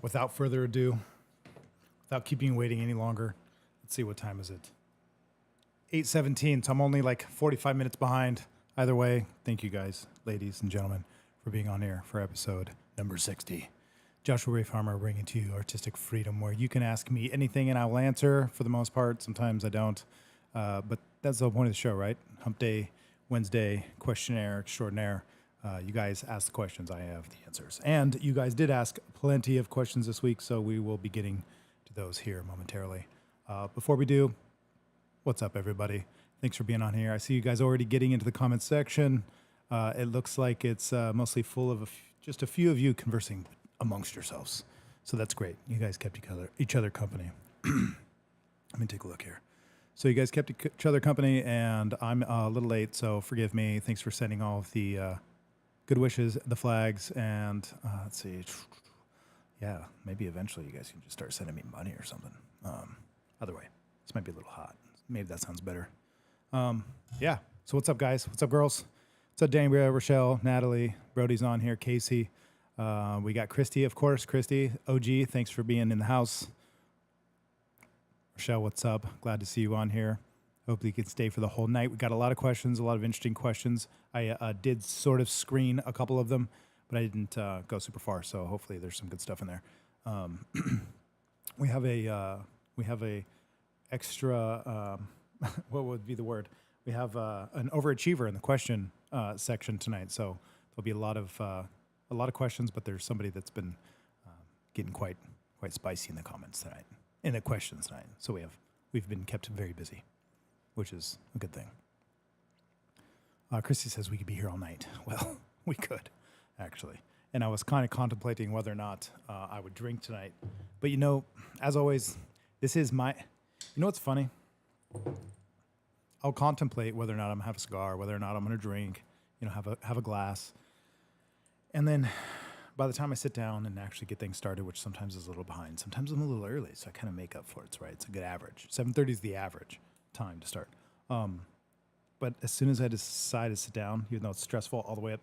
without further ado, without keeping you waiting any longer, let's see, what time is it? 8:17, so I'm only like 45 minutes behind. Either way, thank you guys, ladies and gentlemen, for being on here for episode number 60. Joshua Ray Farmer bringing to you Artistic Freedom, where you can ask me anything and I will answer for the most part. Sometimes I don't, but that's the whole point of the show, right? Hump Day, Wednesday, questionnaire extraordinaire. You guys ask the questions, I have the answers. And you guys did ask plenty of questions this week, so we will be getting to those here momentarily. Before we do, what's up, everybody? Thanks for being on here. I see you guys already getting into the comments section. It looks like it's mostly full of just a few of you conversing amongst yourselves. So that's great. You guys kept each other company. Let me take a look here. So you guys kept each other company, and I'm a little late, so forgive me. Thanks for sending all of the good wishes, the flags, and let's see. Yeah, maybe eventually you guys can just start sending me money or something. Either way, this might be a little hot. Maybe that sounds better. Yeah, so what's up, guys? What's up, girls? What's up, Daniel, Rochelle, Natalie, Brody's on here, Casey. We got Christy, of course. Christy, OG, thanks for being in the house. Rochelle, what's up? Glad to see you on here. Hopefully you can stay for the whole night. We got a lot of questions, a lot of interesting questions. I did sort of screen a couple of them, but I didn't go super far, so hopefully there's some good stuff in there. We have a extra, what would be the word? We have an overachiever in the question section tonight, so there'll be a lot of questions, but there's somebody that's been getting quite spicy in the comments tonight, in the questions tonight. So we've been kept very busy, which is a good thing. Christy says we could be here all night. Well, we could, actually. And I was kind of contemplating whether or not I would drink tonight. But, as always, this is my... You know what's funny? I'll contemplate whether or not I'm going to have a cigar, whether or not I'm going to drink, have a glass. And then by the time I sit down and actually get things started, which sometimes is a little behind, sometimes I'm a little early, so I kind of make up for it. It's right. It's a good average. 7:30 is the average time to start. But as soon as I decide to sit down, even though it's stressful all the way up,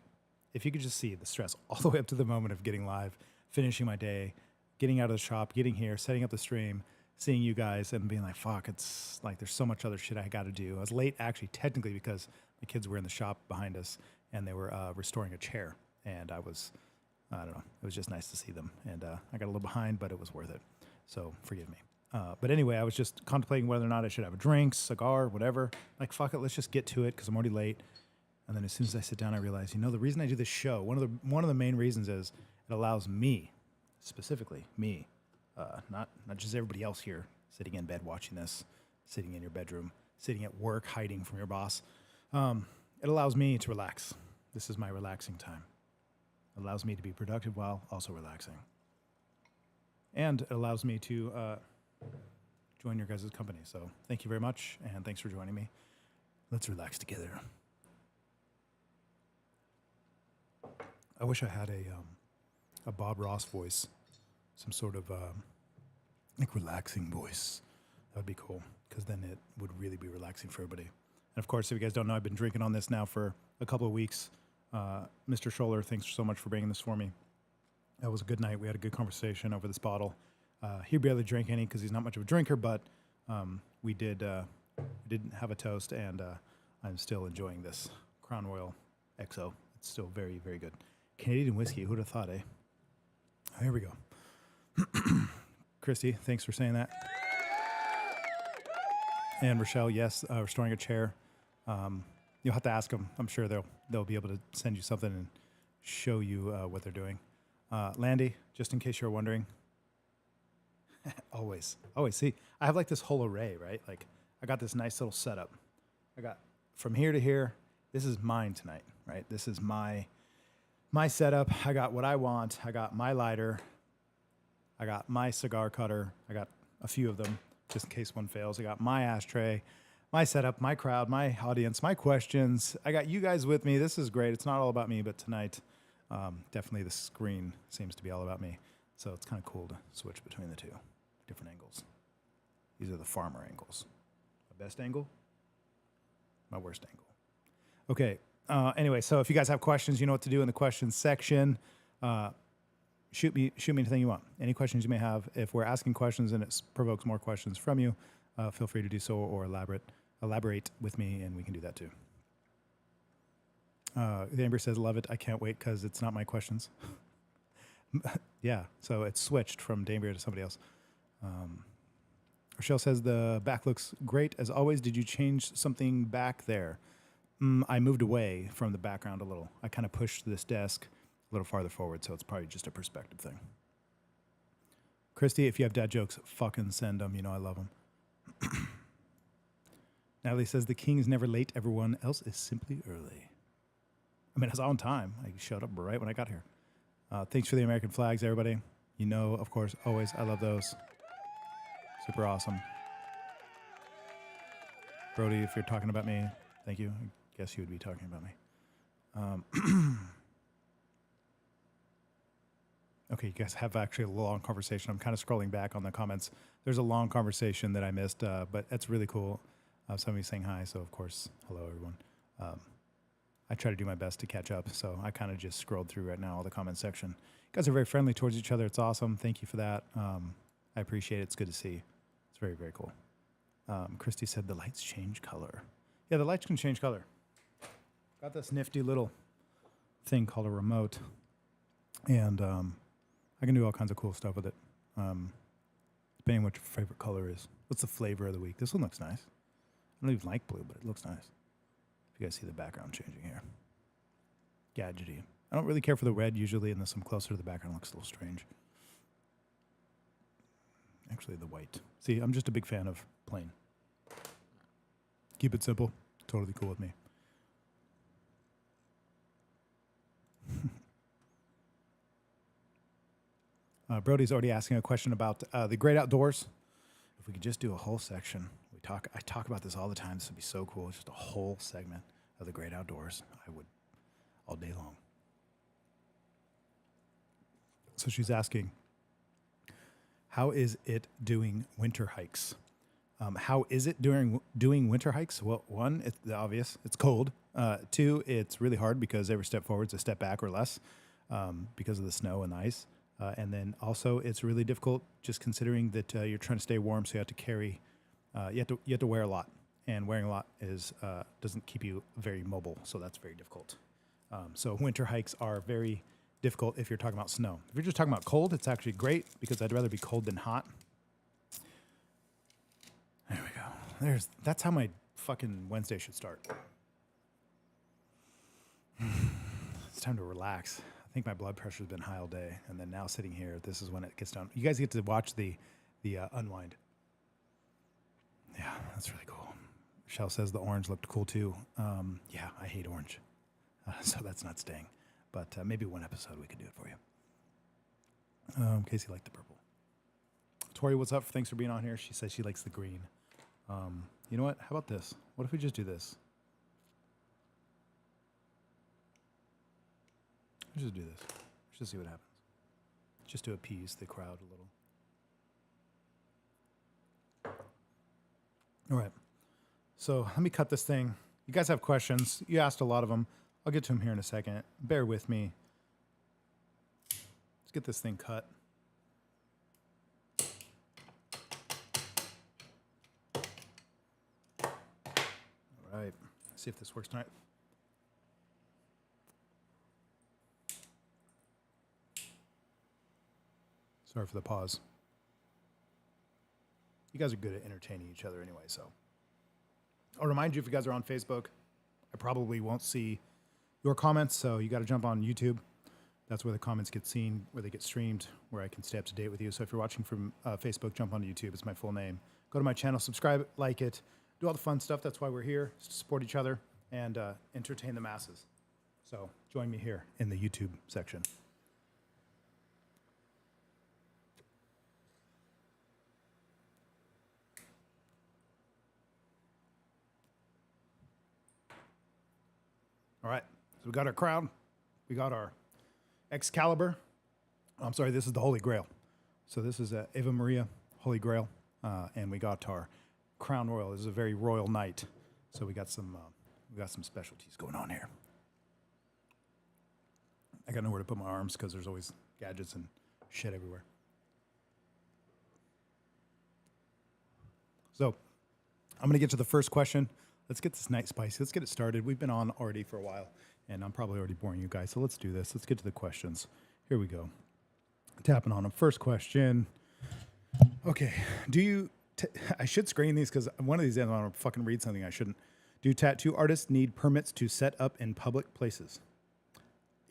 if you could just see the stress all the way up to the moment of getting live, finishing my day, getting out of the shop, getting here, setting up the stream, seeing you guys, and being like, fuck, it's like there's so much other shit I got to do. I was late, actually, technically, because the kids were in the shop behind us, and they were restoring a chair. And I don't know, it was just nice to see them. And I got a little behind, but it was worth it. So forgive me. But anyway, I was just contemplating whether or not I should have a drink, cigar, whatever. Like, fuck it, let's just get to it because I'm already late. And then as soon as I sit down, I realize, the reason I do this show, one of the main reasons is it allows me, specifically me, not just everybody else here sitting in bed watching this, sitting in your bedroom, sitting at work, hiding from your boss. It allows me to relax. This is my relaxing time. It allows me to be productive while also relaxing. And it allows me to join your guys' company. So thank you very much, and thanks for joining me. Let's relax together. I wish I had a Bob Ross voice, some sort of relaxing voice. That would be cool, because then it would really be relaxing for everybody. And of course, if you guys don't know, I've been drinking on this now for a couple of weeks. Mr. Scholler, thanks so much for bringing this for me. That was a good night. We had a good conversation over this bottle. He barely drank any because he's not much of a drinker, but we did have a toast, and I'm still enjoying this Crown Royal XO. It's still very, very good. Canadian whiskey, who'd have thought, eh? Here we go. Christy, thanks for saying that. And Rochelle, yes, restoring a chair. You'll have to ask them. I'm sure they'll be able to send you something and show you what they're doing. Landy, just in case you're wondering. Always. See, I have like this whole array, right? Like I got this nice little setup. I got from here to here. This is mine tonight, right? This is my setup. I got what I want. I got my lighter. I got my cigar cutter. I got a few of them just in case one fails. I got my ashtray, my setup, my crowd, my audience, my questions. I got you guys with me. This is great. It's not all about me, but tonight, definitely the screen seems to be all about me. So it's kind of cool to switch between the two different angles. These are the farmer angles. My best angle, my worst angle. Okay. Anyway, so if you guys have questions, you know what to do in the questions section. shoot me anything you want. Any questions you may have. If we're asking questions and it provokes more questions from you, feel free to do so or elaborate with me, and we can do that too. Amber says, love it. I can't wait because it's not my questions. Yeah, so it's switched from Dambrier to somebody else. Rochelle says, the back looks great. As always, did you change something back there? I moved away from the background a little. I kind of pushed this desk a little farther forward, so it's probably just a perspective thing. Christy, if you have dad jokes, fucking send them. You know I love them. Natalie says, the king is never late. Everyone else is simply early. I mean, I was on time. I showed up right when I got here. Thanks for the American flags, everybody. You know, of course, always, I love those. Super awesome. Brody, if you're talking about me, thank you. I guess you would be talking about me. Okay, you guys have actually a long conversation. I'm kind of scrolling back on the comments. There's a long conversation that I missed, but that's really cool. Somebody saying hi, so of course, hello, everyone. I try to do my best to catch up, so I kind of just scrolled through right now all the comment section. You guys are very friendly towards each other. It's awesome. Thank you for that. I appreciate it. It's good to see. It's very, very cool. Christy said the lights change color. Yeah, the lights can change color. Got this nifty little thing called a remote, and I can do all kinds of cool stuff with it, depending on what your favorite color is. What's the flavor of the week? This one looks nice. I don't even like blue, but it looks nice. If you guys see the background changing here. Gadgety. I don't really care for the red usually, unless I'm closer to the background. It looks a little strange. Actually, the white. See, I'm just a big fan of plain. Keep it simple. Totally cool with me. Brody's already asking a question about the great outdoors. If we could just do a whole section. I talk about this all the time. This would be so cool. Just a whole segment of the great outdoors. I would all day long. So she's asking, how is it doing winter hikes? How is it doing winter hikes? Well, one, it's the obvious. It's cold. Two, it's really hard because every step forward is a step back or less because of the snow and the ice. And then also it's really difficult just considering that you're trying to stay warm, so you have to carry, you have to wear a lot. And wearing a lot doesn't keep you very mobile, so that's very difficult. So winter hikes are very difficult if you're talking about snow. If you're just talking about cold, it's actually great because I'd rather be cold than hot. There we go. That's how my fucking Wednesday should start. It's time to relax. I think my blood pressure's been high all day, and then now sitting here, this is when it gets down. You guys get to watch the unwind. Yeah, that's really cool. Michelle says the orange looked cool too. Yeah, I hate orange, so that's not staying. But maybe one episode we could do it for you. Casey liked the purple. Tori, what's up? Thanks for being on here. She says she likes the green. You know what? How about this? What if we just do this? Let's just do this. Let's just see what happens. Just to appease the crowd a little. All right. So let me cut this thing. You guys have questions. You asked a lot of them. I'll get to them here in a second. Bear with me. Let's get this thing cut. All right. Let's see if this works tonight. Sorry for the pause. You guys are good at entertaining each other anyway, so. I'll remind you, if you guys are on Facebook, I probably won't see your comments, so you got to jump on YouTube. That's where the comments get seen, where they get streamed, where I can stay up to date with you. So if you're watching from Facebook, jump onto YouTube. It's my full name. Go to my channel, subscribe, like it, do all the fun stuff. That's why we're here, to support each other and entertain the masses. So join me here in the YouTube section. All right, so we got our crown, we got our Excalibur. I'm sorry, this is the Holy Grail. So this is Ave Maria, Holy Grail, and we got our Crown Royal. This is a very royal night, so we got some specialties going on here. I got nowhere to put my arms because there's always gadgets and shit everywhere. So I'm going to get to the first question. Let's get this night spicy. Let's get it started. We've been on already for a while, and I'm probably already boring you guys. So let's do this. Let's get to the questions. Here we go. Tapping on them. First question. Okay. I should screen these because one of these days I want to fucking read something I shouldn't. Do tattoo artists need permits to set up in public places?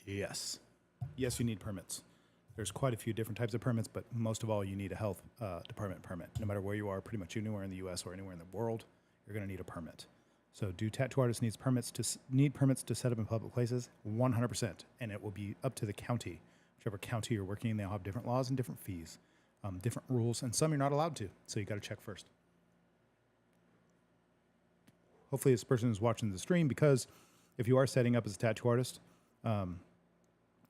Yes. Yes, you need permits. There's quite a few different types of permits, but most of all, you need a health department permit. No matter where you are, pretty much anywhere in the U.S. or anywhere in the world, you're going to need a permit. So do tattoo artists need permits to set up in public places? 100%. And it will be up to the county. Whichever county you're working in, they'll have different laws and different fees, different rules, and some you're not allowed to. So you got to check first. Hopefully this person is watching the stream, because if you are setting up as a tattoo artist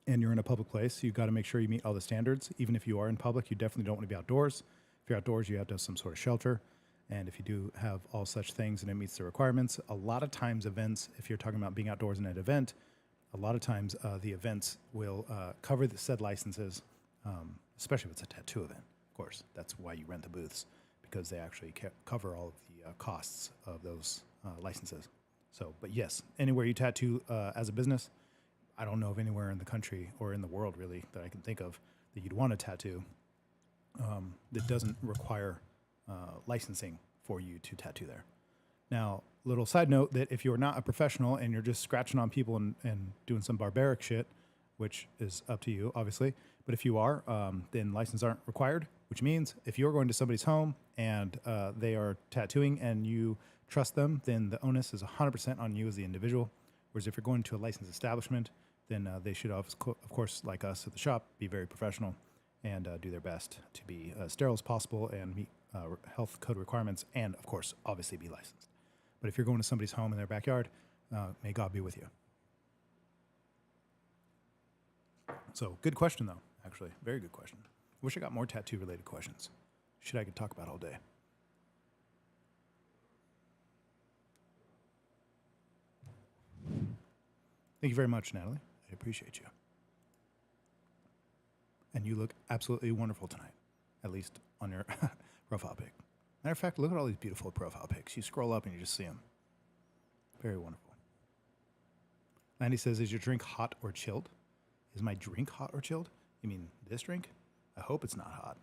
and you're in a public place, you've got to make sure you meet all the standards. Even if you are in public, you definitely don't want to be outdoors. If you're outdoors, you have to have some sort of shelter. And if you do have all such things and it meets the requirements, a lot of times events, if you're talking about being outdoors in an event, a lot of times the events will cover the said licenses, especially if it's a tattoo event. Of course, that's why you rent the booths, because they actually cover all of the costs of those licenses. So, but yes, anywhere you tattoo as a business, I don't know of anywhere in the country or in the world really that I can think of that you'd want a tattoo that doesn't require licensing for you to tattoo there. Now, little side note that if you're not a professional and you're just scratching on people and doing some barbaric shit, which is up to you, obviously, but if you are, then licenses aren't required, which means if you're going to somebody's home and they are tattooing and you trust them, then the onus is 100% on you as the individual. Whereas if you're going to a licensed establishment, then they should, of course, like us at the shop, be very professional and do their best to be as sterile as possible and meet health code requirements, and of course, obviously be licensed. But if you're going to somebody's home in their backyard, may God be with you. So, good question, though, actually. Very good question. Wish I got more tattoo-related questions. Shit I could talk about all day. Thank you very much, Natalie. I appreciate you. And you look absolutely wonderful tonight, at least on your profile pic. Matter of fact, look at all these beautiful profile pics. You scroll up and you just see them. Very wonderful. Landy says, is your drink hot or chilled? Is my drink hot or chilled? You mean this drink? I hope it's not hot.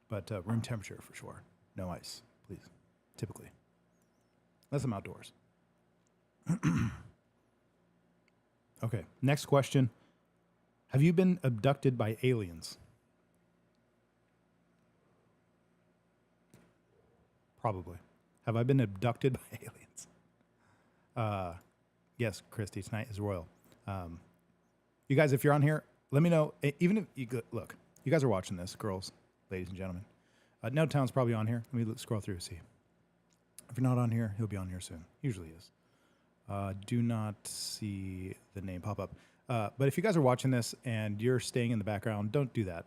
But room temperature for sure. No ice, please. Typically. Unless I'm outdoors. Okay, next question. Have you been abducted by aliens? Probably. Have I been abducted by aliens? Yes, Christy, tonight is royal. You guys, if you're on here, let me know. Even if you go, look, you guys are watching this, girls, ladies and gentlemen. No Town's probably on here. Let me scroll through and see. If you're not on here, he'll be on here soon. Usually is. Do not see the name pop up. But if you guys are watching this and you're staying in the background, don't do that.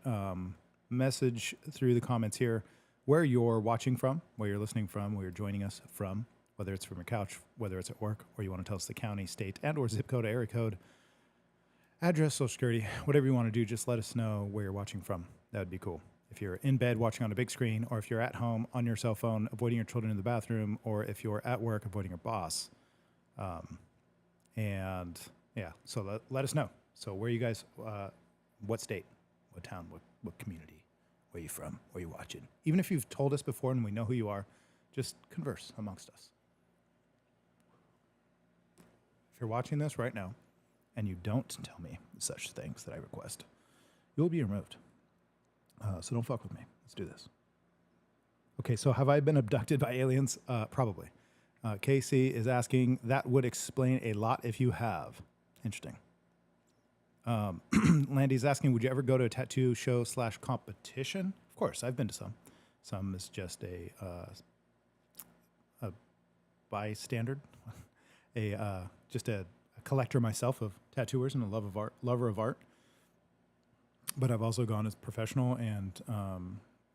Message through the comments here where you're watching from, where you're listening from, where you're joining us from, whether it's from your couch, whether it's at work, or you want to tell us the county, state, and or zip code, area code, address, social security, whatever you want to do, just let us know where you're watching from. That would be cool. If you're in bed watching on a big screen, or if you're at home on your cell phone avoiding your children in the bathroom, or if you're at work avoiding your boss. And yeah, so let us know. So where you guys, what state, what town, what community, where you from, where you watching. Even if you've told us before and we know who you are, just converse amongst us. If you're watching this right now and you don't tell me such things that I request, you'll be removed. So don't fuck with me. Let's do this. Okay, so have I been abducted by aliens? Probably. Casey is asking, that would explain a lot if you have. Interesting. Landy's asking, would you ever go to a tattoo show / competition? Of course, I've been to some. Some is just a bystander, just a collector myself of tattooers and a lover of art. But I've also gone as professional and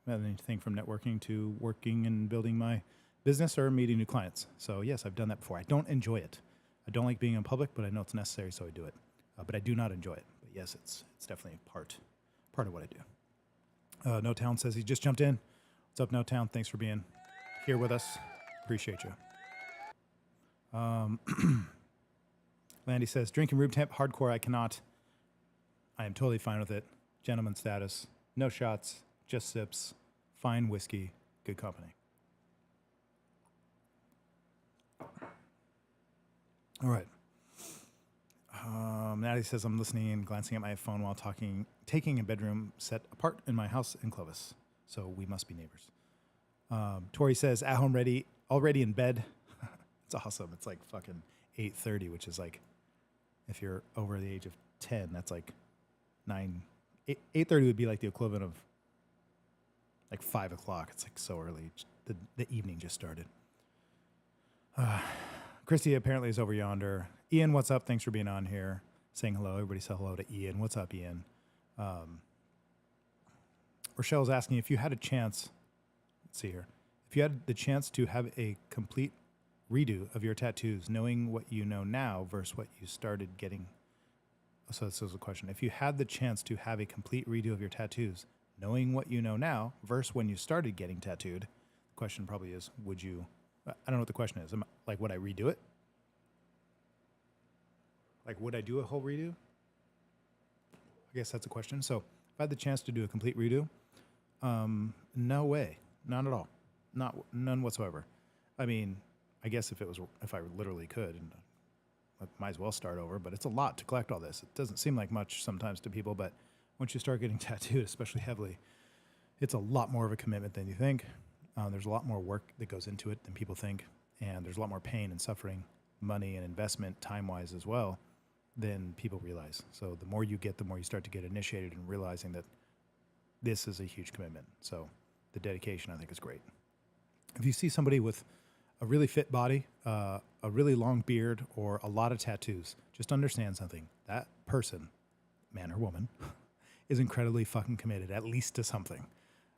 anything from networking to working and building my business or meeting new clients. So yes, I've done that before. I don't enjoy it. I don't like being in public, but I know it's necessary, so I do it. But I do not enjoy it. But But yes, it's definitely part of what I do. No Town says he just jumped in. What's up, No Town? Thanks for being here with us. Appreciate you. Landy says, drinking room temp hardcore, I cannot. I am totally fine with it. Gentleman status. No shots, just sips. Fine whiskey, good company. All right. Natty says, I'm listening and glancing at my phone while taking a bedroom set apart in my house in Clovis. So we must be neighbors. Tori says, at home ready, already in bed. It's awesome. It's like fucking 8:30, which is like, if you're over the age of 10, that's like 8:30 would be like the equivalent of like 5 o'clock. It's like so early. The evening just started. Christy apparently is over yonder. Ian, what's up? Thanks for being on here. Saying hello. Everybody say hello to Ian. What's up, Ian? Rochelle's asking if you had a chance, let's see here. If you had the chance to have a complete redo of your tattoos, knowing what you know now versus what you started getting. So this is a question. If you had the chance to have a complete redo of your tattoos, knowing what you know now versus when you started getting tattooed, the question probably is, would you, I don't know what the question is. Like, would I redo it? Like, would I do a whole redo? I guess that's a question. So if I had the chance to do a complete redo, no way. Not at all. None whatsoever. I mean, I guess if I literally could, and I might as well start over, but it's a lot to collect all this. It doesn't seem like much sometimes to people, but once you start getting tattooed, especially heavily, it's a lot more of a commitment than you think. There's a lot more work that goes into it than people think, and there's a lot more pain and suffering, money and investment, time-wise as well, than people realize. So the more you get, the more you start to get initiated in realizing that this is a huge commitment. So the dedication, I think, is great. If you see somebody with a really fit body, a really long beard, or a lot of tattoos, just understand something. That person, man or woman, is incredibly fucking committed, at least to something,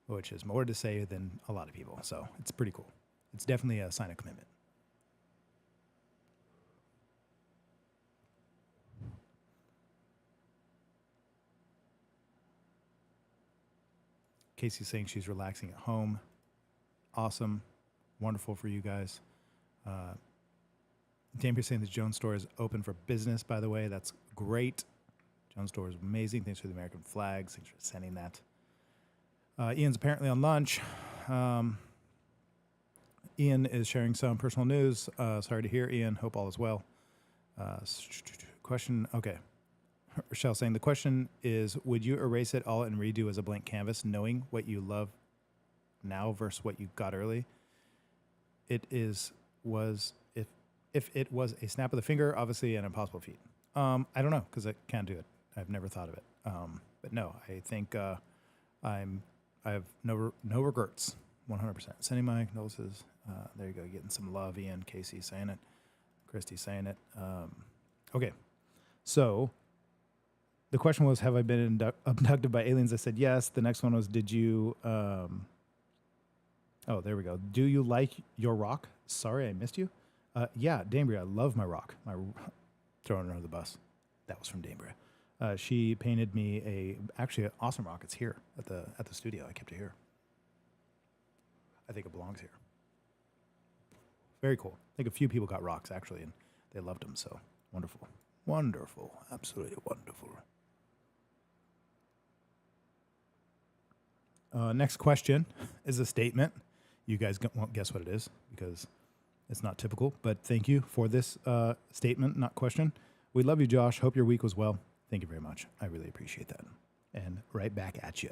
which is more to say than a lot of people. So it's pretty cool. It's definitely a sign of commitment. Casey's saying she's relaxing at home. Awesome. Wonderful for you guys. Dampier saying the Jones store is open for business, by the way. That's great. Jones store is amazing. Thanks for the American flags. Thanks for sending that. Ian's apparently on lunch. Ian is sharing some personal news. Sorry to hear, Ian. Hope all is well. Question. Okay. Rochelle saying the question is, would you erase it all and redo as a blank canvas, knowing what you love now versus what you got early? If it was a snap of the finger, obviously an impossible feat. I don't know, because I can't do it. I've never thought of it. But no, I think I have no regrets, 100%. Sending my condolences. There you go, getting some love. Ian, Casey saying it, Christy saying it. Okay, so the question was, have I been abducted by aliens? I said yes. The next one was, did you? Oh, there we go. Do you like your rock? Sorry, I missed you. Yeah, Dambria, I love my rock. Throwing her under the bus. That was from Dambria. She painted me actually an awesome rock. It's here at the studio. I kept it here. I think it belongs here. Very cool. I think a few people got rocks actually, and they loved them. So wonderful, wonderful, absolutely wonderful. Next question is a statement. You guys won't guess what it is because it's not typical, but thank you for this statement, not question. We love you, Josh. Hope your week was well. Thank you very much. I really appreciate that. And right back at you.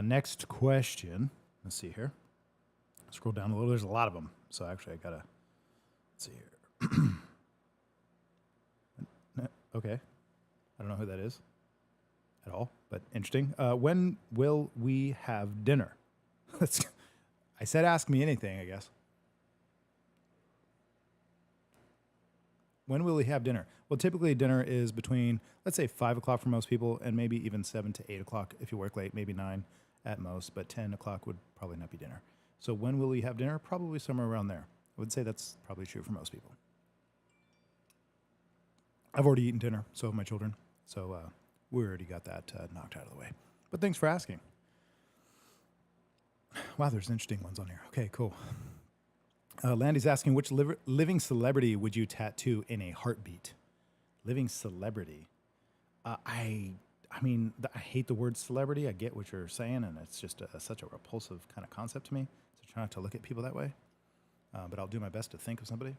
Next question. Let's see here. Scroll down a little. There's a lot of them. So actually, I got to, let's see here. Okay. I don't know who that is at all, but interesting. When will we have dinner? I said ask me anything, I guess. When will we have dinner? Well, typically dinner is between, let's say 5 o'clock for most people, and maybe even 7 to 8 o'clock if you work late, maybe 9 at most, but 10 o'clock would probably not be dinner. So when will we have dinner? Probably somewhere around there. I would say that's probably true for most people. I've already eaten dinner, so have my children. So we already got that knocked out of the way. But thanks for asking. Wow, there's interesting ones on here. Okay, cool. Landy's asking, which living celebrity would you tattoo in a heartbeat? Living celebrity. I mean, I hate the word celebrity. I get what you're saying, and it's just such a repulsive kind of concept to me. So try not to look at people that way. But I'll do my best to think of somebody.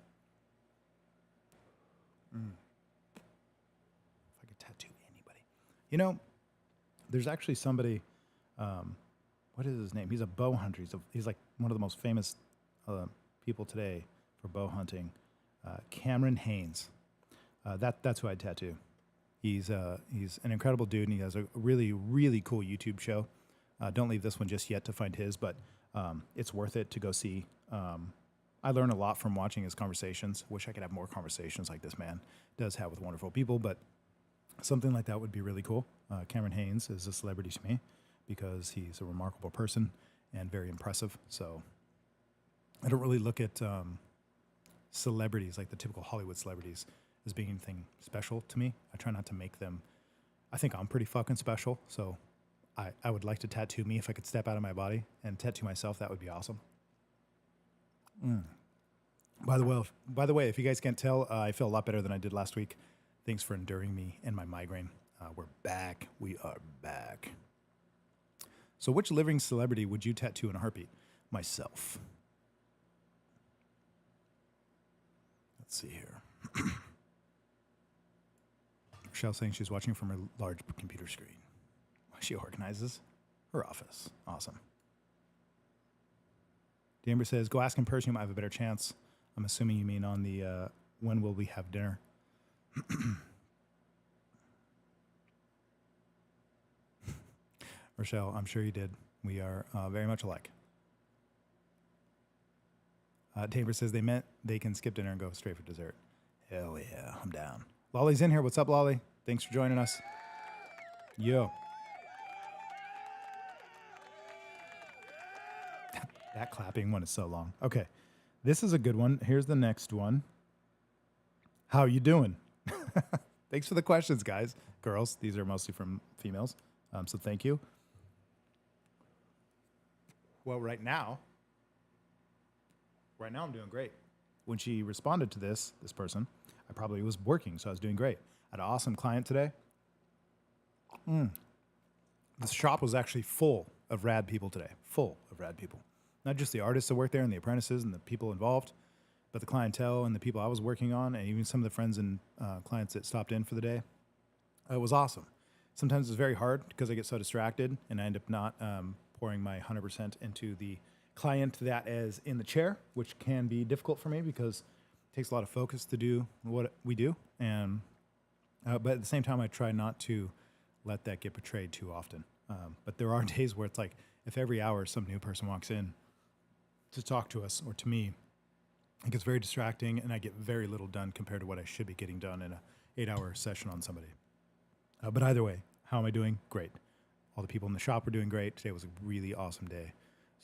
If I could tattoo anybody. You know, there's actually somebody, what is his name? He's a bow hunter. He's like one of the most famous people today for bow hunting. Cameron Haynes. That's who I'd tattoo. He's an incredible dude, and he has a really, really cool YouTube show. Don't leave this one just yet to find his, but it's worth it to go see. I learn a lot from watching his conversations. Wish I could have more conversations like this man does have with wonderful people, but something like that would be really cool. Cameron Haynes is a celebrity to me because he's a remarkable person and very impressive. So I don't really look at celebrities, like the typical Hollywood celebrities, as being anything special to me. I try not to make them. I think I'm pretty fucking special, so I would like to tattoo me if I could step out of my body and tattoo myself. That would be awesome. By the way, if you guys can't tell, I feel a lot better than I did last week. Thanks for enduring me and my migraine. We're back. We are back. So which living celebrity would you tattoo in a heartbeat? Myself. Let's see here. Michelle's saying she's watching from her large computer screen. She organizes her office. Awesome. Amber says, go ask in person, you might have a better chance. I'm assuming you mean on the when will we have dinner? Rochelle, I'm sure you did. We are very much alike. Tabor says they meant they can skip dinner and go straight for dessert. Hell yeah, I'm down. Lolly's in here. What's up, Lolly? Thanks for joining us. Yo. That clapping one is so long. Okay, this is a good one. Here's the next one. How you doing? Thanks for the questions, guys. Girls, these are mostly from females, so thank you. Well, right now I'm doing great. When she responded to this person, I probably was working, so I was doing great. I had an awesome client today. The shop was actually full of rad people today. Full of rad people. Not just the artists that work there and the apprentices and the people involved, but the clientele and the people I was working on, and even some of the friends and clients that stopped in for the day. It was awesome. Sometimes it's very hard because I get so distracted and I end up not pouring my 100% into the client that is in the chair, which can be difficult for me because it takes a lot of focus to do what we do. And but at the same time, I try not to let that get betrayed too often. But there are days where it's like, if every hour some new person walks in to talk to us or to me, it gets very distracting and I get very little done compared to what I should be getting done in a 8-hour session on somebody. But either way, how am I doing? Great. All the people in the shop are doing great. Today was a really awesome day.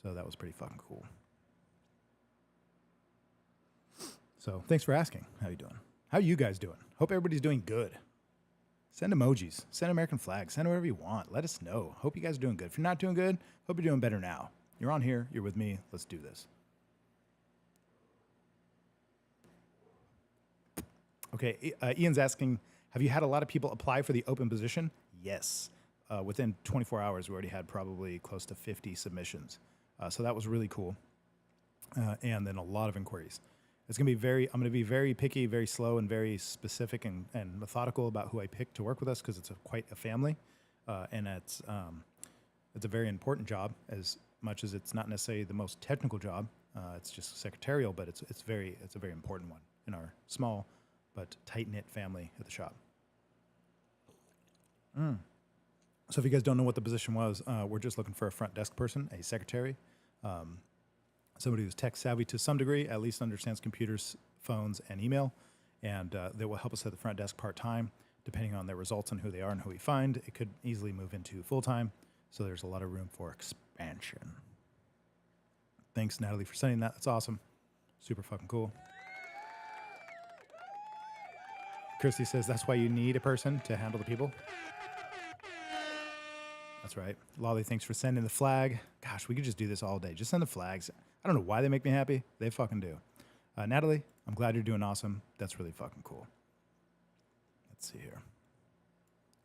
So that was pretty fucking cool. So thanks for asking. How you doing? How you guys doing? Hope everybody's doing good. Send emojis. Send American flags. Send whatever you want. Let us know. Hope you guys are doing good. If you're not doing good, hope you're doing better now. You're on here. You're with me. Let's do this. Okay. Ian's asking, have you had a lot of people apply for the open position? Yes. Within 24 hours, we already had probably close to 50 submissions. So that was really cool. And then a lot of inquiries. It's going to be I'm going to be very picky, very slow, and very specific and methodical about who I pick to work with us because it's quite a family. And it's a very important job as much as it's not necessarily the most technical job. It's just secretarial, but it's a very important one in our small but tight-knit family at the shop. So if you guys don't know what the position was, we're just looking for a front desk person, a secretary, somebody who's tech savvy to some degree, at least understands computers, phones, and email, and that will help us at the front desk part-time, depending on their results and who they are and who we find. It could easily move into full-time, so there's a lot of room for expansion. Thanks, Natalie, for sending that. That's awesome. Super fucking cool. Christy says that's why you need a person to handle the people. That's right. Lolly, thanks for sending the flag. Gosh, we could just do this all day. Just send the flags. I don't know why they make me happy. They fucking do. Natalie, I'm glad you're doing awesome. That's really fucking cool. Let's see here.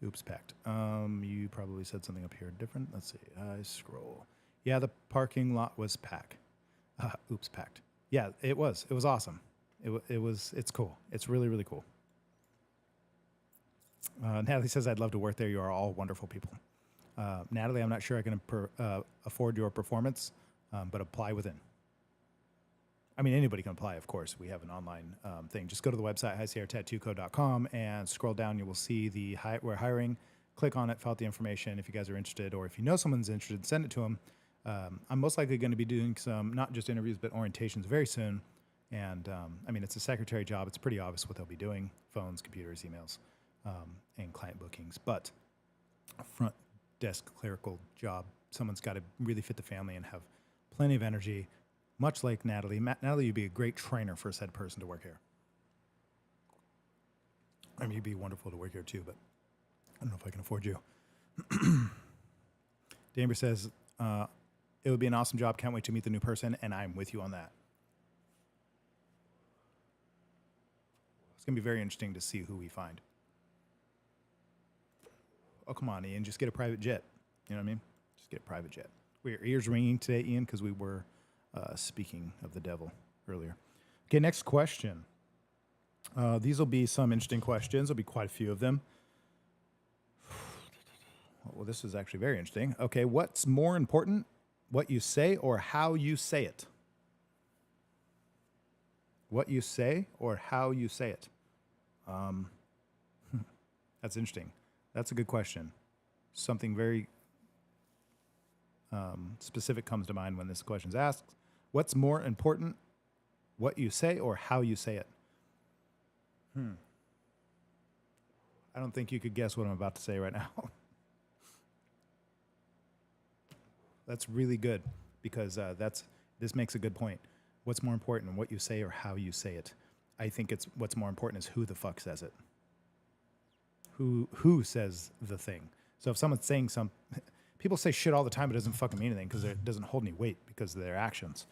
Oops, packed. You probably said something up here different. Let's see. I scroll. Yeah, the parking lot was packed. Oops, packed. Yeah, it was. It was awesome. It's cool. It's really, really cool. Natalie says, I'd love to work there. You are all wonderful people. Natalie, I'm not sure I can afford your performance, but apply within. I mean, anybody can apply, of course. We have an online thing. Just go to the website, highsierratattooco.com, and scroll down. You will see we're hiring. Click on it, fill out the information if you guys are interested, or if you know someone's interested, send it to them. I'm most likely going to be doing some, not just interviews, but orientations very soon. And, I mean, it's a secretary job. It's pretty obvious what they'll be doing. Phones, computers, emails, and client bookings. But a front desk clerical job, someone's got to really fit the family and have plenty of energy, much like Natalie. Natalie, you'd be a great trainer for a said person to work here. I mean, you'd be wonderful to work here too, but I don't know if I can afford you. Damber says, it would be an awesome job. Can't wait to meet the new person, and I'm with you on that. It's going to be very interesting to see who we find. Oh, come on, Ian. Just get a private jet. You know what I mean? Just get a private jet. Were your ears ringing today, Ian? Because we were speaking of the devil earlier. Okay, next question. These will be some interesting questions. There'll be quite a few of them. Well, this is actually very interesting. Okay, what's more important, what you say or how you say it? What you say or how you say it? That's interesting. That's a good question. Something very specific comes to mind when this question is asked. What's more important, what you say or how you say it? I don't think you could guess what I'm about to say right now. That's really good because this makes a good point. What's more important, what you say or how you say it? I think it's what's more important is who the fuck says it. Who says the thing? So if someone's saying people say shit all the time, but it doesn't fucking mean anything because it doesn't hold any weight because of their actions,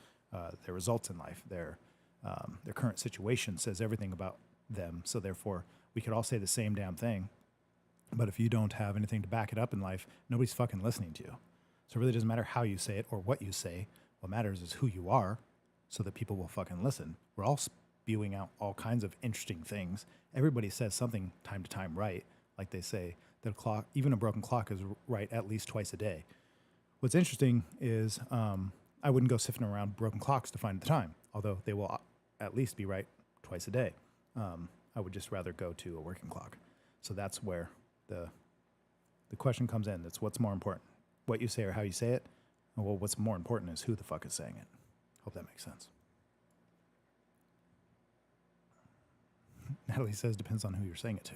their results in life, their current situation says everything about them. So therefore, we could all say the same damn thing, but if you don't have anything to back it up in life, nobody's fucking listening to you. So it really doesn't matter how you say it or what you say. What matters is who you are, so that people will fucking listen. We're all spewing out all kinds of interesting things. Everybody says something time to time right. Like they say, that a clock, even a broken clock, is right at least twice a day. What's interesting is I wouldn't go sifting around broken clocks to find the time, although they will at least be right twice a day. I would just rather go to a working clock. So that's where the question comes in. That's what's more important, what you say or how you say it. Well, what's more important is who the fuck is saying it. Hope that makes sense. Natalie says depends on who you're saying it to.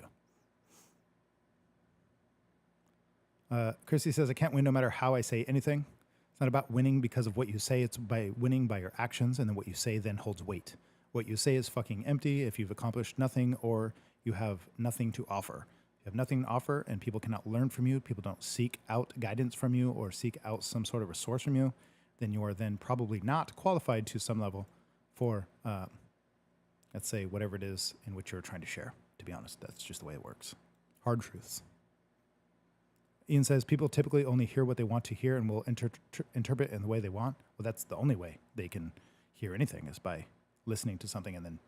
Chrissy says, I can't win no matter how I say anything. It's not about winning because of what you say. It's by winning by your actions, and then what you say then holds weight. What you say is fucking empty if you've accomplished nothing or you have nothing to offer. If you have nothing to offer and people cannot learn from you, people don't seek out guidance from you or seek out some sort of resource from you, then you are then probably not qualified to some level for, let's say, whatever it is in which you're trying to share. To be honest, that's just the way it works. Hard truths. Ian says, people typically only hear what they want to hear and will interpret in the way they want. Well, that's the only way they can hear anything is by listening to something and then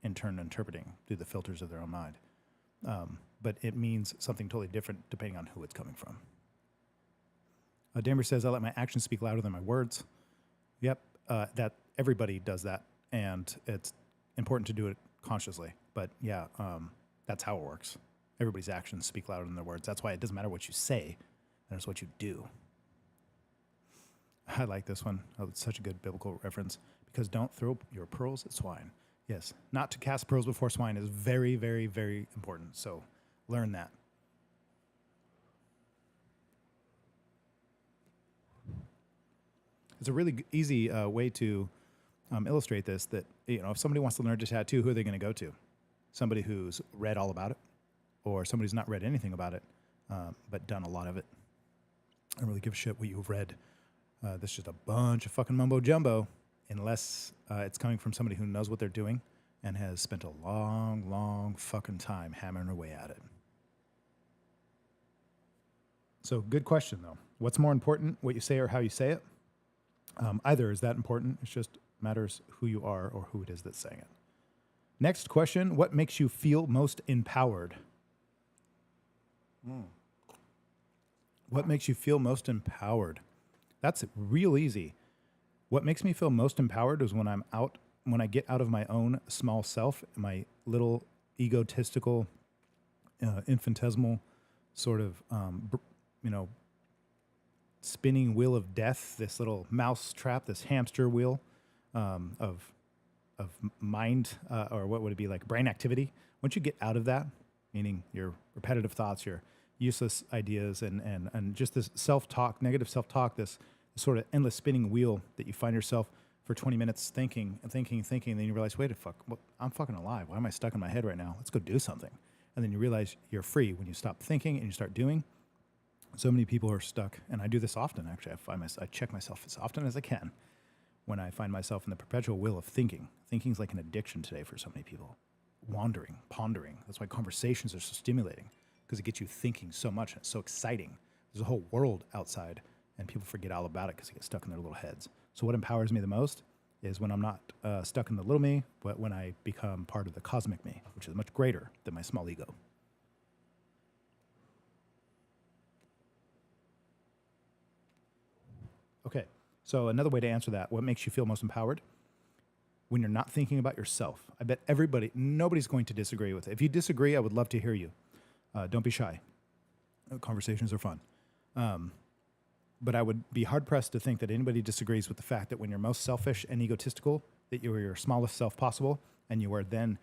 in turn interpreting through the filters of their own mind. But it means something totally different depending on who it's coming from. Damber says, I let my actions speak louder than my words. Yep, that everybody does that, and it's important to do it consciously. But yeah, that's how it works. Everybody's actions speak louder than their words. That's why it doesn't matter what you say, it's what you do. I like this one. Oh, it's such a good biblical reference. Because don't throw your pearls at swine. Yes, not to cast pearls before swine is very, very, very important. So learn that. It's a really easy way to illustrate this. That if somebody wants to learn to tattoo, who are they going to go to? somebody who's read all about it, or somebody who's not read anything about it, but done a lot of it. I don't really give a shit what you've read. This is just a bunch of fucking mumbo jumbo, unless it's coming from somebody who knows what they're doing and has spent a long, long fucking time hammering away at it. So, good question, though. What's more important, what you say or how you say it? Either is that important. It just matters who you are or who it is that's saying it. Next question, what makes you feel most empowered? What makes you feel most empowered? That's real easy. What makes me feel most empowered is when I get out of my own small self, my little egotistical, infinitesimal sort of, spinning wheel of death, this little mouse trap, this hamster wheel of mind, or what would it be, like brain activity. Once you get out of that, meaning your repetitive thoughts, your useless ideas, and just this self-talk, negative self-talk, this sort of endless spinning wheel that you find yourself for 20 minutes thinking, and then you realize, wait a fuck, well, I'm fucking alive. Why am I stuck in my head right now? Let's go do something. And then you realize you're free when you stop thinking and you start doing. So many people are stuck, and I do this often, actually. I check myself as often as I can when I find myself in the perpetual wheel of thinking. Thinking is like an addiction today for so many people. Wandering, pondering. That's why conversations are so stimulating, because it gets you thinking so much, and it's so exciting. There's a whole world outside, and people forget all about it because they get stuck in their little heads. So what empowers me the most is when I'm not stuck in the little me, but when I become part of the cosmic me, which is much greater than my small ego. Okay, so another way to answer that, what makes you feel most empowered? When you're not thinking about yourself. I bet nobody's going to disagree with it. If you disagree, I would love to hear you. Don't be shy. Conversations are fun. But I would be hard-pressed to think that anybody disagrees with the fact that when you're most selfish and egotistical, that you are your smallest self possible, and you are then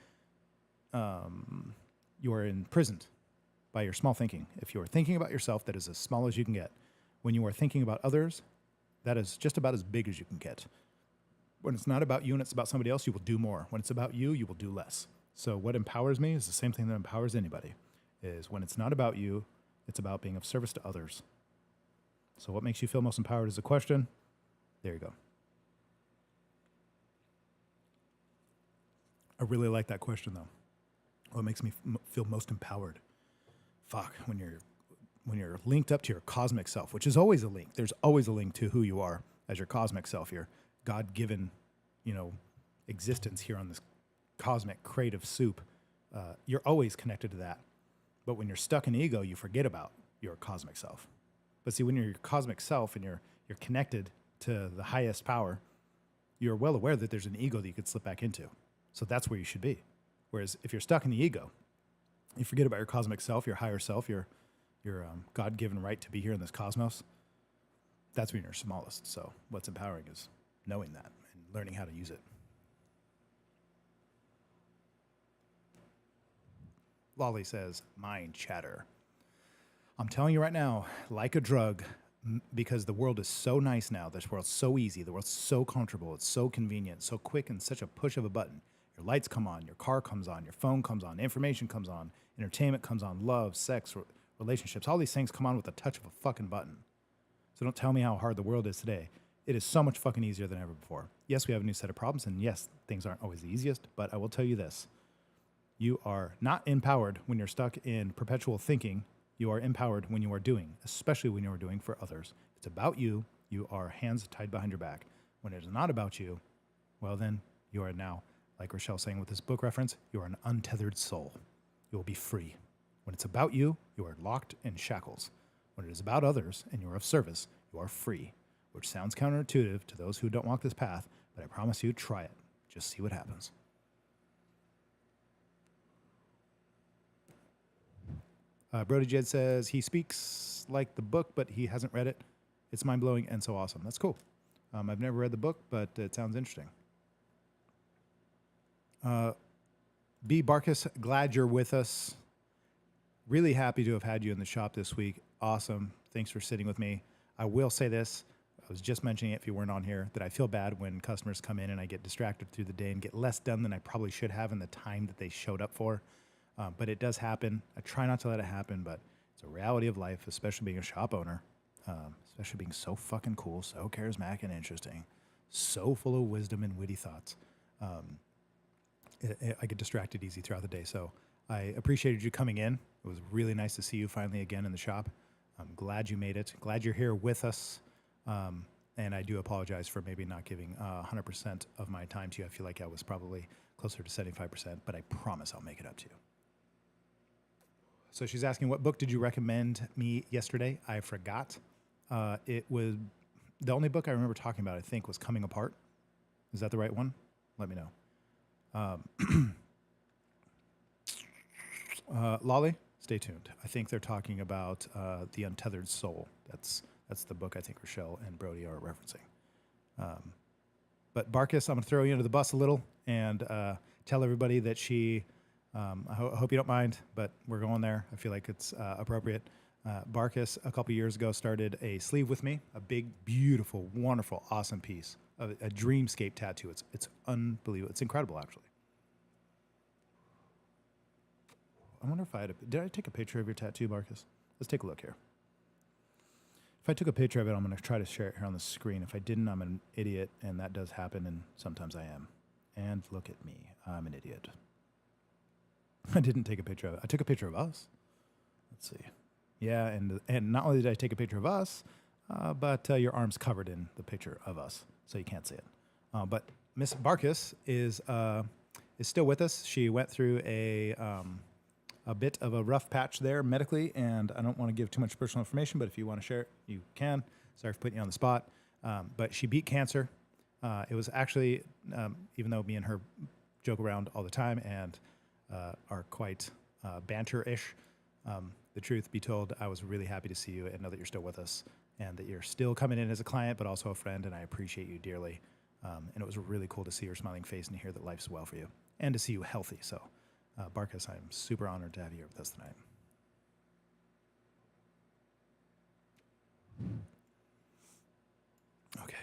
you are imprisoned by your small thinking. If you are thinking about yourself, that is as small as you can get. When you are thinking about others, that is just about as big as you can get. When it's not about you and it's about somebody else, you will do more. When it's about you, you will do less. So what empowers me is the same thing that empowers anybody, is when it's not about you, it's about being of service to others. So what makes you feel most empowered is a question. There you go. I really like that question, though. What makes me feel most empowered? Fuck, when you're linked up to your cosmic self, which is always a link. There's always a link to who you are as your cosmic self, your God-given, existence here on this cosmic crate of soup. You're always connected to that. But when you're stuck in ego, you forget about your cosmic self. But see, when you're your cosmic self and you're connected to the highest power, you're well aware that there's an ego that you could slip back into. So that's where you should be. Whereas if you're stuck in the ego, you forget about your cosmic self, your higher self, your God-given right to be here in this cosmos. That's when you're smallest. So what's empowering is knowing that and learning how to use it. Lolly says, mind chatter. I'm telling you right now, like a drug, because the world is so nice now. This world's so easy. The world's so comfortable. It's so convenient, so quick, and such a push of a button. Your lights come on, your car comes on, your phone comes on, information comes on, entertainment comes on, love, sex, relationships. All these things come on with the touch of a fucking button. So don't tell me how hard the world is today. It is so much fucking easier than ever before. Yes, we have a new set of problems, and yes, things aren't always the easiest, but I will tell you this. You are not empowered when you're stuck in perpetual thinking. You are empowered when you are doing, especially when you are doing for others. If it's about you, you are hands tied behind your back. When it is not about you, well then, you are now, like Rochelle's saying with this book reference, you are an untethered soul. You will be free. When it's about you, you are locked in shackles. When it is about others and you are of service, you are free, which sounds counterintuitive to those who don't walk this path, but I promise you, try it. Just see what happens. Brody Jed says he speaks like the book, but he hasn't read it. It's mind-blowing and so awesome. That's cool. I've never read the book, but it sounds interesting. B. Barkus, glad you're with us. Really happy to have had you in the shop this week. Awesome. Thanks for sitting with me. I will say this. was just mentioning it if you weren't on here, that I feel bad when customers come in and I get distracted through the day and get less done than I probably should have in the time that they showed up for. But it does happen. I try not to let it happen, but it's a reality of life, especially being a shop owner, especially being so fucking cool, so charismatic and interesting, so full of wisdom and witty thoughts. I get distracted easy throughout the day. So I appreciated you coming in. It was really nice to see you finally again in the shop. I'm glad you made it. Glad you're here with us. And I do apologize for maybe not giving 100% of my time to you. I feel like I was probably closer to 75%, but I promise I'll make it up to you. So she's asking, what book did you recommend me yesterday? I forgot. It was the only book I remember talking about, I think, was Coming Apart. Is that the right one? Let me know. Lolly, stay tuned. I think they're talking about The Untethered Soul. That's the book I think Rochelle and Brody are referencing. But Barkus, I'm going to throw you under the bus a little and tell everybody that she, I hope you don't mind, but we're going there. I feel like it's appropriate. Barkus, a couple years ago, started a sleeve with me, a big, beautiful, wonderful, awesome piece, a dreamscape tattoo. It's unbelievable. It's incredible, actually. I wonder if did I take a picture of your tattoo, Barkus? Let's take a look here. If I took a picture of it, I'm going to try to share it here on the screen. If I didn't, I'm an idiot, and that does happen, and sometimes I am. And look at me. I'm an idiot. I didn't take a picture of it. I took a picture of us. Let's see. Yeah, and not only did I take a picture of us, but your arm's covered in the picture of us, so you can't see it. But Miss Barkus is still with us. She went through a bit of a rough patch there medically, and I don't want to give too much personal information, but if you want to share it, you can. Sorry for putting you on the spot. But she beat cancer. It was actually, even though me and her joke around all the time and are quite banter-ish, the truth be told, I was really happy to see you and know that you're still with us and that you're still coming in as a client, but also a friend, and I appreciate you dearly. And it was really cool to see your smiling face and hear that life's well for you and to see you healthy. So, Barkus, I'm super honored to have you here with us tonight. Okay.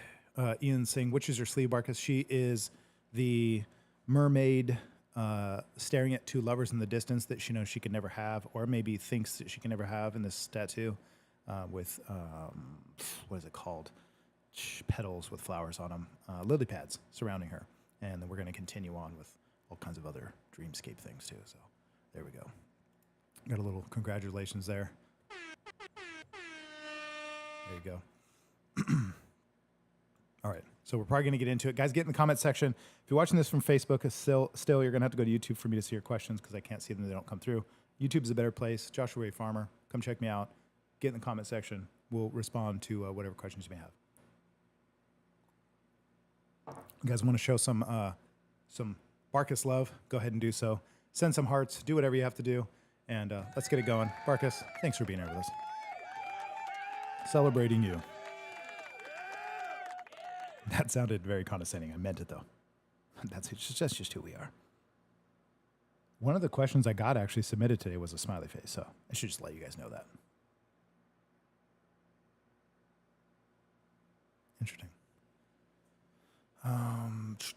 Ian's saying, which is your sleeve, Barkus? She is the mermaid staring at two lovers in the distance that she knows she can never have, or maybe thinks that she can never have in this tattoo with, what is it called? Petals with flowers on them, lily pads surrounding her. And then we're going to continue on with all kinds of other dreamscape things too. So there we go. Got a little congratulations there. There you go. All right. So we're probably going to get into it. Guys, get in the comment section. If you're watching this from Facebook, still you're going to have to go to YouTube for me to see your questions because I can't see them. They don't come through. YouTube is a better place. Joshua Ray Farmer. Come check me out. Get in the comment section. We'll respond to whatever questions you may have. You guys want to show some Barkus love? Go ahead and do so. Send some hearts. Do whatever you have to do. And let's get it going. Barkus, thanks for being here with us. Celebrating you. That sounded very condescending. I meant it, though. That's just who we are. One of the questions I got actually submitted today was a smiley face, so I should just let you guys know that. Interesting.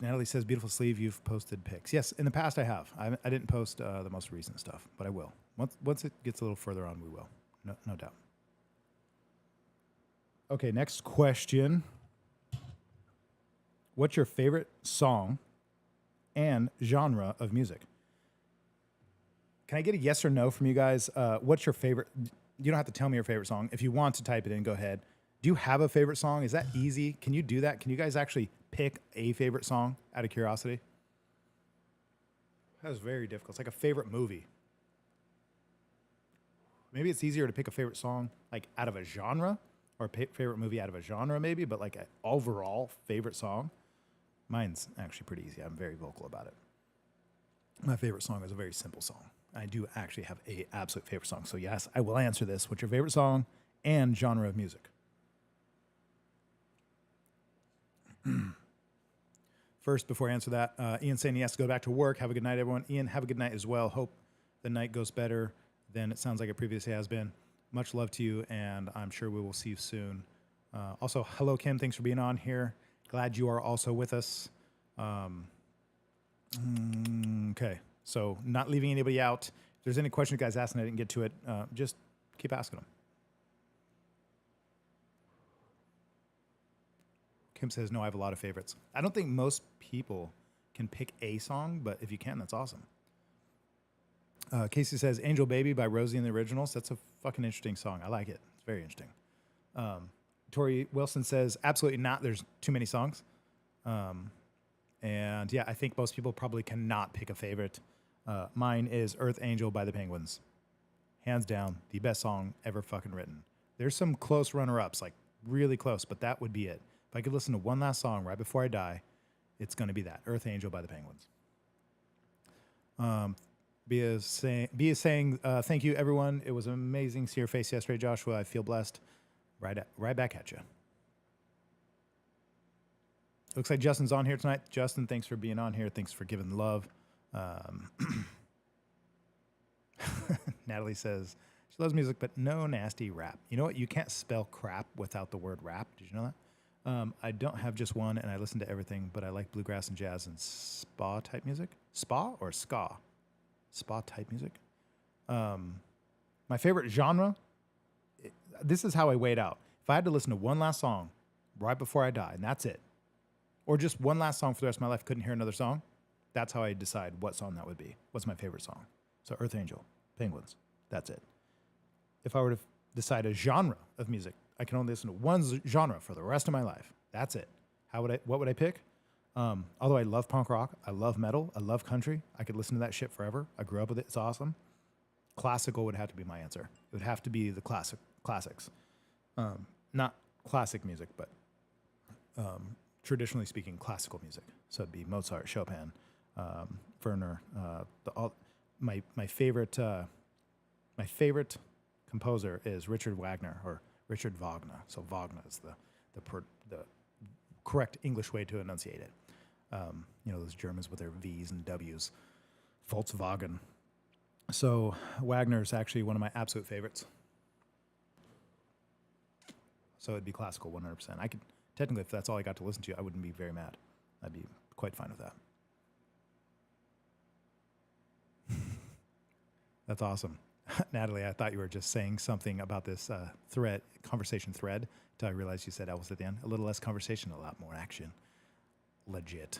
Natalie says, beautiful sleeve, you've posted pics. Yes, in the past I have. I didn't post the most recent stuff, but I will. Once it gets a little further on, we will. No doubt. Okay, next question. What's your favorite song and genre of music? Can I get a yes or no from you guys? What's your favorite? You don't have to tell me your favorite song. If you want to type it in, go ahead. Do you have a favorite song? Is that easy? Can you do that? Can you guys actually pick a favorite song out of curiosity? That was very difficult. It's like a favorite movie. Maybe it's easier to pick a favorite song like out of a genre or a favorite movie out of a genre maybe, but like an overall favorite song. Mine's actually pretty easy. I'm very vocal about it. My favorite song is a very simple song. I do actually have a absolute favorite song. So yes, I will answer this. What's your favorite song and genre of music? First, before I answer that, Ian saying he has to go back to work. Have a good night, everyone. Ian, have a good night as well. Hope the night goes better than it sounds like it previously has been. Much love to you, and I'm sure we will see you soon Also, hello, Kim. Thanks for being on here. Glad you are also with us. Okay. So, not leaving anybody out. If there's any questions you guys asked and I didn't get to it, just keep asking them. Kim says, no, I have a lot of favorites. I don't think most people can pick a song, but if you can, that's awesome. Casey says, Angel Baby by Rosie and the Originals. That's a fucking interesting song. I like it. It's very interesting. Tori Wilson says, absolutely not. There's too many songs. And yeah, I think most people probably cannot pick a favorite. Mine is Earth Angel by the Penguins. Hands down, the best song ever fucking written. There's some close runner-ups, like really close, but that would be it. If I could listen to one last song right before I die, it's going to be that, Earth Angel by the Penguins. Bia is saying, thank you, everyone. It was amazing to see your face yesterday, Joshua. I feel blessed. Right back at you. Looks like Justin's on here tonight. Justin, thanks for being on here. Thanks for giving the love. Natalie says, she loves music, but no nasty rap. You know what? You can't spell crap without the word rap. Did you know that? I don't have just one, and I listen to everything, but I like bluegrass and jazz and spa-type music. Spa or ska? Spa-type music. My favorite genre, this is how I weighed out. If I had to listen to one last song right before I die, and that's it, or just one last song for the rest of my life, couldn't hear another song, that's how I decide what song that would be. What's my favorite song? So Earth Angel, Penguins, that's it. If I were to decide a genre of music, I can only listen to one genre for the rest of my life. That's it. What would I pick? Although I love punk rock, I love metal, I love country. I could listen to that shit forever. I grew up with it. It's awesome. Classical would have to be my answer. It would have to be the classics. Not classic music, but traditionally speaking, classical music. So it'd be Mozart, Chopin, Werner. My favorite composer is Richard Wagner or Richard Wagner. So Wagner is the correct English way to enunciate it. Those Germans with their V's and W's. Volkswagen. So Wagner is actually one of my absolute favorites. So it'd be classical 100%. I could technically, if that's all I got to listen to, I wouldn't be very mad. I'd be quite fine with that. That's awesome. Natalie, I thought you were just saying something about this conversation thread until I realized you said Elvis at the end. A little less conversation, a lot more action. Legit.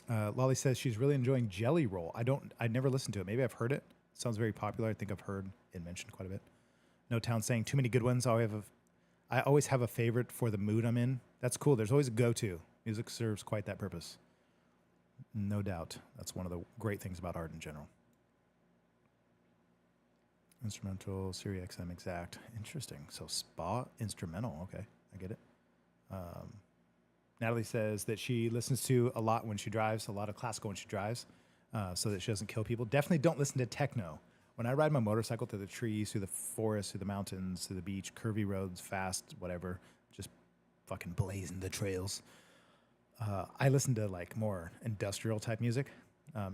Lolly says she's really enjoying Jelly Roll. I never listened to it. Maybe I've heard it. Sounds very popular. I think I've heard it mentioned quite a bit. No Town saying too many good ones. I always have a favorite for the mood I'm in. That's cool. There's always a go-to. Music serves quite that purpose. No doubt. That's one of the great things about art in general. Instrumental, Siri XM exact. Interesting. So spa instrumental. Okay, I get it. Natalie says that she listens to a lot when she drives, a lot of classical when she drives, so that she doesn't kill people. Definitely don't listen to techno. When I ride my motorcycle through the trees, through the forest, through the mountains, through the beach, curvy roads, fast, whatever, just fucking blazing the trails. I listen to like more industrial type music.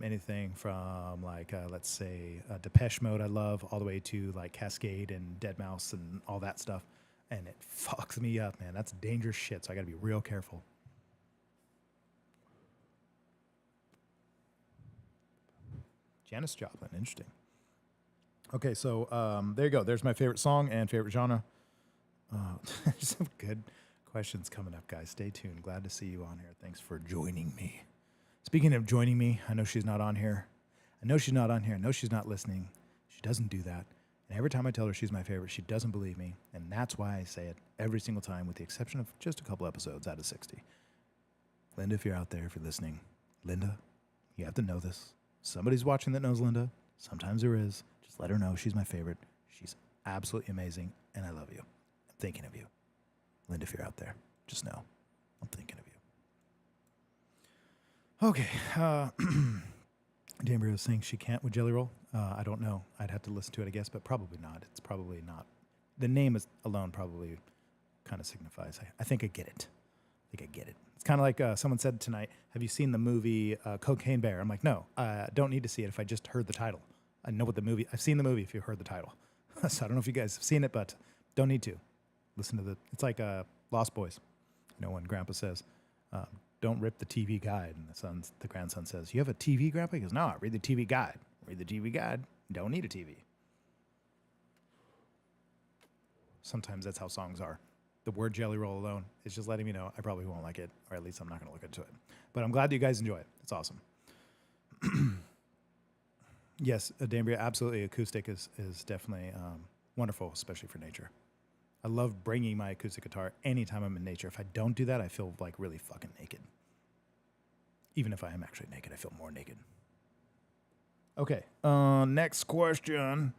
Anything from like, let's say, Depeche Mode I love, all the way to like Cascade and Deadmau5 and all that stuff. And it fucks me up, man. That's dangerous shit, so I got to be real careful. Janis Joplin, interesting. Okay, so there you go. There's my favorite song and favorite genre. Some good questions coming up, guys. Stay tuned. Glad to see you on here. Thanks for joining me. Speaking of joining me, I know she's not on here. I know she's not on here. I know she's not listening. She doesn't do that. And every time I tell her she's my favorite, she doesn't believe me. And that's why I say it every single time, with the exception of just a couple episodes out of 60. Linda, if you're out there, if you're listening, Linda, you have to know this. Somebody's watching that knows Linda. Sometimes there is. Just let her know she's my favorite. She's absolutely amazing, and I love you. I'm thinking of you. Linda, if you're out there, just know I'm thinking of you. Okay. Danbury was saying she can't with Jelly Roll. I don't know. I'd have to listen to it, I guess, but probably not. It's probably not. The name alone probably kind of signifies. I think I get it. It's kind of like someone said tonight, have you seen the movie Cocaine Bear? I'm like, no, I don't need to see it if I just heard the title. I know what the movie, I've seen the movie if you heard the title. So I don't know if you guys have seen it, but don't need to. Listen to it's like Lost Boys. You know, when Grandpa says, don't rip the TV guide. And the grandson says, you have a TV, Grandpa? He goes, no, read the TV guide. Read the TV guide. Don't need a TV. Sometimes that's how songs are. The word Jelly Roll alone is just letting me know I probably won't like it, or at least I'm not going to look into it. But I'm glad that you guys enjoy it. It's awesome. Yes, Dambria, absolutely. Acoustic is definitely wonderful, especially for nature. I love bringing my acoustic guitar anytime I'm in nature. If I don't do that, I feel like really fucking naked. Even if I am actually naked, I feel more naked. Okay, next question.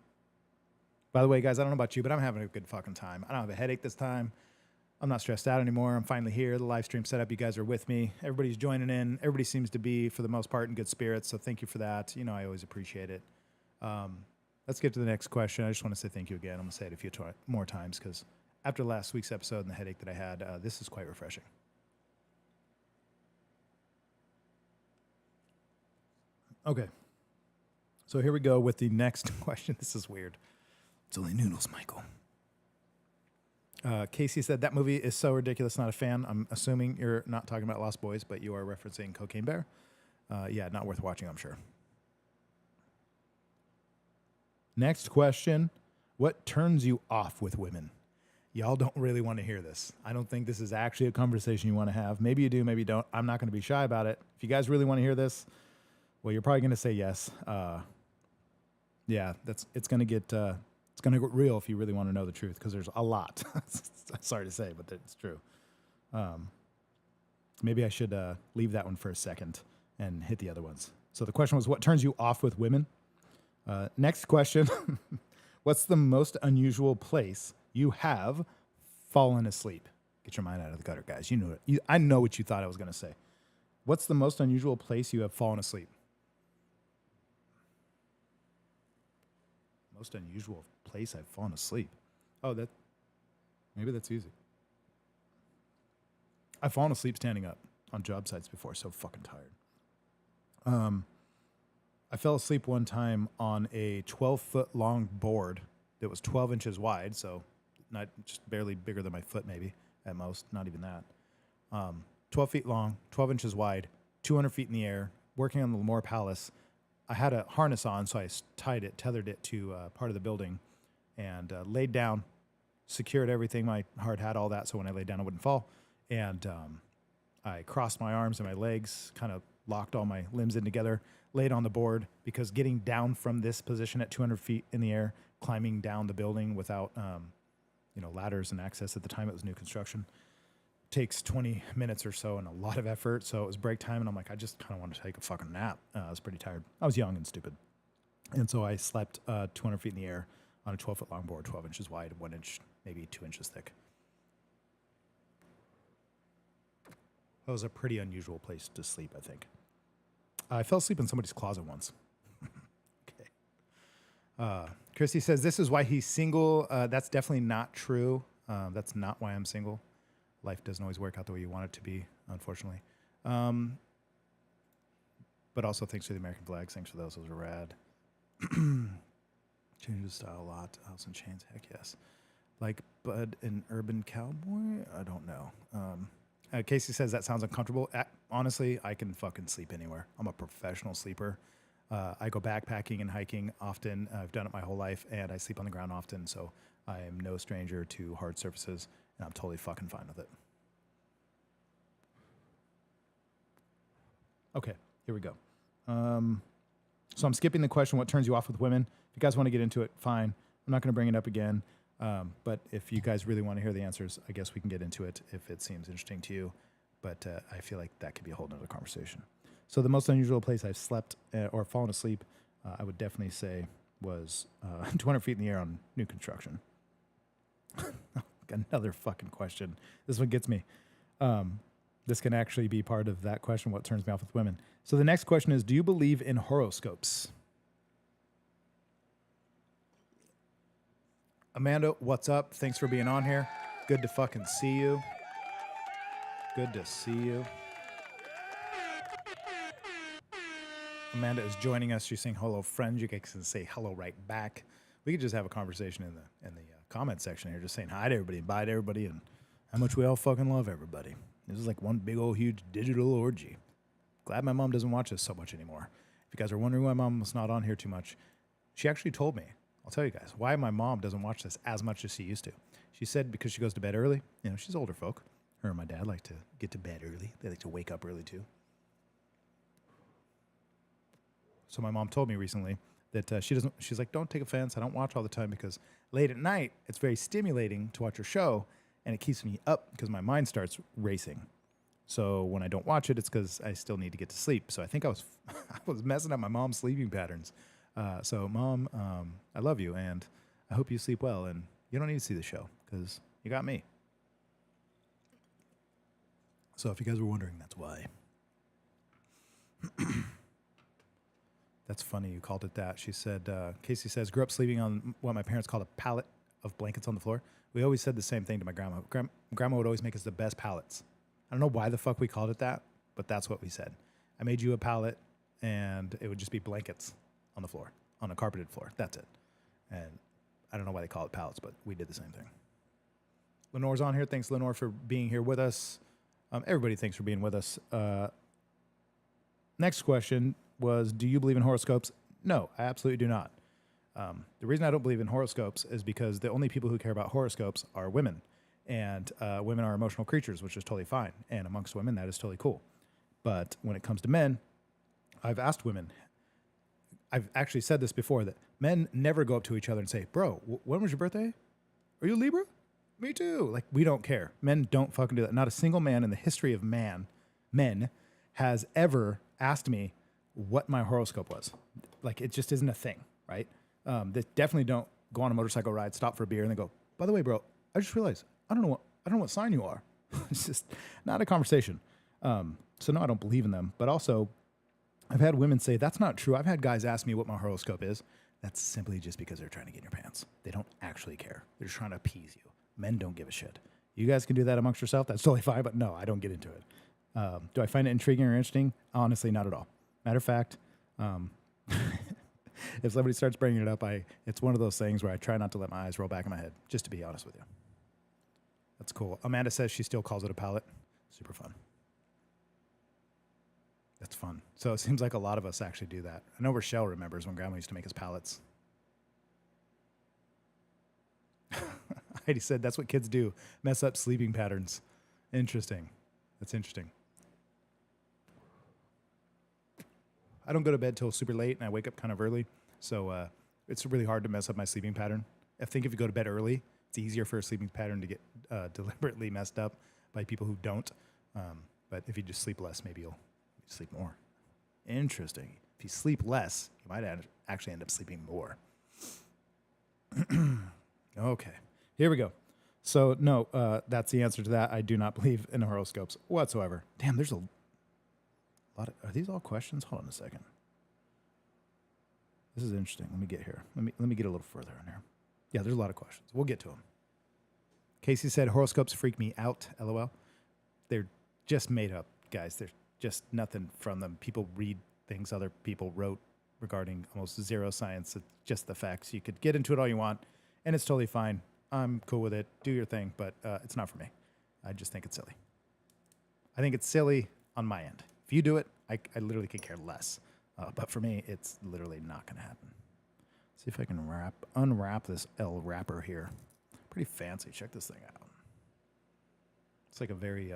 By the way, guys, I don't know about you, but I'm having a good fucking time. I don't have a headache this time. I'm not stressed out anymore. I'm finally here. The live stream set up. You guys are with me. Everybody's joining in. Everybody seems to be, for the most part, in good spirits. So thank you for that. You know, I always appreciate it. Let's get to the next question. I just want to say thank you again. I'm going to say it a few more times because after last week's episode and the headache that I had, this is quite refreshing. Okay. So here we go with the next question. This is weird. It's only noodles, Michael. Casey said, that movie is so ridiculous, not a fan. I'm assuming you're not talking about Lost Boys, but you are referencing Cocaine Bear. Yeah, not worth watching, I'm sure. Next question. What turns you off with women? Y'all don't really want to hear this. I don't think this is actually a conversation you want to have. Maybe you do, maybe you don't. I'm not going to be shy about it. If you guys really want to hear this, well, you're probably going to say yes. Yeah, it's going to get real if you really want to know the truth, because there's a lot. Sorry to say, but it's true. Maybe I should leave that one for a second and hit the other ones. So the question was, what turns you off with women? Next question. What's the most unusual place you have fallen asleep? Get your mind out of the gutter, guys. You knew it. I know what you thought I was going to say. What's the most unusual place you have fallen asleep? Most unusual place I've fallen asleep. Oh, maybe that's easy. I've fallen asleep standing up on job sites before, so fucking tired. I fell asleep one time on a 12-foot long board that was 12 inches wide, so not just barely bigger than my foot maybe at most, not even that. 12 feet long, 12 inches wide, 200 feet in the air, working on the Lemoore Palace. I had a harness on, so I tethered it to part of the building, and laid down, secured everything. My heart had all that, so when I laid down, I wouldn't fall. And I crossed my arms and my legs, kind of locked all my limbs in together, laid on the board, because getting down from this position at 200 feet in the air, climbing down the building without ladders and access, at the time it was new construction, takes 20 minutes or so and a lot of effort. So it was break time, and I'm like, I just kind of want to take a fucking nap. I was pretty tired. I was young and stupid. And so I slept 200 feet in the air on a 12-foot long board, 12 inches wide, 1 inch, maybe 2 inches thick. That was a pretty unusual place to sleep, I think. I fell asleep in somebody's closet once. Okay. Christy says, this is why he's single. That's definitely not true. That's not why I'm single. Life doesn't always work out the way you want it to be, unfortunately. But also thanks for the American flags. Thanks for those. Those are rad. Change the style a lot. House and Chains, heck yes. Like Bud and Urban Cowboy? I don't know. Casey says that sounds uncomfortable. Honestly, I can fucking sleep anywhere. I'm a professional sleeper. I go backpacking and hiking often. I've done it my whole life, and I sleep on the ground often, so I am no stranger to hard surfaces, and I'm totally fucking fine with it. Okay, here we go. So I'm skipping the question, what turns you off with women? If you guys want to get into it, fine. I'm not going to bring it up again. But if you guys really want to hear the answers, I guess we can get into it if it seems interesting to you. But I feel like that could be a whole nother conversation. So the most unusual place I've slept or fallen asleep, I would definitely say was 200 feet in the air on new construction. Another fucking question. This one gets me. This can actually be part of that question, what turns me off with women. So the next question is, do you believe in horoscopes? Amanda, what's up? Thanks for being on here. Good to fucking see you. Good to see you. Amanda is joining us. She's saying hello, friends. You guys can say hello right back. We could just have a conversation in the comment section here, just saying hi to everybody and bye to everybody and how much we all fucking love everybody. This is like one big old huge digital orgy. Glad my mom doesn't watch this so much anymore. If you guys are wondering why mom was not on here too much, she actually told me, I'll tell you guys, why my mom doesn't watch this as much as she used to. She said because she goes to bed early. You know, she's older folk. Her and my dad like to get to bed early. They like to wake up early too. So my mom told me recently that she's like, don't take offense. I don't watch all the time because late at night, it's very stimulating to watch her show and it keeps me up because my mind starts racing. So when I don't watch it, it's because I still need to get to sleep. So I think I was messing up my mom's sleeping patterns. So mom, I love you and I hope you sleep well and you don't need to see the show because you got me. So if you guys were wondering, that's why. That's funny you called it that. She said, Casey says, grew up sleeping on what my parents called a pallet of blankets on the floor. We always said the same thing to my grandma. Grandma would always make us the best pallets. I don't know why the fuck we called it that, but that's what we said. I made you a pallet, and it would just be blankets on the floor, on a carpeted floor. That's it. And I don't know why they call it pallets, but we did the same thing. Lenore's on here. Thanks, Lenore, for being here with us. Everybody, thanks for being with us. Next question was, do you believe in horoscopes? No, I absolutely do not. The reason I don't believe in horoscopes is because the only people who care about horoscopes are women. And women are emotional creatures, which is totally fine. And amongst women, that is totally cool. But when it comes to men, I've asked women, I've actually said this before, that men never go up to each other and say, bro, when was your birthday? Are you a Libra? Me too. Like, we don't care. Men don't fucking do that. Not a single man in the history of men has ever asked me what my horoscope was. Like, it just isn't a thing, right? They definitely don't go on a motorcycle ride, stop for a beer, and then go, by the way, bro, I just realized I don't know what sign you are. It's just not a conversation. So no, I don't believe in them. But also, I've had women say that's not true. I've had guys ask me what my horoscope is. That's simply just because they're trying to get in your pants. They don't actually care. They're just trying to appease you. Men don't give a shit. You guys can do that amongst yourself. That's totally fine. But no, I don't get into it. Do I find it intriguing or interesting? Honestly, not at all. Matter of fact, if somebody starts bringing it up, it's one of those things where I try not to let my eyes roll back in my head, just to be honest with you. That's cool. Amanda says she still calls it a palette. Super fun. That's fun. So it seems like a lot of us actually do that. I know Rochelle remembers when Grandma used to make us palettes. Heidi said that's what kids do, mess up sleeping patterns. Interesting. That's interesting. I don't go to bed till super late, and I wake up kind of early, so it's really hard to mess up my sleeping pattern. I think if you go to bed early, it's easier for a sleeping pattern to get deliberately messed up by people who don't. But if you just sleep less, maybe you'll sleep more. Interesting. If you sleep less, you might actually end up sleeping more. Okay, here we go. So, no, that's the answer to that. I do not believe in horoscopes whatsoever. Damn, there's a lot of... Are these all questions? Hold on a second. This is interesting. Let me get here. Let me get a little further in here. Yeah, there's a lot of questions. We'll get to them. Casey said, horoscopes freak me out, LOL. They're just made up, guys. There's just nothing from them. People read things other people wrote regarding almost zero science. It's just the facts. You could get into it all you want, and it's totally fine. I'm cool with it. Do your thing, but it's not for me. I just think it's silly. I think it's silly on my end. If you do it, I literally could care less. But for me, it's literally not going to happen. See if I can unwrap this L wrapper here. Pretty fancy. Check this thing out. It's like a very,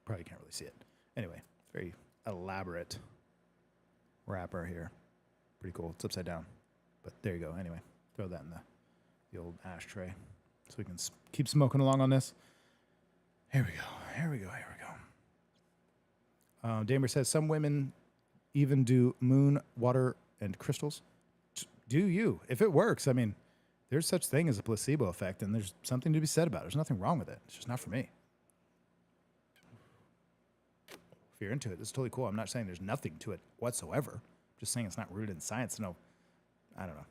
probably can't really see it. Anyway, very elaborate wrapper here. Pretty cool. It's upside down. But there you go. Anyway, throw that in the old ashtray so we can keep smoking along on this. Here we go. Here we go. Here we go. Damer says, some women even do moon, water, and crystals. Do you? If it works, I mean, there's such thing as a placebo effect, and there's something to be said about it. There's nothing wrong with it. It's just not for me. If you're into it, it's totally cool. I'm not saying there's nothing to it whatsoever. I'm just saying it's not rooted in science. No, I don't know.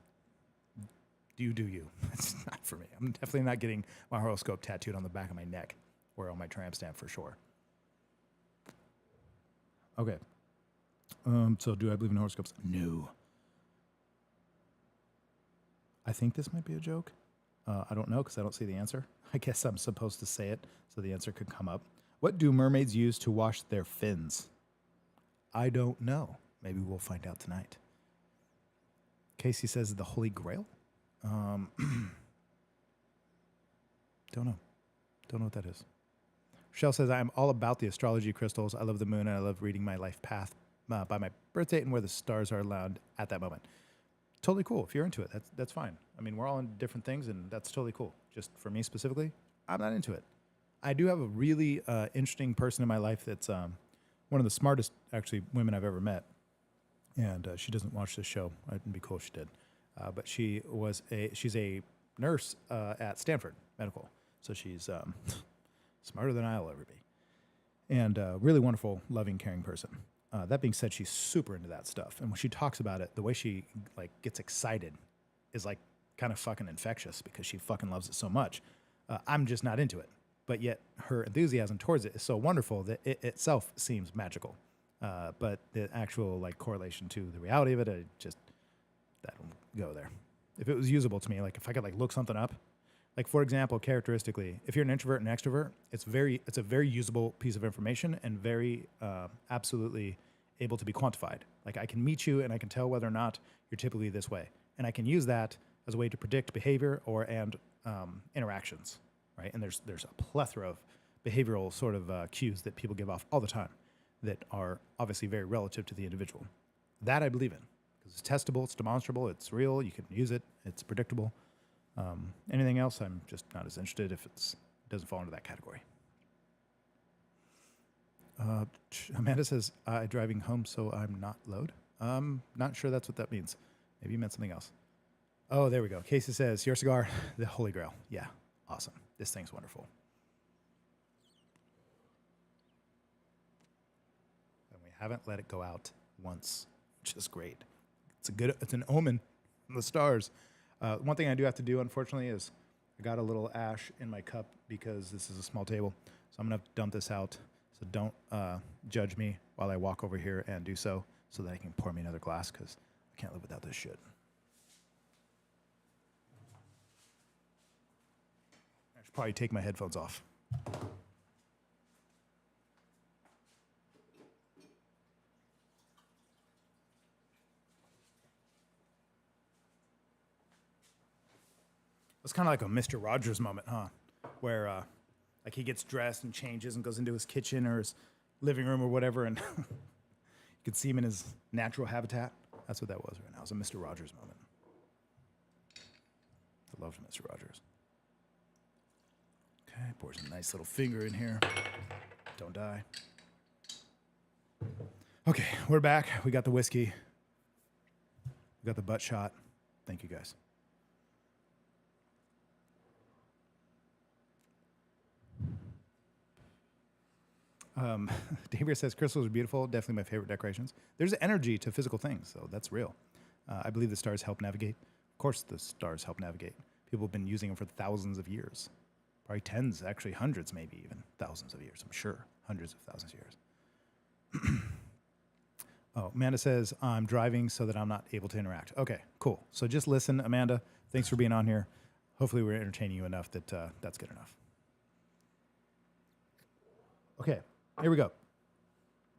Do you? It's not for me. I'm definitely not getting my horoscope tattooed on the back of my neck or on my tramp stamp for sure. Okay. So do I believe in horoscopes? No. I think this might be a joke. I don't know because I don't see the answer. I guess I'm supposed to say it so the answer could come up. What do mermaids use to wash their fins? I don't know. Maybe we'll find out tonight. Casey says the Holy Grail. Don't know. Don't know what that is. Michelle says, I'm all about the astrology crystals. I love the moon and I love reading my life path by my birth date and where the stars are aligned at that moment. Totally cool. If you're into it, that's fine. I mean, we're all into different things and that's totally cool. Just for me specifically, I'm not into it. I do have a really interesting person in my life that's one of the smartest, actually, women I've ever met. And she doesn't watch this show. It'd be cool if she did. But she's a nurse at Stanford Medical. So she's smarter than I'll ever be. And really wonderful, loving, caring person. That being said, she's super into that stuff. And when she talks about it, the way she like gets excited is like kind of fucking infectious because she fucking loves it so much. I'm just not into it. But yet her enthusiasm towards it is so wonderful that it itself seems magical. But the actual like correlation to the reality of it, I don't go there. If it was usable to me, like if I could like look something up, like for example, characteristically, if you're an introvert and extrovert, it's a very usable piece of information and very absolutely able to be quantified. Like I can meet you and I can tell whether or not you're typically this way, and I can use that as a way to predict behavior and interactions, right? And there's a plethora of behavioral sort of cues that people give off all the time that are obviously very relative to the individual. That I believe in because it's testable, it's demonstrable, it's real. You can use it, it's predictable. Anything else, I'm just not as interested if it doesn't fall into that category. Amanda says, driving home so I'm not load. Not sure that's what that means. Maybe you meant something else. Oh, there we go. Casey says, your cigar, the Holy Grail. Yeah, awesome. This thing's wonderful. And we haven't let it go out once, which is great. It's an omen from the stars. One thing I do have to do, unfortunately, is I got a little ash in my cup because this is a small table. So I'm going to have to dump this out. So don't judge me while I walk over here and do so that I can pour me another glass because I can't live without this shit. I should probably take my headphones off. It's kind of like a Mr. Rogers moment, huh? Where like he gets dressed and changes and goes into his kitchen or his living room or whatever, and you can see him in his natural habitat. That's what that was right now. It was a Mr. Rogers moment. I loved Mr. Rogers. Okay, pours a nice little finger in here. Don't die. Okay, we're back. We got the whiskey. We got the butt shot. Thank you, guys. David says crystals are beautiful. Definitely my favorite decorations. There's energy to physical things, so that's real. I believe the stars help navigate. Of course, the stars help navigate. People have been using them for thousands of years. Probably tens, actually hundreds, maybe even thousands of years. I'm sure hundreds of thousands of years. Oh, Amanda says I'm driving so that I'm not able to interact. Okay, cool. So just listen, Amanda. Thanks for being on here. Hopefully, we're entertaining you enough that that's good enough. Okay. Here we go.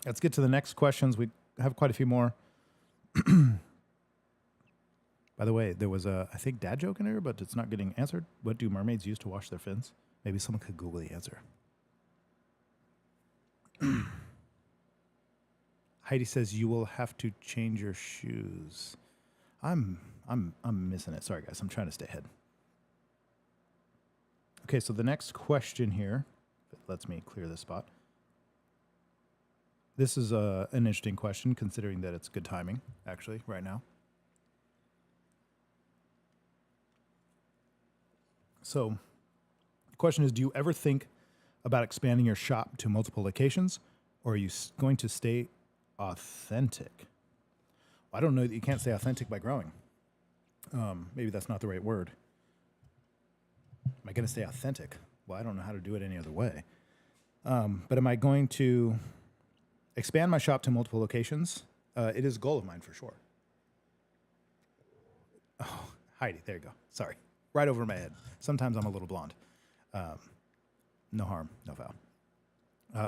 Let's get to the next questions. We have quite a few more. By the way, there was a, I think, dad joke in here, but it's not getting answered. What do mermaids use to wash their fins? Maybe someone could Google the answer. Heidi says you will have to change your shoes. I'm missing it. Sorry, guys. I'm trying to stay ahead. Okay, so the next question here, if it lets me clear this spot. This is an interesting question, considering that it's good timing, actually, right now. So the question is, do you ever think about expanding your shop to multiple locations, or are you going to stay authentic? Well, I don't know that you can't stay authentic by growing. Maybe that's not the right word. Am I going to stay authentic? Well, I don't know how to do it any other way. But am I going to expand my shop to multiple locations? It is a goal of mine for sure. Oh, Heidi. There you go. Sorry. Right over my head. Sometimes I'm a little blonde. No harm, no foul.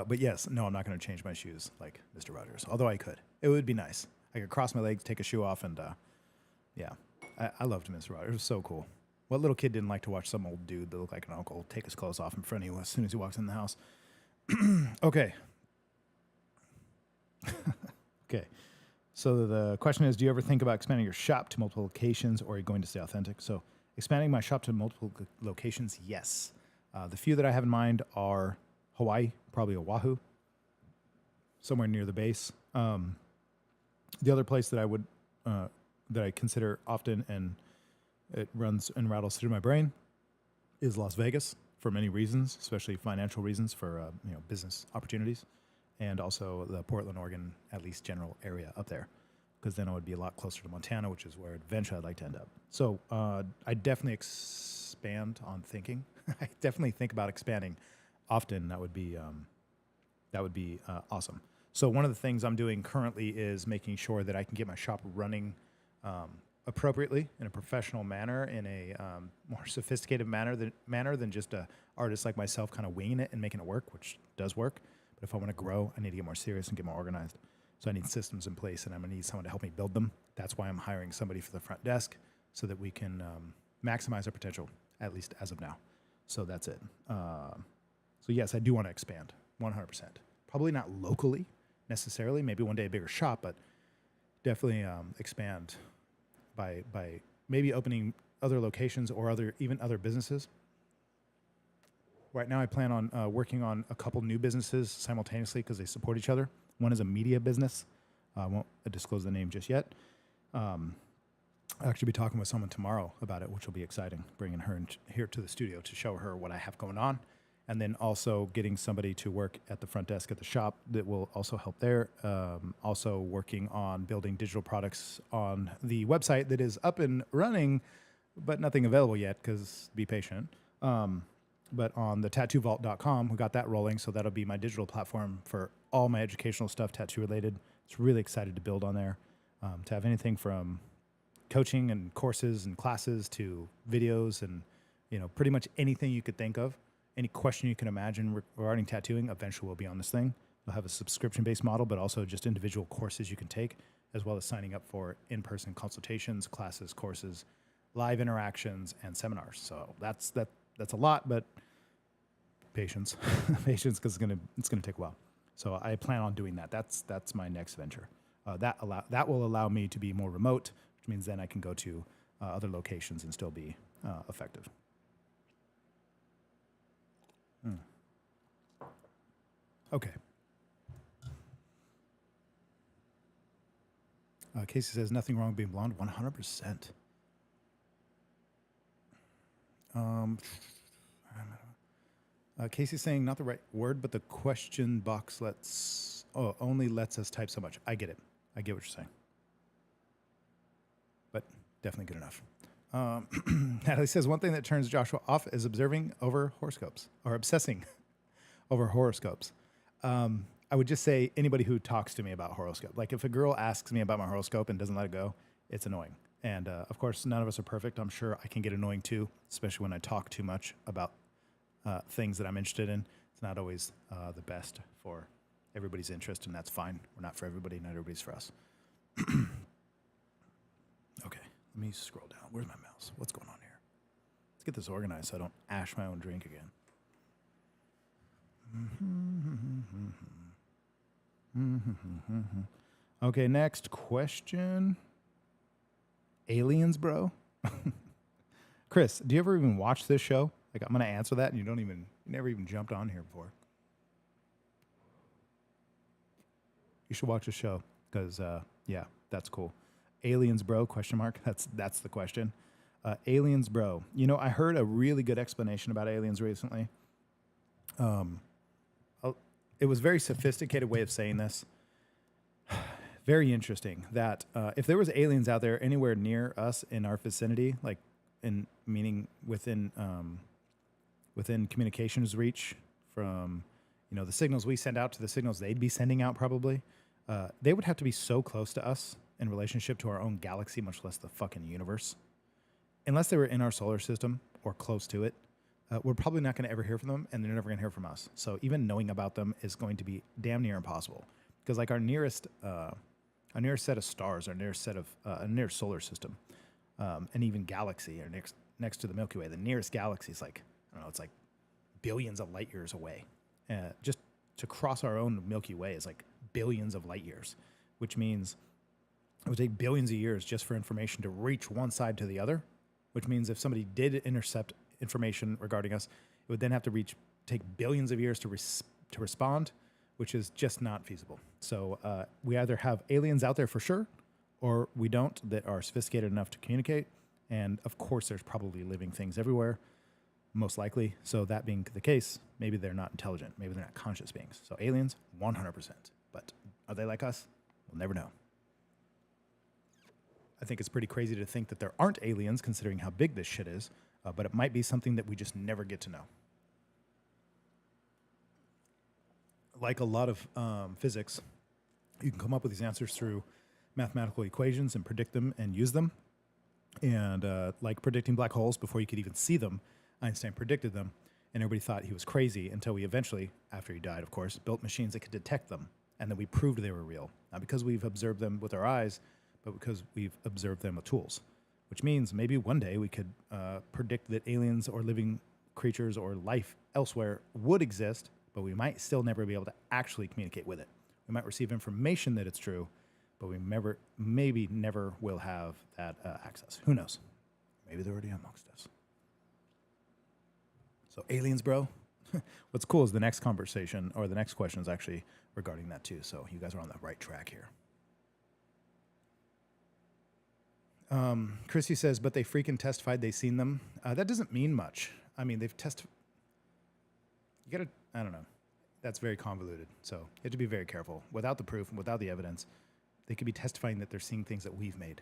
But yes, no, I'm not going to change my shoes like Mr. Rogers. Although I could. It would be nice. I could cross my legs, take a shoe off, and yeah. I loved Mr. Rogers. It was so cool. What little kid didn't like to watch some old dude that looked like an uncle take his clothes off in front of you as soon as he walks in the house? Okay. Okay. So the question is, do you ever think about expanding your shop to multiple locations, or are you going to stay authentic? So expanding my shop to multiple locations, yes. The few that I have in mind are Hawaii, probably Oahu, somewhere near the base. The other place that I would that I consider often, and it runs and rattles through my brain, is Las Vegas for many reasons, especially financial reasons for business opportunities, and also the Portland, Oregon, at least general area up there, because then I would be a lot closer to Montana, which is where eventually I'd like to end up. So I definitely expand on thinking. I definitely think about expanding often. That would be awesome. So one of the things I'm doing currently is making sure that I can get my shop running appropriately in a professional manner, in a more sophisticated manner than just a artist like myself kind of winging it and making it work, which does work. But if I want to grow, I need to get more serious and get more organized. So I need systems in place, and I'm going to need someone to help me build them. That's why I'm hiring somebody for the front desk, so that we can maximize our potential, at least as of now. So that's it. So yes, I do want to expand 100%. Probably not locally necessarily, maybe one day a bigger shop, but definitely expand by maybe opening other locations or even other businesses. Right now I plan on working on a couple new businesses simultaneously because they support each other. One is a media business. I won't disclose the name just yet. I'll actually be talking with someone tomorrow about it, which will be exciting, bringing her here to the studio to show her what I have going on. And then also getting somebody to work at the front desk at the shop that will also help there. Also working on building digital products on the website that is up and running, but nothing available yet, because be patient. But on the tattoovault.com, we got that rolling. So that'll be my digital platform for all my educational stuff, tattoo related. It's really excited to build on there, to have anything from coaching and courses and classes to videos and, pretty much anything you could think of. Any question you can imagine regarding tattooing eventually will be on this thing. You'll have a subscription-based model, but also just individual courses you can take, as well as signing up for in-person consultations, classes, courses, live interactions, and seminars. So that's a lot, but patience, patience, because it's gonna take a while. So I plan on doing that. That's my next venture. That will allow me to be more remote, which means then I can go to other locations and still be effective. Okay. Casey says, nothing wrong with being blonde. 100%. Casey's saying, not the right word, but the question box only lets us type so much. I get it. I get what you're saying. But definitely good enough. Natalie says, one thing that turns Joshua off is observing over horoscopes, or obsessing over horoscopes. I would just say anybody who talks to me about horoscope, like if a girl asks me about my horoscope and doesn't let it go, it's annoying. And of course, none of us are perfect. I'm sure I can get annoying too, especially when I talk too much about things that I'm interested in. It's not always the best for everybody's interest, and that's fine. We're not for everybody, not everybody's for us. Okay, let me scroll down. Where's my mouse? What's going on here? Let's get this organized so I don't ash my own drink again. Okay, next question. Aliens, bro? Chris, do you ever even watch this show? Like, I'm going to answer that, and you never even jumped on here before. You should watch the show, because, yeah, that's cool. Aliens, bro, question mark. That's the question. Aliens, bro. I heard a really good explanation about aliens recently. It was a very sophisticated way of saying this. Very interesting that if there was aliens out there anywhere near us in our vicinity, like meaning within communications reach from the signals we send out to the signals they'd be sending out, probably they would have to be so close to us in relationship to our own galaxy, much less the fucking universe. unless they were in our solar system or close to it, we're probably not going to ever hear from them, and they're never going to hear from us. So even knowing about them is going to be damn near impossible, because like our nearest set of stars, our nearest set of nearest solar system, and even galaxy, or next to the Milky Way, the nearest galaxy is like, I don't know, it's like billions of light years away. Just to cross our own Milky Way is like billions of light years, which means it would take billions of years just for information to reach one side to the other, which means if somebody did intercept information regarding us, it would then have to take billions of years to respond, which is just not feasible. So we either have aliens out there for sure, or we don't, that are sophisticated enough to communicate. And of course, there's probably living things everywhere, most likely. So that being the case, maybe they're not intelligent. Maybe they're not conscious beings. So aliens, 100%. But are they like us? We'll never know. I think it's pretty crazy to think that there aren't aliens, considering how big this shit is. But it might be something that we just never get to know. Like a lot of physics, you can come up with these answers through mathematical equations and predict them and use them. And like predicting black holes before you could even see them, Einstein predicted them, and everybody thought he was crazy until we eventually, after he died, of course, built machines that could detect them, and then we proved they were real. Not because we've observed them with our eyes, but because we've observed them with tools, which means maybe one day we could predict that aliens or living creatures or life elsewhere would exist, but we might still never be able to actually communicate with it. We might receive information that it's true, but we maybe never will have that access. Who knows? Maybe they're already amongst us. So aliens, bro. What's cool is the next conversation, or the next question, is actually regarding that too. So you guys are on the right track here. Chrissy says, but they freaking testified they seen them. That doesn't mean much. I mean, they've testified. You gotta, I don't know. That's very convoluted. So you have to be very careful. Without the proof and without the evidence, they could be testifying that they're seeing things that we've made.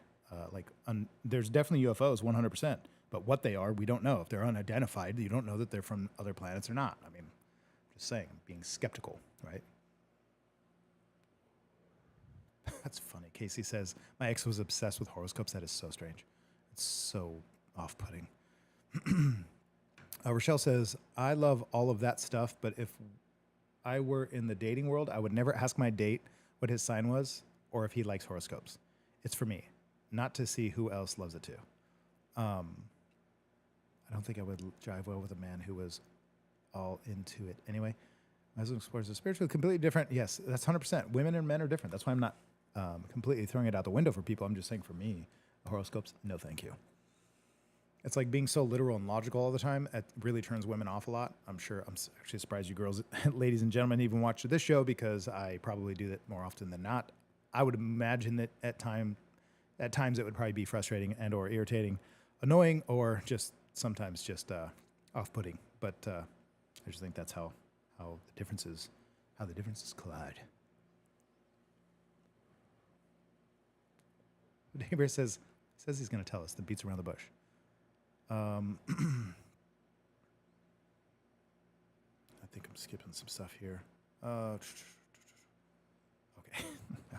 There's definitely UFOs, 100%. But what they are, we don't know. If they're unidentified, you don't know that they're from other planets or not. I mean, just saying, being skeptical, right? That's funny. Casey says, my ex was obsessed with horoscopes. That is so strange. It's so off-putting. Rochelle says, I love all of that stuff, but if I were in the dating world, I would never ask my date what his sign was or if he likes horoscopes. It's for me, not to see who else loves it too. I don't think I would jive well with a man who was all into it. Anyway, my husband explores the spiritual, completely different. Yes, that's 100%. Women and men are different. That's why I'm not completely throwing it out the window for people. I'm just saying for me, horoscopes, no thank you. It's like being so literal and logical all the time. It really turns women off a lot. I'm actually surprised you girls, ladies and gentlemen, even watch this show, because I probably do that more often than not. I would imagine that at times it would probably be frustrating and or irritating, annoying, or just sometimes just off-putting. But I just think that's how the differences collide. Neighbor says he's going to tell us the beats around the bush. I think I'm skipping some stuff here. Okay,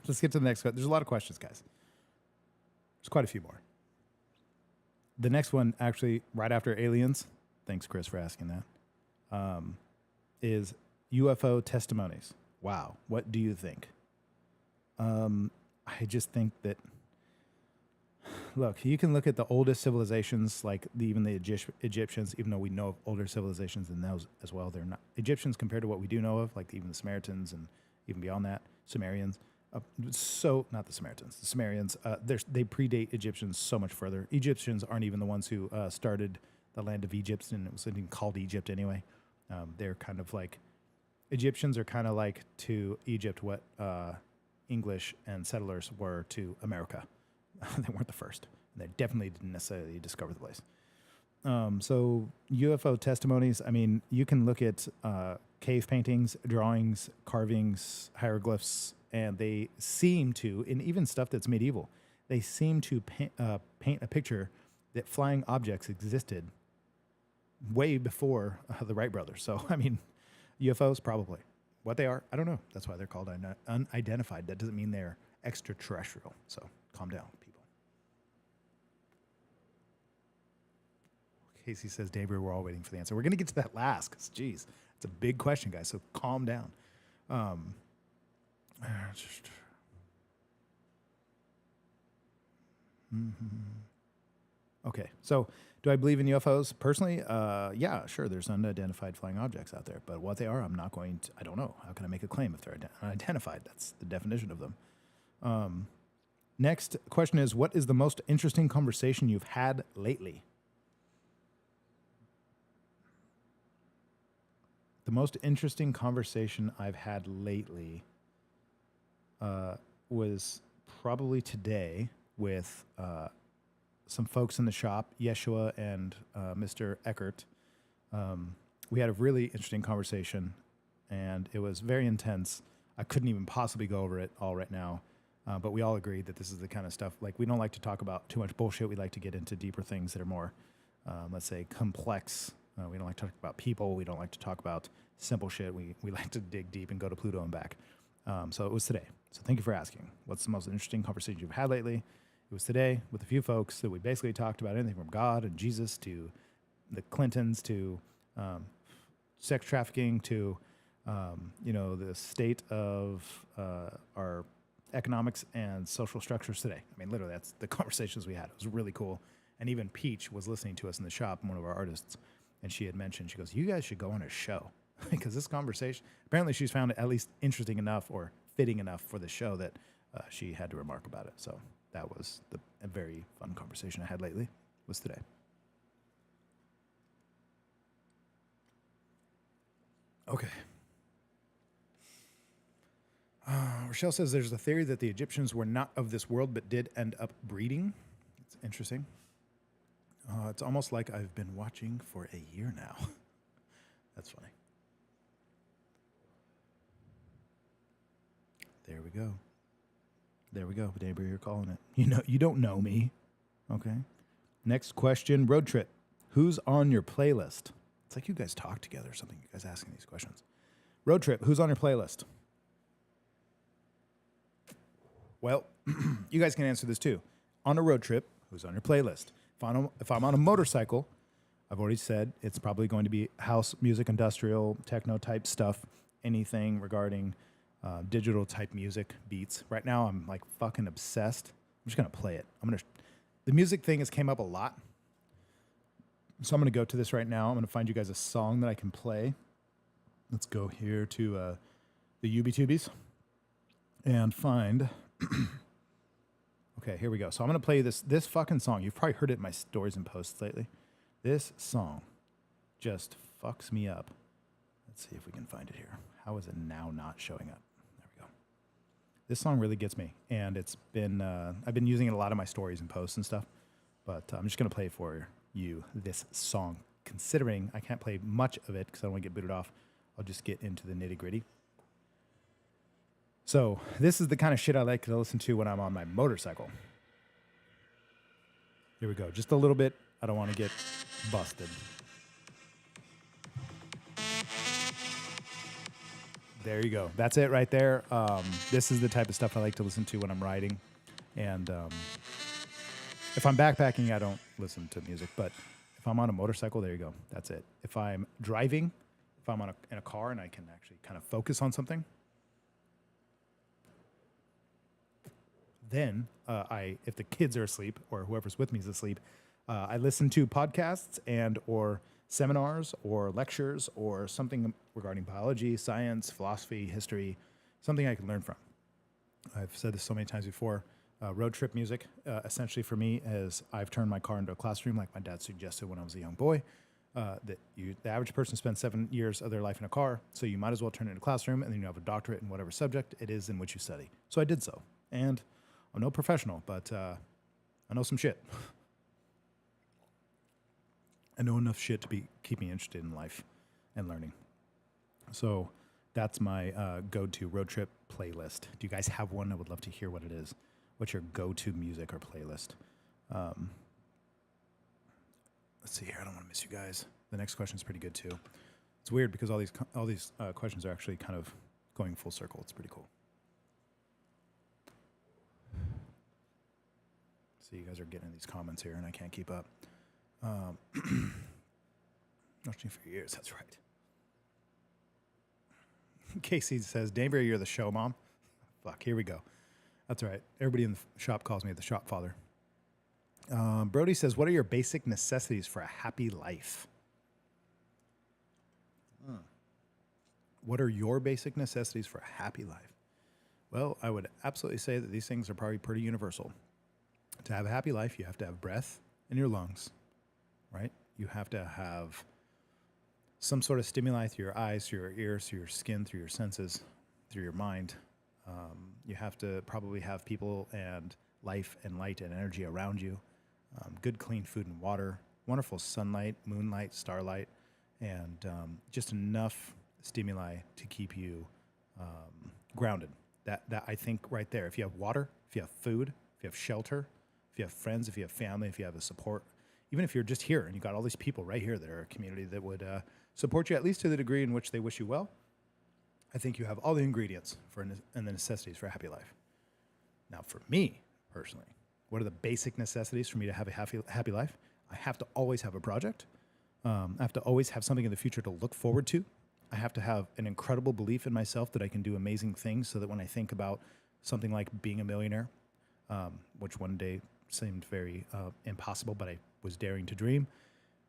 let's get to the next one. There's a lot of questions, guys. There's quite a few more. The next one, actually, right after aliens, thanks, Chris, for asking that, is UFO testimonies. Wow, what do you think? I just think that, look, you can look at the oldest civilizations, like even the Egyptians, even though we know of older civilizations than those as well. They're not Egyptians compared to what we do know of, like even the Samaritans and even beyond that, Sumerians. Not the Samaritans, the Sumerians. They predate Egyptians so much further. Egyptians aren't even the ones who started the land of Egypt, and it was even called Egypt anyway. They're kind of like, Egyptians are kind of like to Egypt what English and settlers were to America. They weren't the first. They definitely didn't necessarily discover the place. So UFO testimonies, I mean, you can look at cave paintings, drawings, carvings, hieroglyphs, and they seem to, and even stuff that's medieval, they seem to paint a picture that flying objects existed way before the Wright brothers. So, I mean, UFOs, probably. What they are, I don't know. That's why they're called unidentified. That doesn't mean they're extraterrestrial. So calm down, people. Casey says, David, we're all waiting for the answer. We're going to get to that last because, geez, it's a big question, guys. So calm down. Just, okay. So do I believe in UFOs? Personally, yeah, sure. There's unidentified flying objects out there, but what they are, I don't know. How can I make a claim if they're unidentified? That's the definition of them. Next question is, what is the most interesting conversation you've had lately? The most interesting conversation I've had lately was probably today with some folks in the shop, Yeshua and Mr. Eckert. We had a really interesting conversation, and it was very intense. I couldn't even possibly go over it all right now, but we all agreed that this is the kind of stuff, like, we don't like to talk about too much bullshit. We like to get into deeper things that are more, let's say, complex. We don't like to talk about people. We don't like to talk about simple shit. We like to dig deep and go to Pluto and back. So it was today. So thank you for asking. What's the most interesting conversation you've had lately? It was today with a few folks that we basically talked about anything from God and Jesus to the Clintons to sex trafficking to, the state of our economics and social structures today. I mean, literally, that's the conversations we had. It was really cool. And even Peach was listening to us in the shop, one of our artists, and she had mentioned, she goes, you guys should go on a show. Because this conversation, apparently she's found it at least interesting enough or fitting enough for the show that she had to remark about it. So that was a very fun conversation I had lately, was today. Okay. Rochelle says there's a theory that the Egyptians were not of this world but did end up breeding. It's interesting. It's almost like I've been watching for a year now. That's funny. There we go. There we go. Neighbor, you're calling it. You don't know me. Okay. Next question. Road trip. Who's on your playlist? It's like you guys talk together or something. You guys asking these questions. Road trip. Who's on your playlist? Well, you guys can answer this too. On a road trip, who's on your playlist? If I'm on a motorcycle, I've already said it's probably going to be house music, industrial, techno type stuff, anything regarding digital type music, beats. Right now, I'm like fucking obsessed. I'm just gonna play it. The music thing has came up a lot, so I'm gonna go to this right now. I'm gonna find you guys a song that I can play. Let's go here to the UB-Tubies and find. Okay, here we go. So I'm gonna play this fucking song. You've probably heard it in my stories and posts lately. This song just fucks me up. Let's see if we can find it here. How is it now not showing up? There we go. This song really gets me, and it's been I've been using it a lot in my stories and posts and stuff. But I'm just gonna play for you this song. Considering I can't play much of it because I don't want to get booted off, I'll just get into the nitty gritty. So this is the kind of shit I like to listen to when I'm on my motorcycle. Here we go. Just a little bit. I don't want to get busted. There you go. That's it right there. This is the type of stuff I like to listen to when I'm riding. And if I'm backpacking, I don't listen to music. But if I'm on a motorcycle, there you go. That's it. If I'm driving, if I'm in a car and I can actually kind of focus on something, then if the kids are asleep or whoever's with me is asleep, I listen to podcasts and or seminars or lectures or something regarding biology, science, philosophy, history, something I can learn from. I've said this so many times before. Road trip music, essentially for me, is I've turned my car into a classroom, like my dad suggested when I was a young boy. The average person spends 7 years of their life in a car, so you might as well turn it into a classroom, and then you have a doctorate in whatever subject it is in which you study. So I did so, and I'm no professional, but I know some shit. I know enough shit to keep me interested in life and learning. So that's my go-to road trip playlist. Do you guys have one? I would love to hear what it is. What's your go-to music or playlist? Let's see here. I don't want to miss you guys. The next question is pretty good too. It's weird because all these questions are actually kind of going full circle. It's pretty cool. So you guys are getting these comments here, and I can't keep up. Watching for years. That's right. Casey says, Danbury, you're the show mom. Fuck, here we go. That's right. Everybody in the shop calls me the shop father. Brody says, what are your basic necessities for a happy life? What are your basic necessities for a happy life? Well, I would absolutely say that these things are probably pretty universal. To have a happy life, you have to have breath in your lungs, right? You have to have some sort of stimuli through your eyes, through your ears, through your skin, through your senses, through your mind. You have to probably have people and life and light and energy around you. Good, clean food and water, wonderful sunlight, moonlight, starlight, and just enough stimuli to keep you grounded. That I think right there. If you have water, if you have food, if you have shelter, if you have friends, if you have family, if you have a support, even if you're just here and you got all these people right here that are a community that would support you at least to the degree in which they wish you well, I think you have all the ingredients for and the necessities for a happy life. Now, for me personally, what are the basic necessities for me to have a happy life? I have to always have a project. I have to always have something in the future to look forward to. I have to have an incredible belief in myself that I can do amazing things so that when I think about something like being a millionaire, which one day seemed very impossible, but I was daring to dream.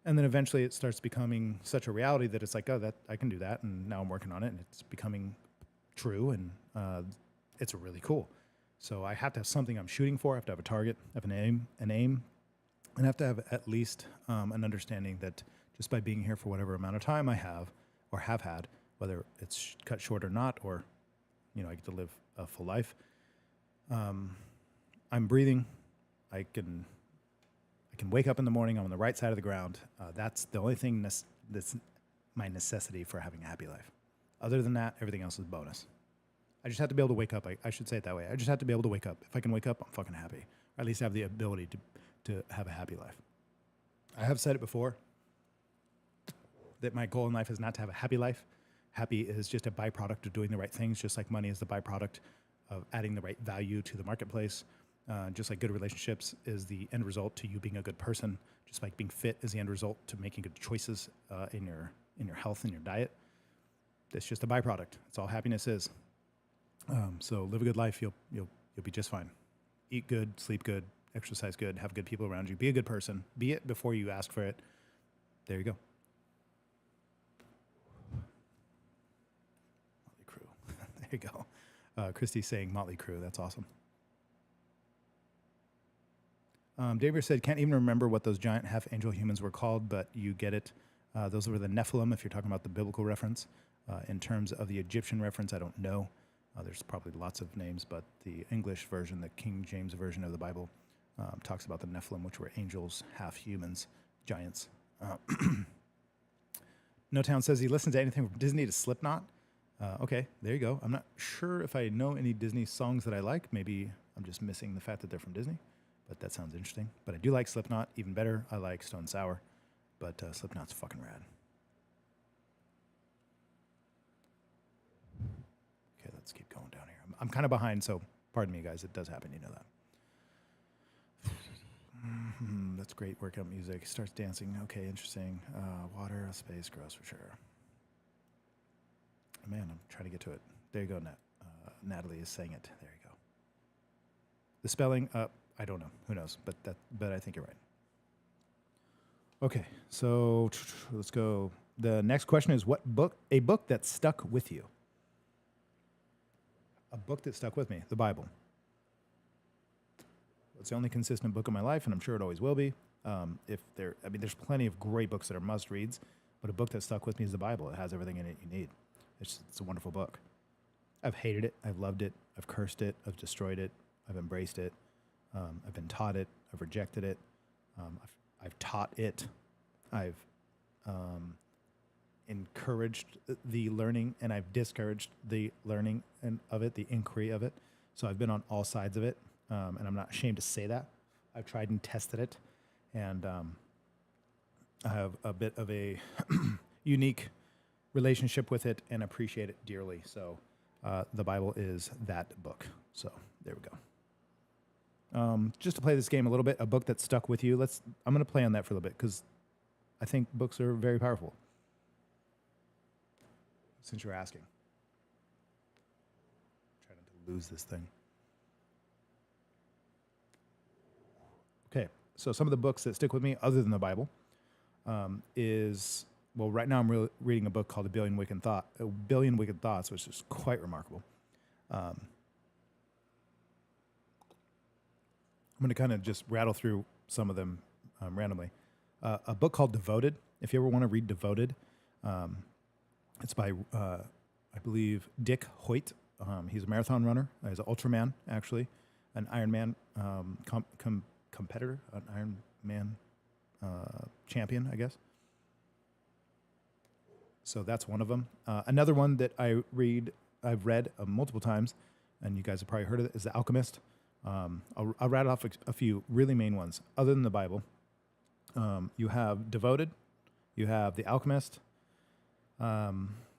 And then eventually it starts becoming such a reality that it's like, oh, that I can do that. And now I'm working on it and it's becoming true. And it's really cool. So I have to have something I'm shooting for. I have to have a target, have an aim, and I have to have at least an understanding that just by being here for whatever amount of time I have or have had, whether it's cut short or not, or, you know, I get to live a full life. I'm breathing. I can wake up in the morning. I'm on the right side of the ground. That's the only thing that's my necessity for having a happy life. Other than that, everything else is bonus. I just have to be able to wake up. I should say it that way. I just have to be able to wake up. If I can wake up, I'm fucking happy. Or at least have the ability to have a happy life. I have said it before that my goal in life is not to have a happy life. Happy is just a byproduct of doing the right things, just like money is the byproduct of adding the right value to the marketplace. Just like good relationships is the end result to you being a good person. Just like being fit is the end result to making good choices in your health and your diet. That's just a byproduct. That's all happiness is. So live a good life. You'll be just fine. Eat good, sleep good, exercise good, have good people around you. Be a good person. Be it before you ask for it. There you go. Motley Crue. There you go. Christy's saying Motley Crue. That's awesome. David said, can't even remember what those giant half-angel humans were called, but you get it. Those were the Nephilim, if you're talking about the biblical reference. In terms of the Egyptian reference, I don't know. There's probably lots of names, but the English version, the King James version of the Bible, talks about the Nephilim, which were angels, half-humans, giants. No Town says he listens to anything from Disney to Slipknot. Okay, there you go. I'm not sure if I know any Disney songs that I like. Maybe I'm just missing the fact that they're from Disney. But that sounds interesting. But I do like Slipknot. Even better, I like Stone Sour. But Slipknot's fucking rad. Okay, let's keep going down here. I'm kind of behind, so pardon me, guys. It does happen. You know that. That's great workout music. Starts dancing. Okay, interesting. Water, space, gross for sure. Man, I'm trying to get to it. There you go, Natalie is saying it. There you go. The spelling, I don't know. Who knows? But I think you're right. Okay, so let's go. The next question is a book that stuck with you. A book that stuck with me, the Bible. It's the only consistent book in my life, and I'm sure it always will be. There's plenty of great books that are must-reads, but a book that stuck with me is the Bible. It has everything in it you need. It's a wonderful book. I've hated it. I've loved it. I've cursed it. I've destroyed it. I've embraced it. I've been taught it. I've rejected it. I've taught it. I've encouraged the learning, and I've discouraged the learning of it, the inquiry of it. So I've been on all sides of it, and I'm not ashamed to say that. I've tried and tested it, and I have a bit of a unique relationship with it and appreciate it dearly. So the Bible is that book. So there we go. Just to play this game a little bit, a book that stuck with you. I'm going to play on that for a little bit because I think books are very powerful. since you're asking. Try not to lose this thing. Okay, so some of the books that stick with me, other than the Bible, is, well, right now I'm reading a book called A Billion Wicked Thoughts, which is quite remarkable. I'm going to kind of just rattle through some of them randomly. A book called Devoted. If you ever want to read Devoted, it's by, I believe, Dick Hoyt. He's a marathon runner. He's an Ultraman, actually, an Ironman competitor, an Ironman champion, I guess. So that's one of them. Another one that I've read multiple times, and you guys have probably heard of it, is The Alchemist. I'll rattle off a few really main ones. Other than the Bible, you have Devoted, you have The Alchemist.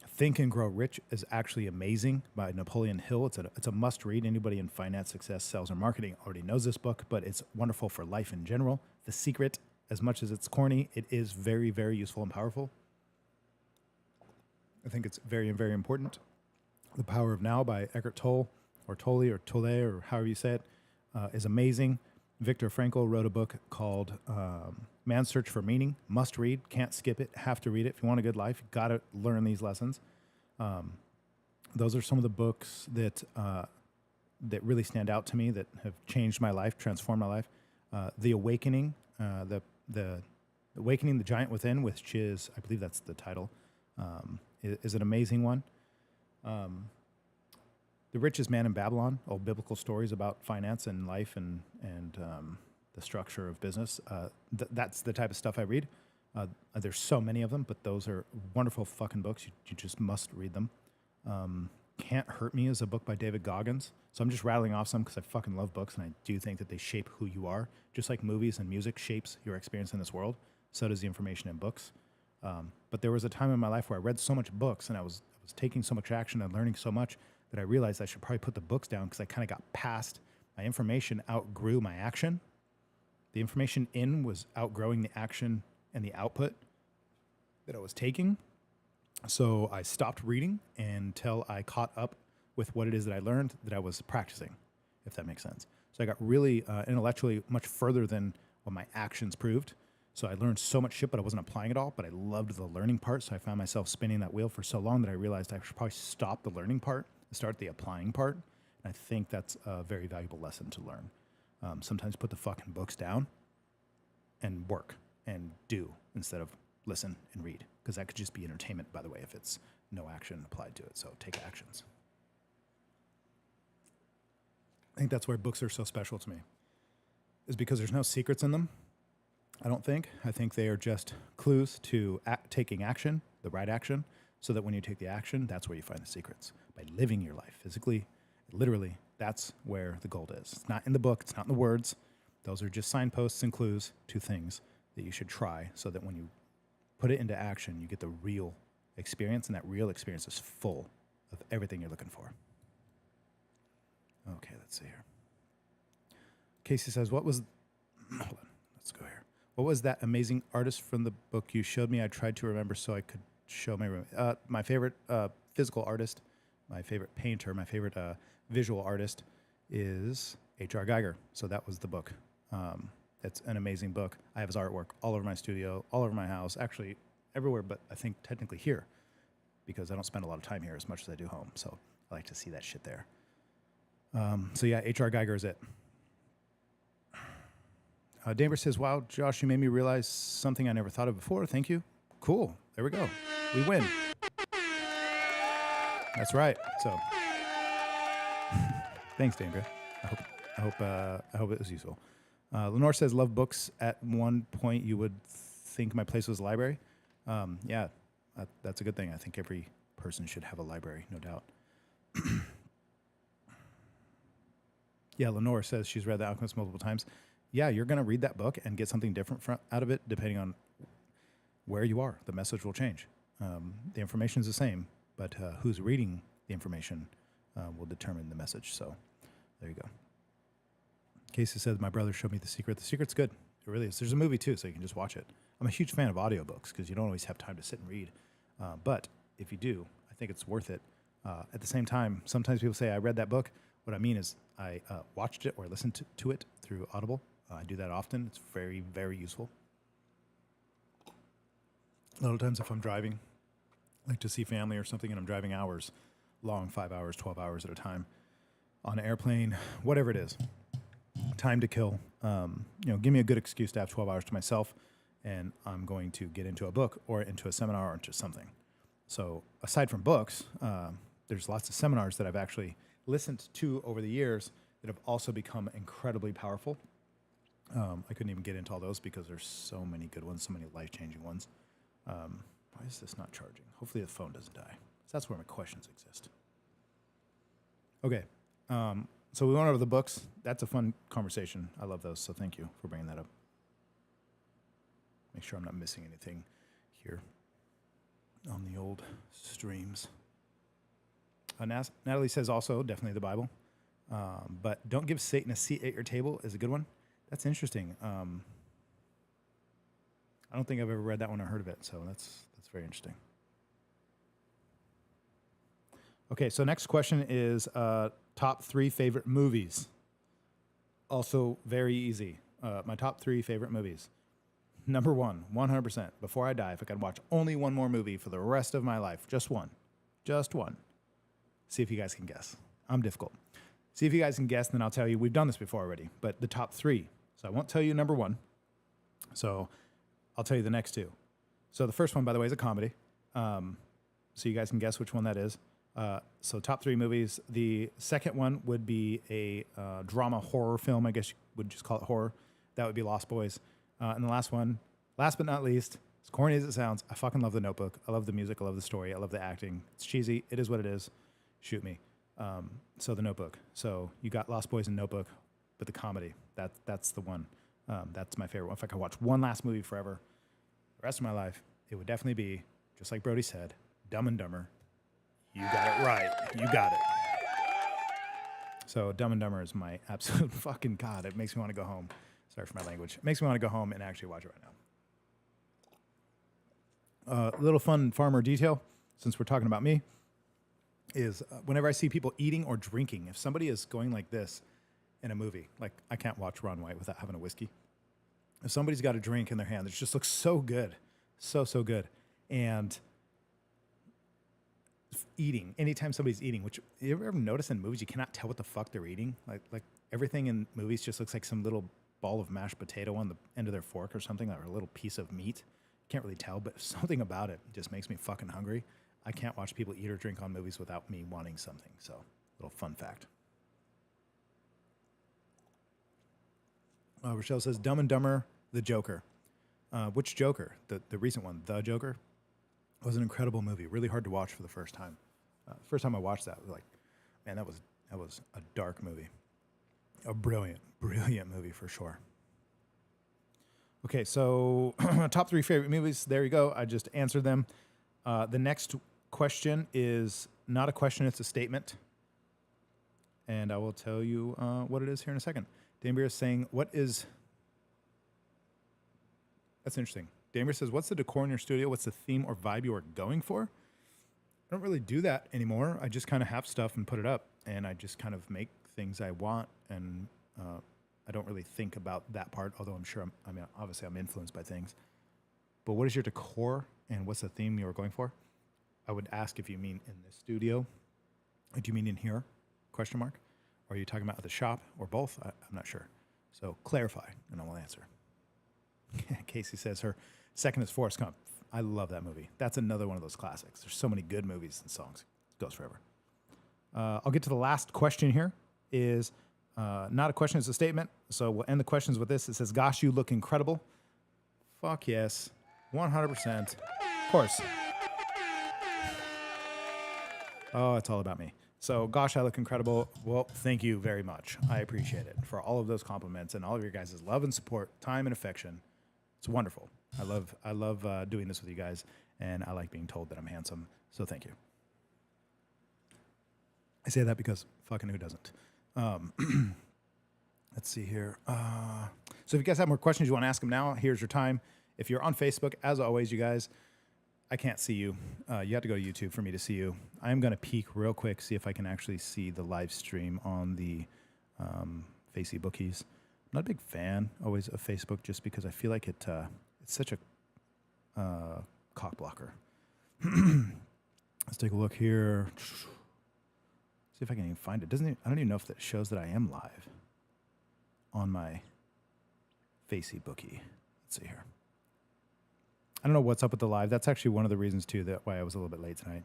Think and Grow Rich is actually amazing by Napoleon Hill. It's a must read. Anybody in finance, success, sales, or marketing already knows this book, but it's wonderful for life in general. The Secret, as much as it's corny, it is very, very useful and powerful. I think it's very, very important. The Power of Now by Eckhart Tolle, or Tolle, or Tolle, or however you say it, is amazing. Viktor Frankl wrote a book called Man's Search for Meaning. Must read, can't skip it, have to read it. If you want a good life, you've got to learn these lessons. Those are some of the books that really stand out to me, that have changed my life, transformed my life. The Awakening, the Awakening the Giant Within, which is, I believe that's the title, is an amazing one. The Richest Man in Babylon, old biblical stories about finance and life and the structure of business. That's the type of stuff I read. There's so many of them, but those are wonderful fucking books. You just must read them. Can't Hurt Me is a book by David Goggins. So I'm just rattling off some because I fucking love books, and I do think that they shape who you are. Just like movies and music shapes your experience in this world, so does the information in books. But there was a time in my life where I read so much books, and I was taking so much action and learning so much that I realized I should probably put the books down, because I kind of got past my information, outgrew my action. The information in was outgrowing the action and the output that I was taking. So I stopped reading until I caught up with what it is that I learned that I was practicing, if that makes sense. So I got really intellectually much further than what my actions proved. So I learned so much shit, but I wasn't applying it all, but I loved the learning part. So I found myself spinning that wheel for so long that I realized I should probably stop the learning part and start the applying part. And I think that's a very valuable lesson to learn. Sometimes put the fucking books down and work and do instead of listen and read, because that could just be entertainment, by the way, if it's no action applied to it. So take actions. I think that's why books are so special to me, is because there's no secrets in them. I don't think. I think they are just clues to taking action, the right action, so that when you take the action, that's where you find the secrets. By living your life physically, literally, that's where the gold is. It's not in the book. It's not in the words. Those are just signposts and clues to things that you should try, so that when you put it into action, you get the real experience, and that real experience is full of everything you're looking for. Okay, let's see here. Casey says, hold on, let's go here. What was that amazing artist from the book you showed me? I tried to remember so I could show my room. My favorite physical artist, my favorite painter, my favorite visual artist is H.R. Geiger. So that was the book. It's an amazing book. I have his artwork all over my studio, all over my house, actually everywhere, but I think technically here, because I don't spend a lot of time here as much as I do home. So I like to see that shit there. So yeah, H.R. Geiger is it. Damber says, wow, Josh, you made me realize something I never thought of before. Thank you. Cool. There we go. We win. That's right. So thanks, Damber. I hope it was useful. Lenore says, love books. At one point, you would think my place was a library. Yeah, that's a good thing. I think every person should have a library, no doubt. Yeah, Lenore says she's read The Alchemist multiple times. Yeah, you're going to read that book and get something different out of it, depending on where you are. The message will change. The information is the same, but who's reading the information will determine the message. So there you go. Casey said, my brother showed me The Secret. The Secret's good. It really is. There's a movie, too, so you can just watch it. I'm a huge fan of audiobooks because you don't always have time to sit and read. But if you do, I think it's worth it. At the same time, sometimes people say I read that book. What I mean is I watched it or listened to it through Audible. I do that often. It's very, very useful. A lot of times if I'm driving, like to see family or something, and I'm driving hours, long 5 hours, 12 hours at a time, on an airplane, whatever it is, time to kill. Give me a good excuse to have 12 hours to myself, and I'm going to get into a book or into a seminar or into something. So aside from books, there's lots of seminars that I've actually listened to over the years that have also become incredibly powerful. I couldn't even get into all those because there's so many good ones, so many life-changing ones. Why is this not charging? Hopefully the phone doesn't die. So that's where my questions exist. Okay. So we went over the books. That's a fun conversation. I love those, so thank you for bringing that up. Make sure I'm not missing anything here on the old streams. Natalie says also, definitely the Bible. But don't give Satan a seat at your table is a good one. That's interesting. I don't think I've ever read that one or heard of it, so that's very interesting. Okay, so next question is top 3 favorite movies. Also very easy. My top 3 favorite movies. Number 1, 100%. Before I die, if I could watch only one more movie for the rest of my life, just one. See if you guys can guess. I'm difficult. See if you guys can guess, and then I'll tell you. We've done this before already, but the top 3. So I won't tell you number 1. So I'll tell you the next 2. So the first one, by the way, is a comedy. So you guys can guess which one that is. So top 3 movies. The second one would be a drama horror film. I guess you would just call it horror. That would be Lost Boys. And the last one, last but not least, as corny as it sounds, I fucking love The Notebook. I love the music. I love the story. I love the acting. It's cheesy. It is what it is. Shoot me. So The Notebook. So you got Lost Boys and Notebook, but the comedy, that's the one. That's my favorite one. If I could watch one last movie forever, the rest of my life, it would definitely be, just like Brody said, Dumb and Dumber. You got it right. You got it. So Dumb and Dumber is my absolute fucking God. It makes me want to go home. Sorry for my language. It makes me want to go home and actually watch it right now. Little fun farmer detail, since we're talking about me, is whenever I see people eating or drinking, if somebody is going like this in a movie, like I can't watch Ron White without having a whiskey. If somebody's got a drink in their hand, it just looks so good. So good. And eating, anytime somebody's eating, which you ever notice in movies, you cannot tell what the fuck they're eating. Like everything in movies just looks like some little ball of mashed potato on the end of their fork or something, or a little piece of meat. Can't really tell, but something about it just makes me fucking hungry. I can't watch people eat or drink on movies without me wanting something. So, little fun fact. Rochelle says, Dumb and Dumber, The Joker. Which Joker? The recent one, The Joker? It was an incredible movie. Really hard to watch for the first time. First time I watched that, I was like, man, that was a dark movie. A brilliant movie for sure. Okay, so top 3 favorite movies. There you go. I just answered them. The next question is not a question, it's a statement. And I will tell you what it is here in a second. Damir is saying, that's interesting. Damir says, what's the decor in your studio? What's the theme or vibe you are going for? I don't really do that anymore. I just kind of have stuff and put it up, and I just kind of make things I want, and I don't really think about that part, although I'm sure obviously I'm influenced by things. But what is your decor, and what's the theme you are going for? I would ask if you mean in the studio. Or do you mean in here? Question mark. Or are you talking about at the shop, or both? I'm not sure. So clarify, and I will answer. Casey says her second is Forrest Gump. I love that movie. That's another one of those classics. There's so many good movies and songs. It goes forever. I'll get to the last question here. Is not a question, it's a statement. So we'll end the questions with this. It says, gosh, you look incredible. Fuck yes. 100%. Of course. Oh, it's all about me. So, gosh, I look incredible. Well, thank you very much. I appreciate it for all of those compliments and all of your guys' love and support, time and affection. It's wonderful. I love doing this with you guys, and I like being told that I'm handsome. So thank you. I say that because fucking who doesn't? Let's see here. So if you guys have more questions you want to ask them now, here's your time. If you're on Facebook, as always, you guys, I can't see you. You have to go to YouTube for me to see you. I'm going to peek real quick, see if I can actually see the live stream on the Facey Bookies. I'm not a big fan always of Facebook just because I feel like it's such a cock blocker. Let's take a look here. See if I can even find it. I don't even know if that shows that I am live on my Facey Bookie. Let's see here. I don't know what's up with the live. That's actually one of the reasons too that why I was a little bit late tonight.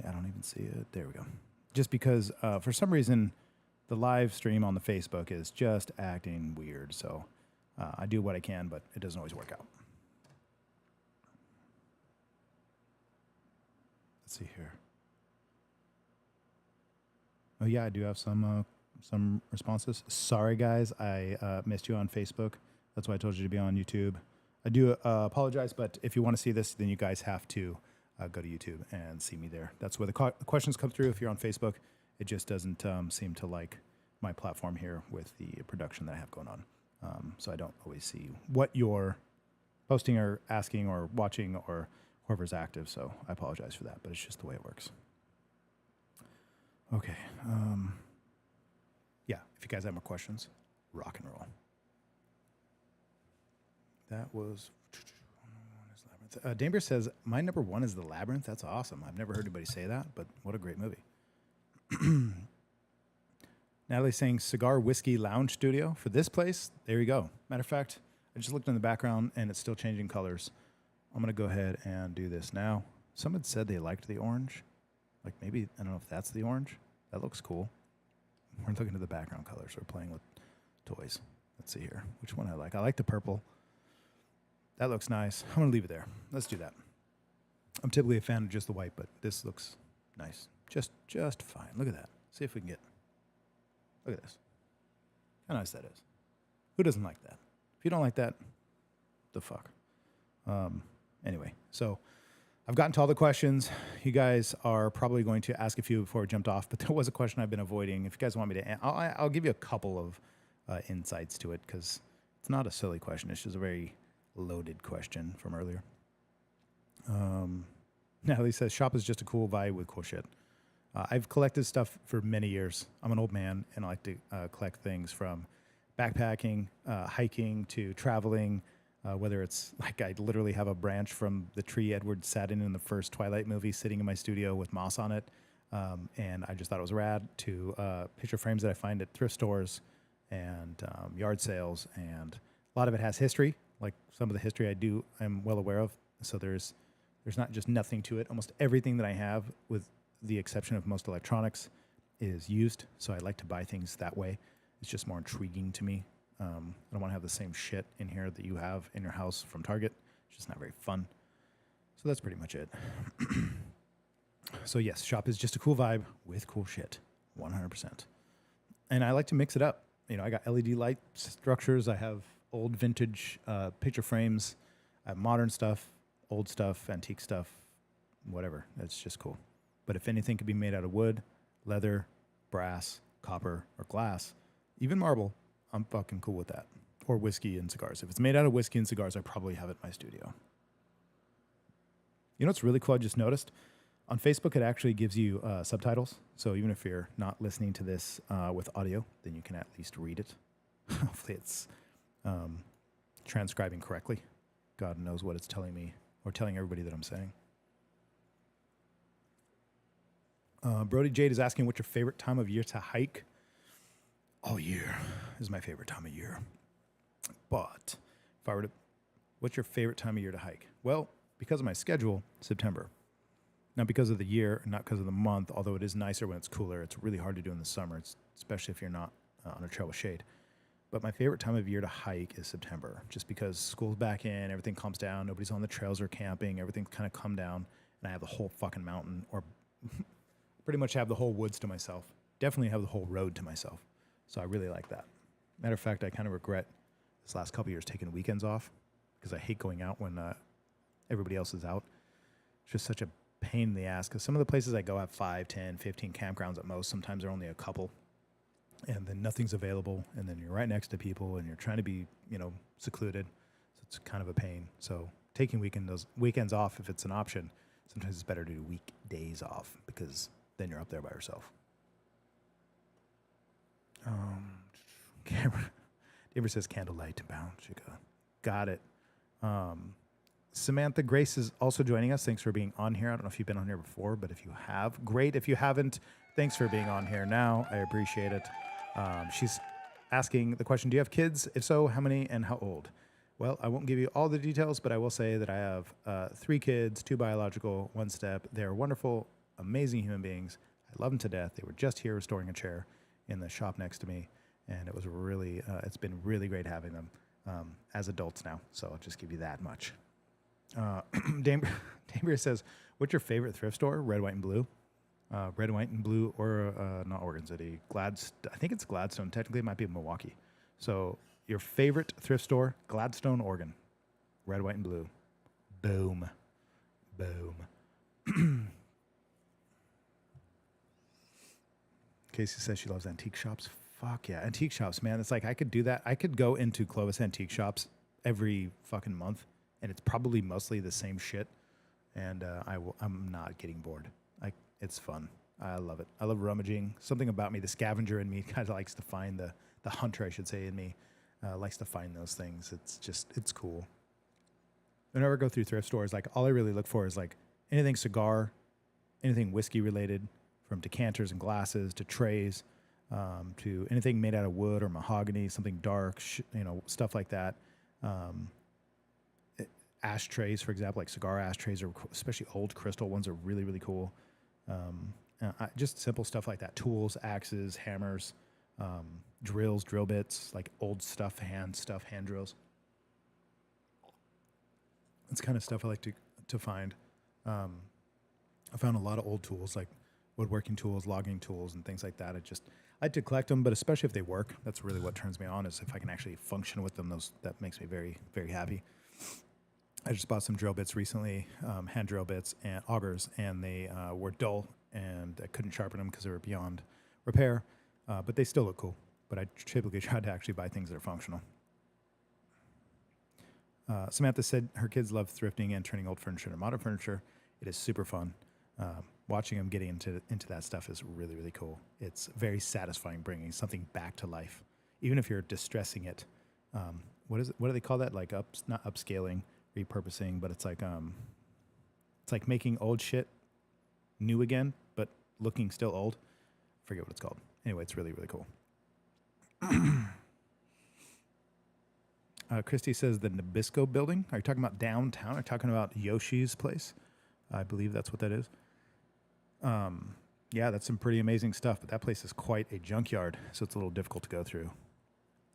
Yeah, I don't even see it. There we go. Just because for some reason the live stream on the Facebook is just acting weird. So I do what I can, but it doesn't always work out. Let's see here. Oh yeah, I do have some responses. Sorry guys, I missed you on Facebook. That's why I told you to be on YouTube. I do apologize, but if you want to see this, then you guys have to go to YouTube and see me there. That's where the questions come through. If you're on Facebook, it just doesn't seem to like my platform here with the production that I have going on. So I don't always see what you're posting or asking or watching or whoever's active. So I apologize for that, but it's just the way it works. Okay. Yeah, if you guys have more questions, rock and roll. That was... Damber says, my number one is The Labyrinth. That's awesome. I've never heard anybody say that, but what a great movie. Natalie's saying Cigar Whiskey Lounge Studio. For this place, there you go. Matter of fact, I just looked in the background, and it's still changing colors. I'm going to go ahead and do this now. Someone said they liked the orange. Like maybe, I don't know if that's the orange. That looks cool. We're looking at the background colors. We're playing with toys. Let's see here. Which one I like? I like the purple. That looks nice. I'm going to leave it there. Let's do that. I'm typically a fan of just the white, but this looks nice. Just fine. Look at that. See if we can get... Look at this. How nice that is. Who doesn't like that? If you don't like that, the fuck. Anyway, so I've gotten to all the questions. You guys are probably going to ask a few before we jumped off, but there was a question I've been avoiding. If you guys want me to... I'll give you a couple of insights to it because it's not a silly question. It's just a very... loaded question from earlier. Natalie says, shop is just a cool vibe with cool shit. I've collected stuff for many years. I'm an old man, and I like to collect things from backpacking, hiking, to traveling, whether it's like I literally have a branch from the tree Edward sat in the first Twilight movie sitting in my studio with moss on it, and I just thought it was rad, to picture frames that I find at thrift stores and yard sales, and a lot of it has history. Like some of the history I'm well aware of. So there's not just nothing to it. Almost everything that I have, with the exception of most electronics, is used. So I like to buy things that way. It's just more intriguing to me. I don't want to have the same shit in here that you have in your house from Target. It's just not very fun. So that's pretty much it. So yes, shop is just a cool vibe with cool shit, 100%. And I like to mix it up. You know, I got LED light structures. I have old vintage picture frames, modern stuff, old stuff, antique stuff, whatever. That's just cool. But if anything could be made out of wood, leather, brass, copper, or glass, even marble, I'm fucking cool with that. Or whiskey and cigars. If it's made out of whiskey and cigars, I probably have it in my studio. You know what's really cool I just noticed? On Facebook, it actually gives you subtitles. So even if you're not listening to this with audio, then you can at least read it. Hopefully it's... transcribing correctly. God knows what it's telling me or telling everybody that I'm saying. Brody Jade is asking, what's your favorite time of year to hike? All year is my favorite time of year. But if I were to, what's your favorite time of year to hike? Well, because of my schedule, September. Not because of the year, not because of the month, although it is nicer when it's cooler. It's really hard to do in the summer, especially if you're not on a trail with shade. But my favorite time of year to hike is September, just because school's back in, everything calms down, nobody's on the trails or camping, everything's kind of come down, and I have the whole fucking mountain, or pretty much have the whole woods to myself. Definitely have the whole road to myself. So I really like that. Matter of fact, I kind of regret this last couple of years taking weekends off, because I hate going out when everybody else is out. It's just such a pain in the ass, because some of the places I go have 5, 10, 15 campgrounds at most. Sometimes there are only a couple. And then nothing's available, and then you're right next to people, and you're trying to be, secluded. So it's kind of a pain. So taking those weekends off if it's an option. Sometimes it's better to do weekdays off because then you're up there by yourself. Amber says candlelight bound. Chica. Got it. Samantha Grace is also joining us. Thanks for being on here. I don't know if you've been on here before, but if you have, great. If you haven't, thanks for being on here now. I appreciate it. She's asking the question, do you have kids? If so, how many and how old? Well, I won't give you all the details, but I will say that I have 3 kids, 2 biological, 1 step. They're wonderful, amazing human beings. I love them to death. They were just here restoring a chair in the shop next to me, and it was really, it's been really great having them as adults now. So I'll just give you that much. Dambrier says, what's your favorite thrift store? Red, white, and blue. Red, white, and blue, or not Oregon City. I think it's Gladstone. Technically, it might be Milwaukee. So your favorite thrift store, Gladstone, Oregon. Red, white, and blue. Boom. Boom. Casey says she loves antique shops. Fuck yeah. Antique shops, man. It's like I could do that. I could go into Clovis Antique Shops every fucking month, and it's probably mostly the same shit. And I'm not getting bored. It's fun. I love it. I love rummaging. Something about me, the scavenger in me kind of likes to find the hunter, I should say, in me, likes to find those things. It's cool. Whenever I go through thrift stores, like all I really look for is like anything cigar, anything whiskey related, from decanters and glasses to trays, to anything made out of wood or mahogany, something dark, stuff like that. Ashtrays, for example, like cigar ashtrays, or especially old crystal ones, are really, really cool. Just simple stuff like that. Tools, axes, hammers, drills, drill bits, like old stuff, hand drills. It's kind of stuff I like to find. I found a lot of old tools, like woodworking tools, logging tools, and things like that. I like to collect them, but especially if they work. That's really what turns me on, is if I can actually function with them. That makes me very, very happy. I just bought some drill bits recently, hand drill bits and augers, and they were dull, and I couldn't sharpen them because they were beyond repair, but they still look cool. But I typically try to actually buy things that are functional. Samantha said her kids love thrifting and turning old furniture into modern furniture. It is super fun. Watching them getting into that stuff is really, really cool. It's very satisfying bringing something back to life, even if you're distressing it. What do they call that? Like not upscaling, repurposing, but it's like making old shit new again, but looking still old. I forget what it's called. Anyway, it's really, really cool. Christy says the Nabisco building. Are you talking about downtown? Are you talking about Yoshi's place? I believe that's what that is. Yeah, that's some pretty amazing stuff, but that place is quite a junkyard, so it's a little difficult to go through.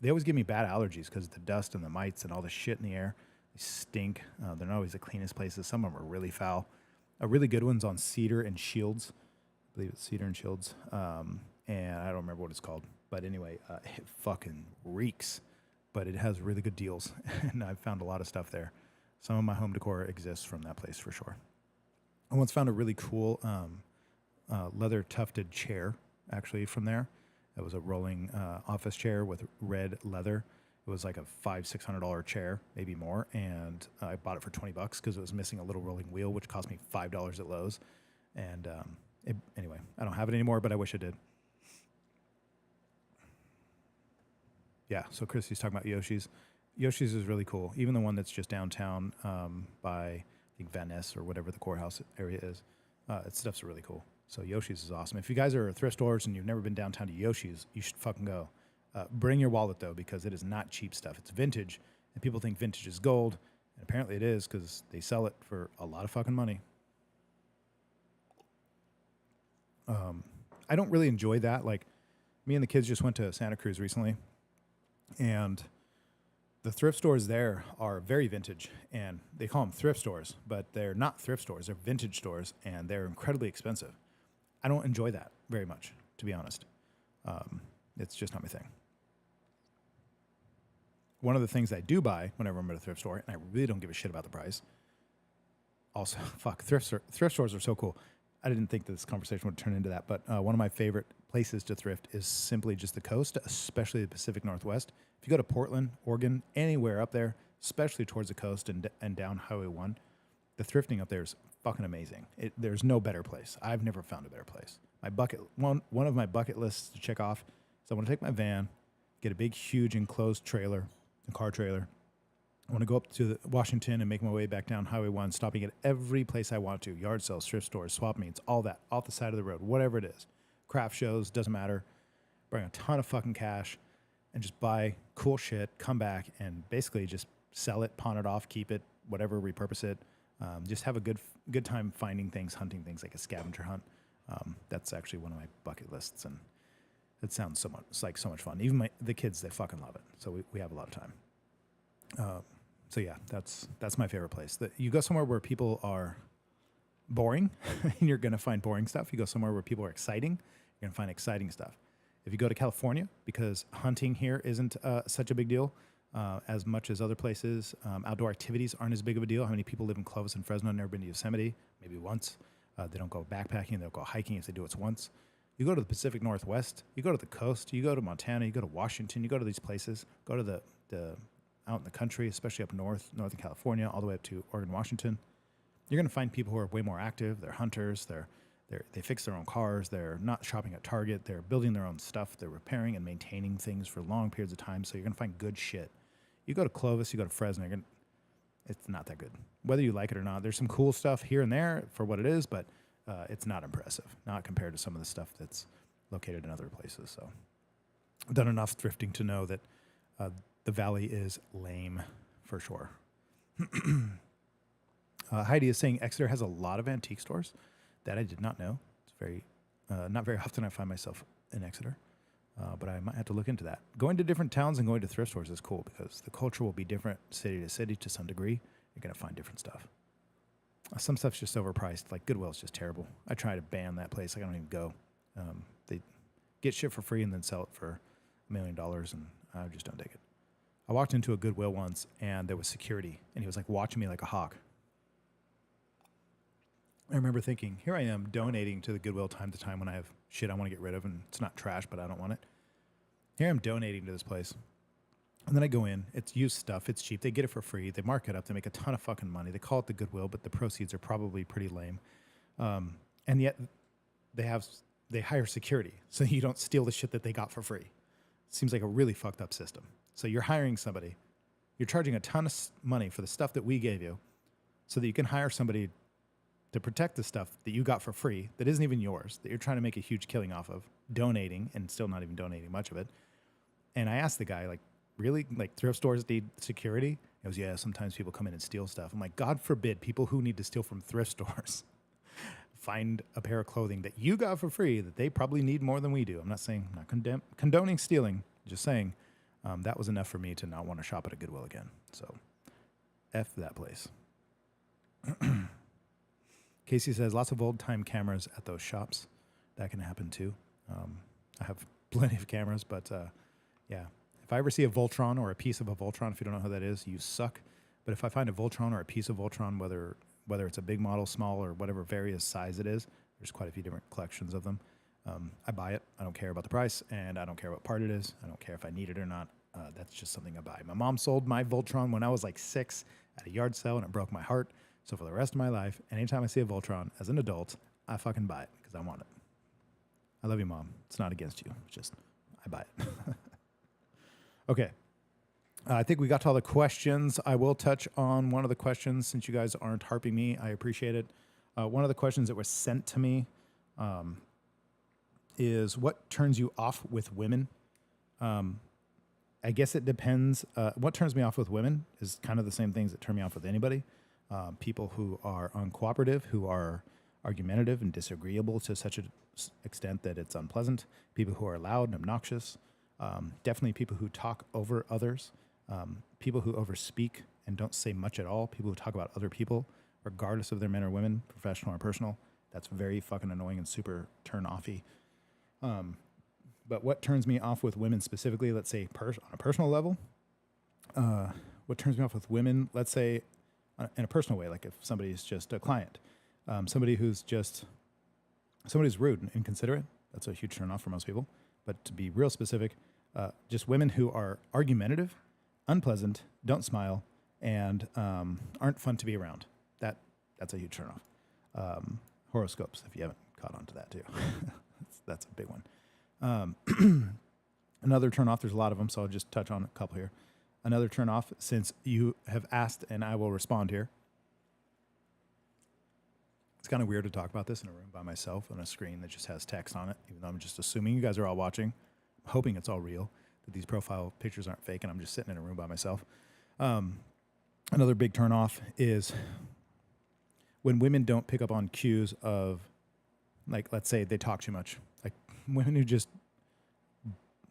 They always give me bad allergies because of the dust and the mites and all the shit in the air. They stink. They're not always the cleanest places. Some of them are really foul. A really good one's on Cedar and Shields. I believe it's Cedar and Shields. And I don't remember what it's called. But anyway, it fucking reeks. But it has really good deals. And I've found a lot of stuff there. Some of my home decor exists from that place for sure. I once found a really cool leather tufted chair, actually, from there. It was a rolling office chair with red leather. It was like a $500-$600 chair, maybe more, and I bought it for $20 because it was missing a little rolling wheel, which cost me $5 at Lowe's. And anyway, I don't have it anymore, but I wish I did. Yeah, so Christy's talking about Yoshi's. Yoshi's is really cool, even the one that's just downtown by, I think, Van Ness or whatever the courthouse area is. Its stuff's really cool. So Yoshi's is awesome. If you guys are thrift stores and you've never been downtown to Yoshi's, you should fucking go. Bring your wallet, though, because it is not cheap stuff. It's vintage, and people think vintage is gold, and apparently it is because they sell it for a lot of fucking money. I don't really enjoy that. Like, me and the kids just went to Santa Cruz recently, and the thrift stores there are very vintage, and they call them thrift stores, but they're not thrift stores. They're vintage stores, and they're incredibly expensive. I don't enjoy that very much, to be honest. It's just not my thing. One of the things I do buy whenever I'm at a thrift store, and I really don't give a shit about the price. Also, thrift stores are so cool. I didn't think this conversation would turn into that, but one of my favorite places to thrift is simply just the coast, especially the Pacific Northwest. If you go to Portland, Oregon, anywhere up there, especially towards the coast and down Highway 1. The thrifting up there is fucking amazing. There's no better place. I've never found a better place. One of my bucket lists to check off is I want to take my van, get a big, huge enclosed trailer, a car trailer. I want to go up to Washington and make my way back down Highway 1, stopping at every place I want to, yard sales, thrift stores, swap meets, all that, off the side of the road, whatever it is. Craft shows, doesn't matter. Bring a ton of fucking cash and just buy cool shit, come back and basically just sell it, pawn it off, keep it, whatever, repurpose it. Just have a good time finding things, hunting things, like a scavenger hunt. That's actually one of my bucket lists, and it sounds it's like so much fun. Even the kids, they fucking love it. So we have a lot of time. So yeah, that's my favorite place. You go somewhere where people are boring, and you're gonna find boring stuff. You go somewhere where people are exciting, you're gonna find exciting stuff. If you go to California, because hunting here isn't such a big deal as much as other places, outdoor activities aren't as big of a deal. How many people live in Clovis and Fresno, never been to Yosemite? Maybe once. They don't go backpacking, they'll go hiking if they do it once. You go to the Pacific Northwest, you go to the coast, you go to Montana, you go to Washington, you go to these places, go to the out in the country, especially up north, Northern California, all the way up to Oregon, Washington. You're going to find people who are way more active. They're hunters. They fix their own cars. They're not shopping at Target. They're building their own stuff. They're repairing and maintaining things for long periods of time. So you're going to find good shit. You go to Clovis, you go to Fresno, it's not that good. Whether you like it or not, there's some cool stuff here and there for what it is, but it's not impressive, not compared to some of the stuff that's located in other places. So I've done enough thrifting to know that the valley is lame for sure. Heidi is saying Exeter has a lot of antique stores. That I did not know. It's very, not very often I find myself in Exeter, but I might have to look into that. Going to different towns and going to thrift stores is cool because the culture will be different city to city to some degree. You're going to find different stuff. Some stuff's just overpriced. Like Goodwill's just terrible. I try to ban that place. Like I don't even go. They get shit for free and then sell it for $1 million, and I just don't dig it. I walked into a Goodwill once, and there was security, and he was like watching me like a hawk. I remember thinking, here I am donating to the Goodwill time to time when I have shit I want to get rid of, and it's not trash, but I don't want it. Here I'm donating to this place. And then I go in. It's used stuff. It's cheap. They get it for free. They mark it up. They make a ton of fucking money. They call it the Goodwill, but the proceeds are probably pretty lame. And yet they hire security, so you don't steal the shit that they got for free. Seems like a really fucked up system. So you're hiring somebody. You're charging a ton of money for the stuff that we gave you so that you can hire somebody to protect the stuff that you got for free that isn't even yours, that you're trying to make a huge killing off of, donating and still not even donating much of it. And I asked the guy, like, really? Like, thrift stores need security? He goes, yeah, sometimes people come in and steal stuff. I'm like, God forbid people who need to steal from thrift stores find a pair of clothing that you got for free that they probably need more than we do. I'm not saying, I'm not condoning stealing, just saying that was enough for me to not want to shop at a Goodwill again. So, F that place. Casey says, lots of old-time cameras at those shops. That can happen, too. I have plenty of cameras, but, yeah. If I ever see a Voltron or a piece of a Voltron, if you don't know who that is, you suck. But if I find a Voltron or a piece of Voltron, whether it's a big model, small, or whatever various size it is, there's quite a few different collections of them. I buy it. I don't care about the price, and I don't care what part it is. I don't care if I need it or not. That's just something I buy. My mom sold my Voltron when I was like 6 at a yard sale, and it broke my heart. So for the rest of my life, anytime I see a Voltron as an adult, I fucking buy it because I want it. I love you, Mom. It's not against you. It's just, I buy it. Okay. I think we got to all the questions. I will touch on one of the questions since you guys aren't harping me. I appreciate it. One of the questions that was sent to me is what turns you off with women? I guess it depends. What turns me off with women is kind of the same things that turn me off with anybody. People who are uncooperative, who are argumentative and disagreeable to such an extent that it's unpleasant. People who are loud and obnoxious. Definitely people who talk over others. People who overspeak and don't say much at all. People who talk about other people, regardless of their men or women, professional or personal. That's very fucking annoying and super turn-offy. But what turns me off with women specifically, let's say on a personal level, what turns me off with women, let's say in a personal way, like if somebody's just a client, somebody's rude and inconsiderate, that's a huge turn off for most people. But to be real specific, just women who are argumentative, unpleasant, don't smile, and aren't fun to be around. That's a huge turnoff. Horoscopes, if you haven't caught on to that too, that's a big one. Another turnoff. There's a lot of them, so I'll just touch on a couple here. Another turnoff, since you have asked, and I will respond here. It's kind of weird to talk about this in a room by myself on a screen that just has text on it, even though I'm just assuming you guys are all watching. I'm hoping it's all real, that these profile pictures aren't fake, and I'm just sitting in a room by myself. Another big turnoff is when women don't pick up on cues of, like, let's say they talk too much. Like, women who just,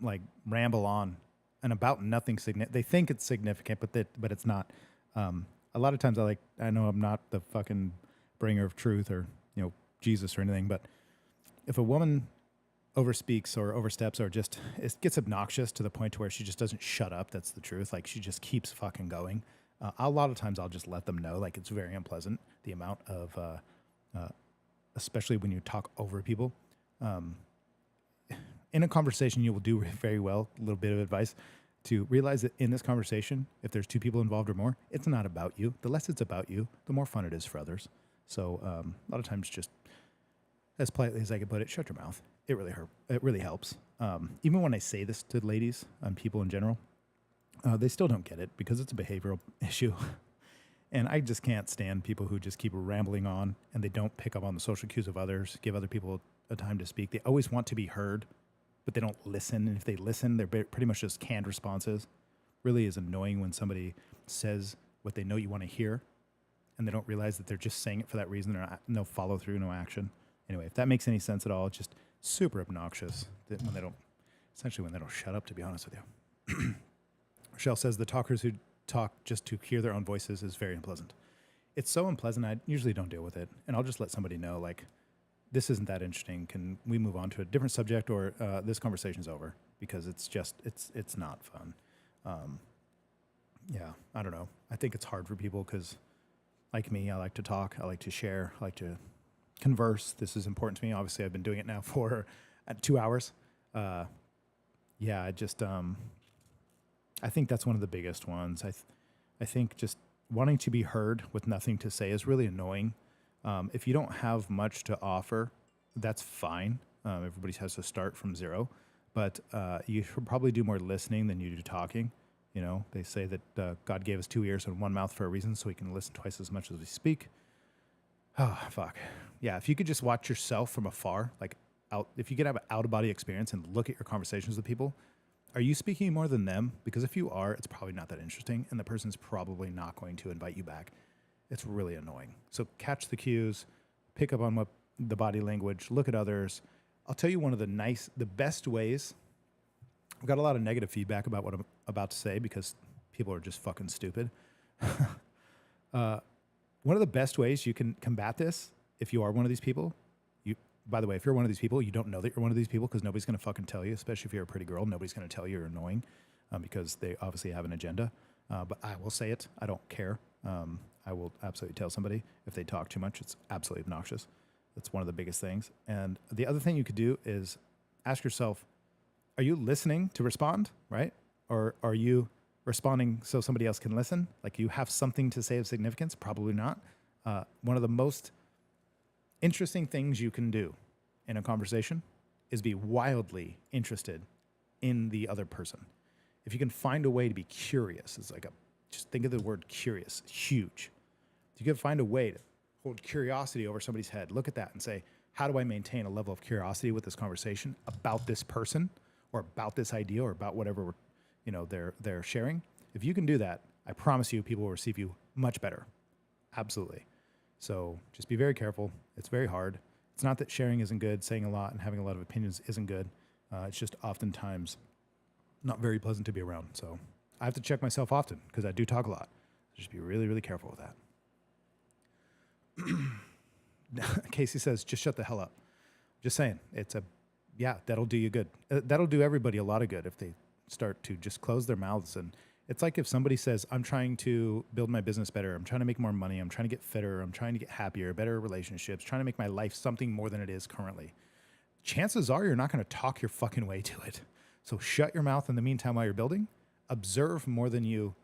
like, ramble on and about nothing significant. They think it's significant, but it's not. A lot of times I know I'm not the fucking bringer of truth or, Jesus or anything, but if a woman overspeaks or oversteps or just it gets obnoxious to the point to where she just doesn't shut up, that's the truth. Like, she just keeps fucking going. A lot of times I'll just let them know, like, it's very unpleasant, the amount of, especially when you talk over people. In a conversation, you will do very well, a little bit of advice, to realize that in this conversation, if there's two people involved or more, it's not about you. The less it's about you, the more fun it is for others. So a lot of times, just as politely as I can put it, shut your mouth. It really helps. Even when I say this to ladies and people in general, they still don't get it because it's a behavioral issue. And I just can't stand people who just keep rambling on and they don't pick up on the social cues of others, give other people a time to speak. They always want to be heard, but they don't listen. And if they listen, they're pretty much just canned responses. Really is annoying when somebody says what they know you want to hear and they don't realize that they're just saying it for that reason. There's no follow through, no action. Anyway, if that makes any sense at all, it's just super obnoxious that when they don't shut up, to be honest with you. Rochelle says the talkers who talk just to hear their own voices is very unpleasant. It's so unpleasant, I usually don't deal with it. And I'll just let somebody know, like, this isn't that interesting. Can we move on to a different subject, or this conversation's over? Because it's not fun. Yeah, I don't know. I think it's hard for people because, like me, I like to talk, I like to share, I like to converse. This is important to me. Obviously, I've been doing it now for 2 hours. Yeah, I think that's one of the biggest ones. I think just wanting to be heard with nothing to say is really annoying. If you don't have much to offer, that's fine. Everybody has to start from zero, but you should probably do more listening than you do talking. They say that God gave us 2 ears and 1 mouth for a reason, so we can listen twice as much as we speak. Oh, fuck. Yeah, if you could just watch yourself from afar, like if you could have an out-of-body experience and look at your conversations with people, are you speaking more than them? Because if you are, it's probably not that interesting, and the person's probably not going to invite you back. It's really annoying. So catch the cues, pick up on what the body language, look at others. I'll tell you one of the best ways. I've got a lot of negative feedback about what I'm about to say because people are just fucking stupid. One of the best ways you can combat this, if you are one of these people, by the way, if you're one of these people, you don't know that you're one of these people because nobody's going to fucking tell you, especially if you're a pretty girl. Nobody's going to tell you you're annoying because they obviously have an agenda. But I will say it. I don't care. I will absolutely tell somebody if they talk too much. It's absolutely obnoxious. That's one of the biggest things. And the other thing you could do is ask yourself, are you listening to respond, right? Or are you responding so somebody else can listen? Like, you have something to say of significance? Probably not. One of the most interesting things you can do in a conversation is be wildly interested in the other person. If you can find a way to be curious, just think of the word curious, huge. If you can find a way to hold curiosity over somebody's head, look at that and say, how do I maintain a level of curiosity with this conversation about this person or about this idea or about whatever they're sharing? If you can do that, I promise you people will receive you much better. Absolutely. So just be very careful. It's very hard. It's not that sharing isn't good, saying a lot and having a lot of opinions isn't good. It's just oftentimes not very pleasant to be around. So I have to check myself often because I do talk a lot. Just be really, really careful with that. Casey says, just shut the hell up. Just saying. That'll do you good. That'll do everybody a lot of good if they start to just close their mouths. And it's like if somebody says, I'm trying to build my business better. I'm trying to make more money. I'm trying to get fitter. I'm trying to get happier, better relationships, trying to make my life something more than it is currently. Chances are you're not going to talk your fucking way to it. So shut your mouth in the meantime while you're building. Observe more than you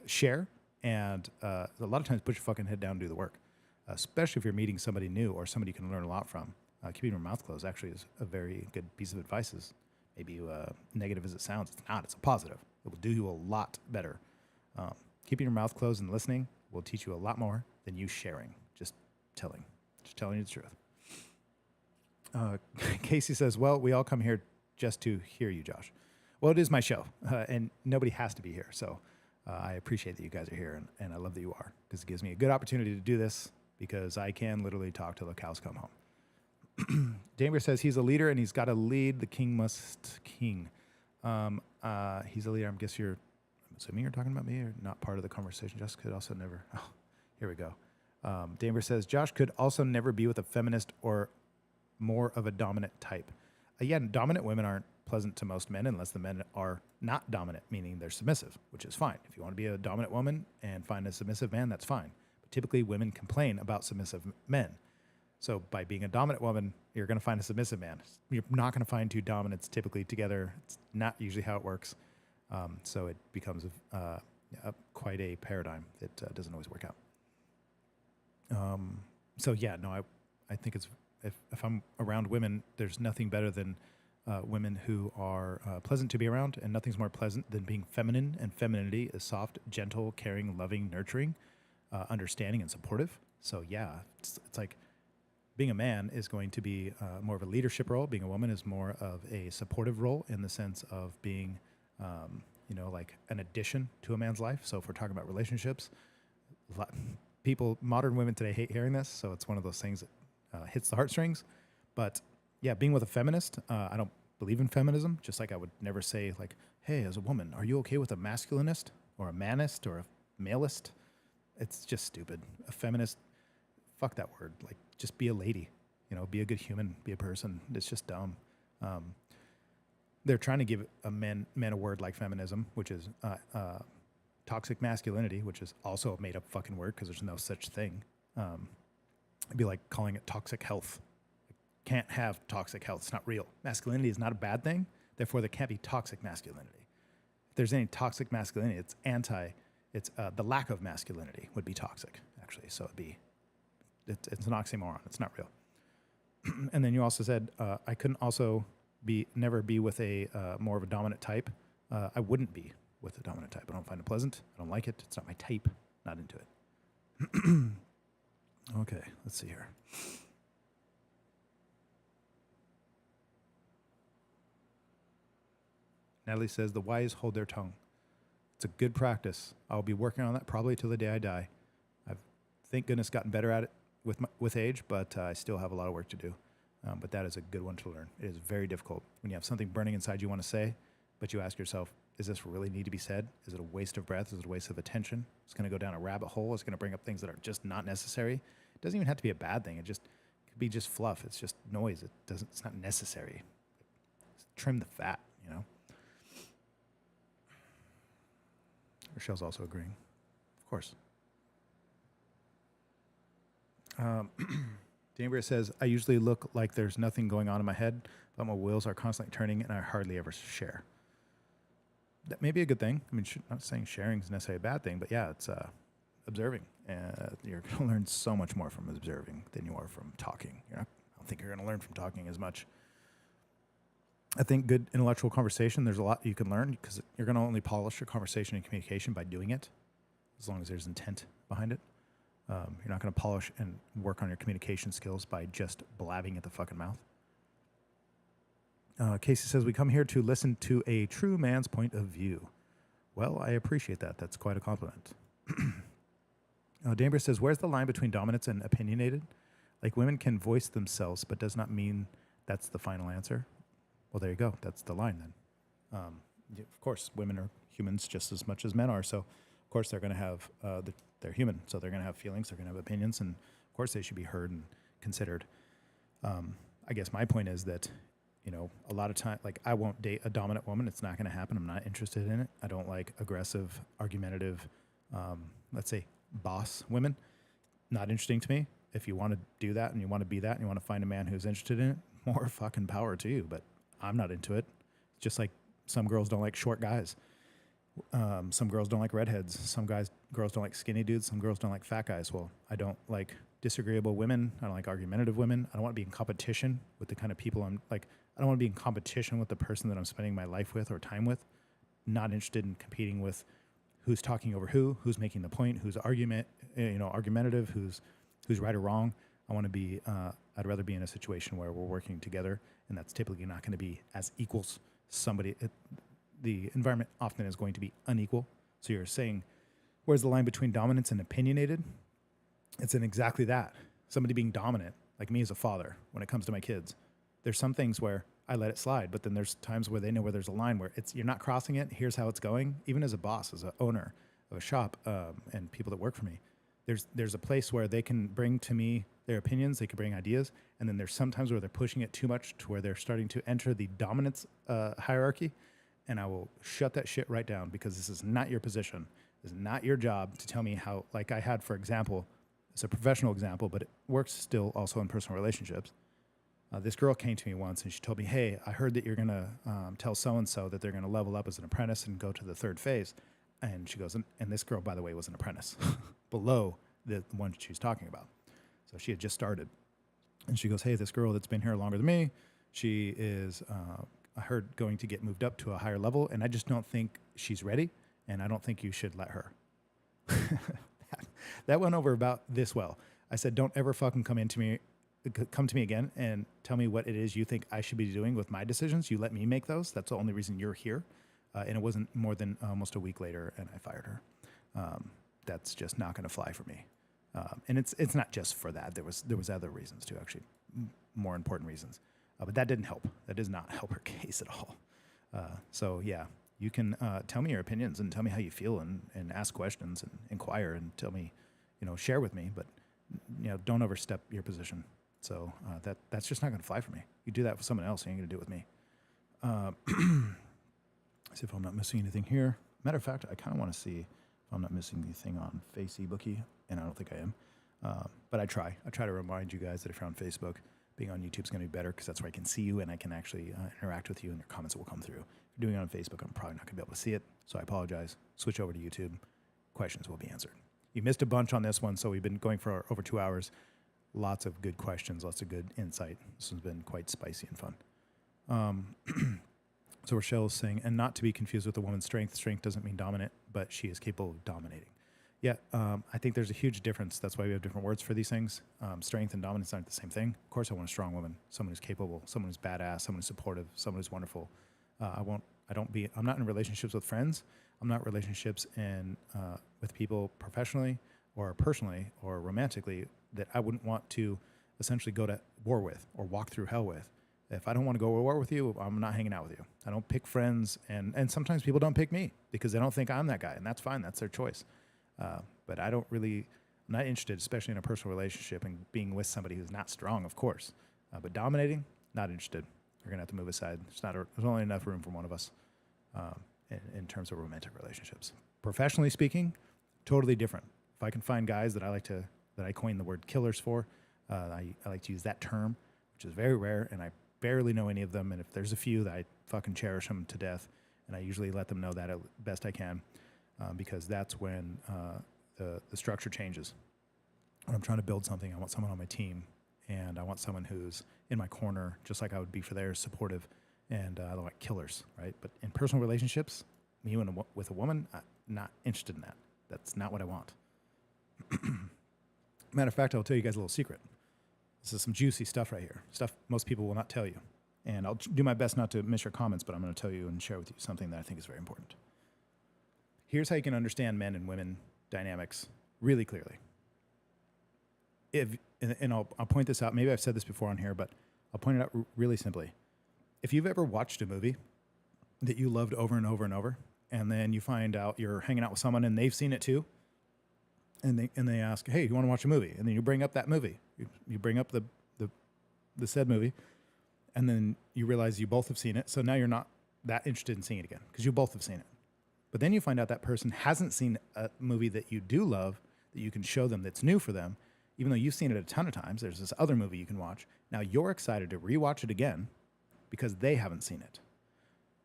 share, And a lot of times, put your fucking head down and do the work, especially if you're meeting somebody new or somebody you can learn a lot from. Keeping your mouth closed actually is a very good piece of advice. Is maybe negative as it sounds. It's not. It's a positive. It will do you a lot better. Keeping your mouth closed and listening will teach you a lot more than you sharing. Just telling you the truth. Casey says, well, we all come here just to hear you, Josh. Well, it is my show, and nobody has to be here. So I appreciate that you guys are here, and I love that you are, because it gives me a good opportunity to do this, because I can literally talk till the cows come home. Damir says he's a leader, and he's got to lead. The king must king. He's a leader. I'm assuming you're talking about me, or not part of the conversation. Josh could also never. Oh, here we go. Damir says Josh could also never be with a feminist or more of a dominant type. Again, dominant women aren't pleasant to most men unless the men are not dominant, meaning they're submissive, which is fine. If you want to be a dominant woman and find a submissive man, that's fine. But typically, women complain about submissive men. So by being a dominant woman, you're going to find a submissive man. You're not going to find two dominants typically together. It's not usually how it works. So it becomes quite a paradigm that doesn't always work out. I think it's if I'm around women, there's nothing better than women who are pleasant to be around, and nothing's more pleasant than being feminine. And femininity is soft, gentle, caring, loving, nurturing, understanding, and supportive. So yeah, it's like being a man is going to be more of a leadership role. Being a woman is more of a supportive role in the sense of being, like an addition to a man's life. So if we're talking about relationships, modern women today hate hearing this. So it's one of those things that hits the heartstrings. But yeah, being with a feminist, I don't believe in feminism, just like I would never say, like, hey, as a woman, are you okay with a masculinist or a manist or a malist? It's just stupid. A feminist, fuck that word. Like, just be a lady, be a good human, be a person. It's just dumb. They're trying to give a man a word like feminism, which is toxic masculinity, which is also a made up fucking word because there's no such thing. It'd be like calling it toxic health. Can't have toxic health. It's not real. Masculinity is not a bad thing. Therefore, there can't be toxic masculinity. If there's any toxic masculinity, it's the lack of masculinity would be toxic, actually. So it's an oxymoron. It's not real. And then you also said, I couldn't also never be with a more of a dominant type. I wouldn't be with a dominant type. I don't find it pleasant. I don't like it. It's not my type. Not into it. Okay, let's see here. Natalie says, the wise hold their tongue. It's a good practice. I'll be working on that probably till the day I die. I've, thank goodness, gotten better at it with age, but I still have a lot of work to do. But that is a good one to learn. It is very difficult when you have something burning inside you want to say, but you ask yourself, does this really need to be said? Is it a waste of breath? Is it a waste of attention? It's going to go down a rabbit hole. It's going to bring up things that are just not necessary. It doesn't even have to be a bad thing. It could be just fluff. It's just noise. It's not necessary. Trim the fat, Rochelle's also agreeing. Of course. Danbury says, I usually look like there's nothing going on in my head, but my wheels are constantly turning and I hardly ever share. That may be a good thing. I mean, not saying sharing is necessarily a bad thing, but yeah, it's observing. You're going to learn so much more from observing than you are from talking. I don't think you're going to learn from talking as much. I think good intellectual conversation, there's a lot you can learn because you're going to only polish your conversation and communication by doing it, as long as there's intent behind it. You're not going to polish and work on your communication skills by just blabbing at the fucking mouth. Casey says, we come here to listen to a true man's point of view. Well, I appreciate that. That's quite a compliment. Danbury says, where's the line between dominance and opinionated? Like, women can voice themselves, but does not mean that's the final answer. Well, there you go. That's the line then. Of course, women are humans just as much as men are. So, of course, they're going to have, they're human. So they're going to have feelings. They're going to have opinions. And, of course, they should be heard and considered. I guess my point is that, a lot of time, like, I won't date a dominant woman. It's not going to happen. I'm not interested in it. I don't like aggressive, argumentative, let's say, boss women. Not interesting to me. If you want to do that and you want to be that and you want to find a man who's interested in it, more fucking power to you. But I'm not into it. Just like some girls don't like short guys. Some girls don't like redheads. Some guys, girls don't like skinny dudes. Some girls don't like fat guys. Well, I don't like disagreeable women. I don't like argumentative women. I don't want to be in competition with the kind of people I'm like. I don't want to be in competition with the person that I'm spending my life with or time with. Not interested in competing with who's talking over who's making the point, who's argumentative, who's right or wrong. I want to be. I'd rather be in a situation where we're working together, and that's typically not going to be as equals. The environment often is going to be unequal. So you're saying, where's the line between dominance and opinionated? It's in exactly that. Somebody being dominant, like me as a father, when it comes to my kids. There's some things where I let it slide, but then there's times where they know where there's a line where you're not crossing it. Here's how it's going. Even as a boss, as an owner of a shop, and people that work for me, there's a place where they can bring to me their opinions, they can bring ideas, and then there's sometimes where they're pushing it too much to where they're starting to enter the dominance hierarchy, and I will shut that shit right down because this is not your position. This is not your job to tell me how, like I had, for example, it's a professional example, but it works still also in personal relationships. This girl came to me once and she told me, hey, I heard that you're going to tell so-and-so that they're going to level up as an apprentice and go to the third phase. And she goes, and this girl, by the way, was an apprentice below the one she was talking about. So she had just started. And she goes, hey, this girl that's been here longer than me, she is, I heard, going to get moved up to a higher level, and I just don't think she's ready, and I don't think you should let her. That went over about this well. I said, don't ever fucking come to me again and tell me what it is you think I should be doing with my decisions. You let me make those. That's the only reason you're here. And it wasn't more than almost a week later, and I fired her. That's just not going to fly for me. And it's not just for that. There was other reasons too, actually, more important reasons. But that didn't help. That does not help her case at all. So yeah, you can tell me your opinions and tell me how you feel and ask questions and inquire and tell me, share with me. But don't overstep your position. So that's just not going to fly for me. You do that for someone else, you ain't going to do it with me. See if I'm not missing anything here. Matter of fact, I kind of want to see if I'm not missing anything on Facebooky, and I don't think I am. But I try. I try to remind you guys that if you're on Facebook, being on YouTube is going to be better because that's where I can see you and I can actually interact with you and your comments will come through. If you're doing it on Facebook, I'm probably not going to be able to see it, so I apologize. Switch over to YouTube. Questions will be answered. You missed a bunch on this one, so we've been going for over 2 hours. Lots of good questions, lots of good insight. This has been quite spicy and fun. So Rochelle's saying, and not to be confused with the woman's strength. Strength doesn't mean dominant, but she is capable of dominating. Yeah, I think there's a huge difference. That's why we have different words for these things. Strength and dominance aren't the same thing. Of course, I want a strong woman, someone who's capable, someone who's badass, someone who's supportive, someone who's wonderful. I'm not in relationships with friends. I'm not in relationships with people professionally or personally or romantically that I wouldn't want to essentially go to war with or walk through hell with. If I don't want to go to war with you, I'm not hanging out with you. I don't pick friends, and sometimes people don't pick me because they don't think I'm that guy, and that's fine. That's their choice. But I'm not interested, especially in a personal relationship, and being with somebody who's not strong, of course. But dominating, not interested. We're going to have to move aside. There's only enough room for one of us in terms of romantic relationships. Professionally speaking, totally different. If I can find guys that I coined the word killers for, I like to use that term, which is very rare, and I barely know any of them. And if there's a few, that I fucking cherish them to death, and I usually let them know that as best I can, because that's when the structure changes. When I'm trying to build something, I want someone on my team, and I want someone who's in my corner, just like I would be for theirs, supportive, and I don't like killers, right? But in personal relationships, me with a woman, I'm not interested in that. That's not what I want. Matter of fact, I'll tell you guys a little secret. This is some juicy stuff right here. Stuff most people will not tell you. And I'll do my best not to miss your comments, but I'm going to tell you and share with you something that I think is very important. Here's how you can understand men and women dynamics really clearly. I'll point this out. Maybe I've said this before on here, but I'll point it out really simply. If you've ever watched a movie that you loved over and over and over, and then you find out you're hanging out with someone and they've seen it too, and they ask, hey, you want to watch a movie? And then you bring up that movie. You bring up the said movie, and then you realize you both have seen it. So now you're not that interested in seeing it again because you both have seen it. But then you find out that person hasn't seen a movie that you do love that you can show them that's new for them, even though you've seen it a ton of times. There's this other movie you can watch. Now you're excited to rewatch it again because they haven't seen it.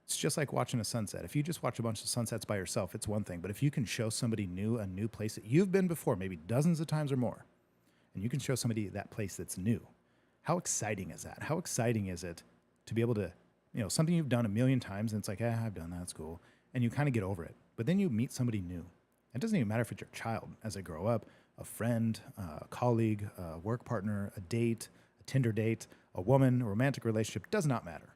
It's just like watching a sunset. If you just watch a bunch of sunsets by yourself, it's one thing. But if you can show somebody new a new place that you've been before, maybe dozens of times or more, and you can show somebody that place that's new, how exciting is that? How exciting is it to be able to, something you've done a million times and it's like, I've done that, it's cool. And you kind of get over it. But then you meet somebody new. It doesn't even matter if it's your child as they grow up, a friend, a colleague, a work partner, a date, a Tinder date, a woman, a romantic relationship, does not matter.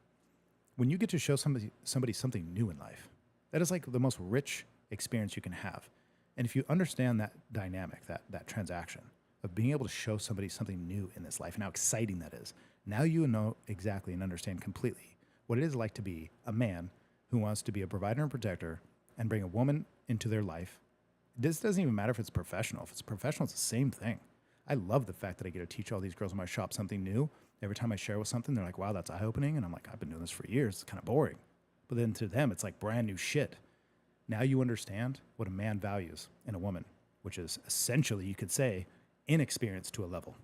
When you get to show somebody something new in life, that is like the most rich experience you can have. And if you understand that dynamic, that transaction of being able to show somebody something new in this life and how exciting that is, now you know exactly and understand completely what it is like to be a man who wants to be a provider and protector and bring a woman into their life. This doesn't even matter if it's professional. If it's professional, it's the same thing. I love the fact that I get to teach all these girls in my shop something new. Every time I share with something, they're like, wow, that's eye-opening. And I'm like, I've been doing this for years. It's kind of boring. But then to them, it's like brand new shit. Now you understand what a man values in a woman, which is essentially, you could say, inexperience to a level.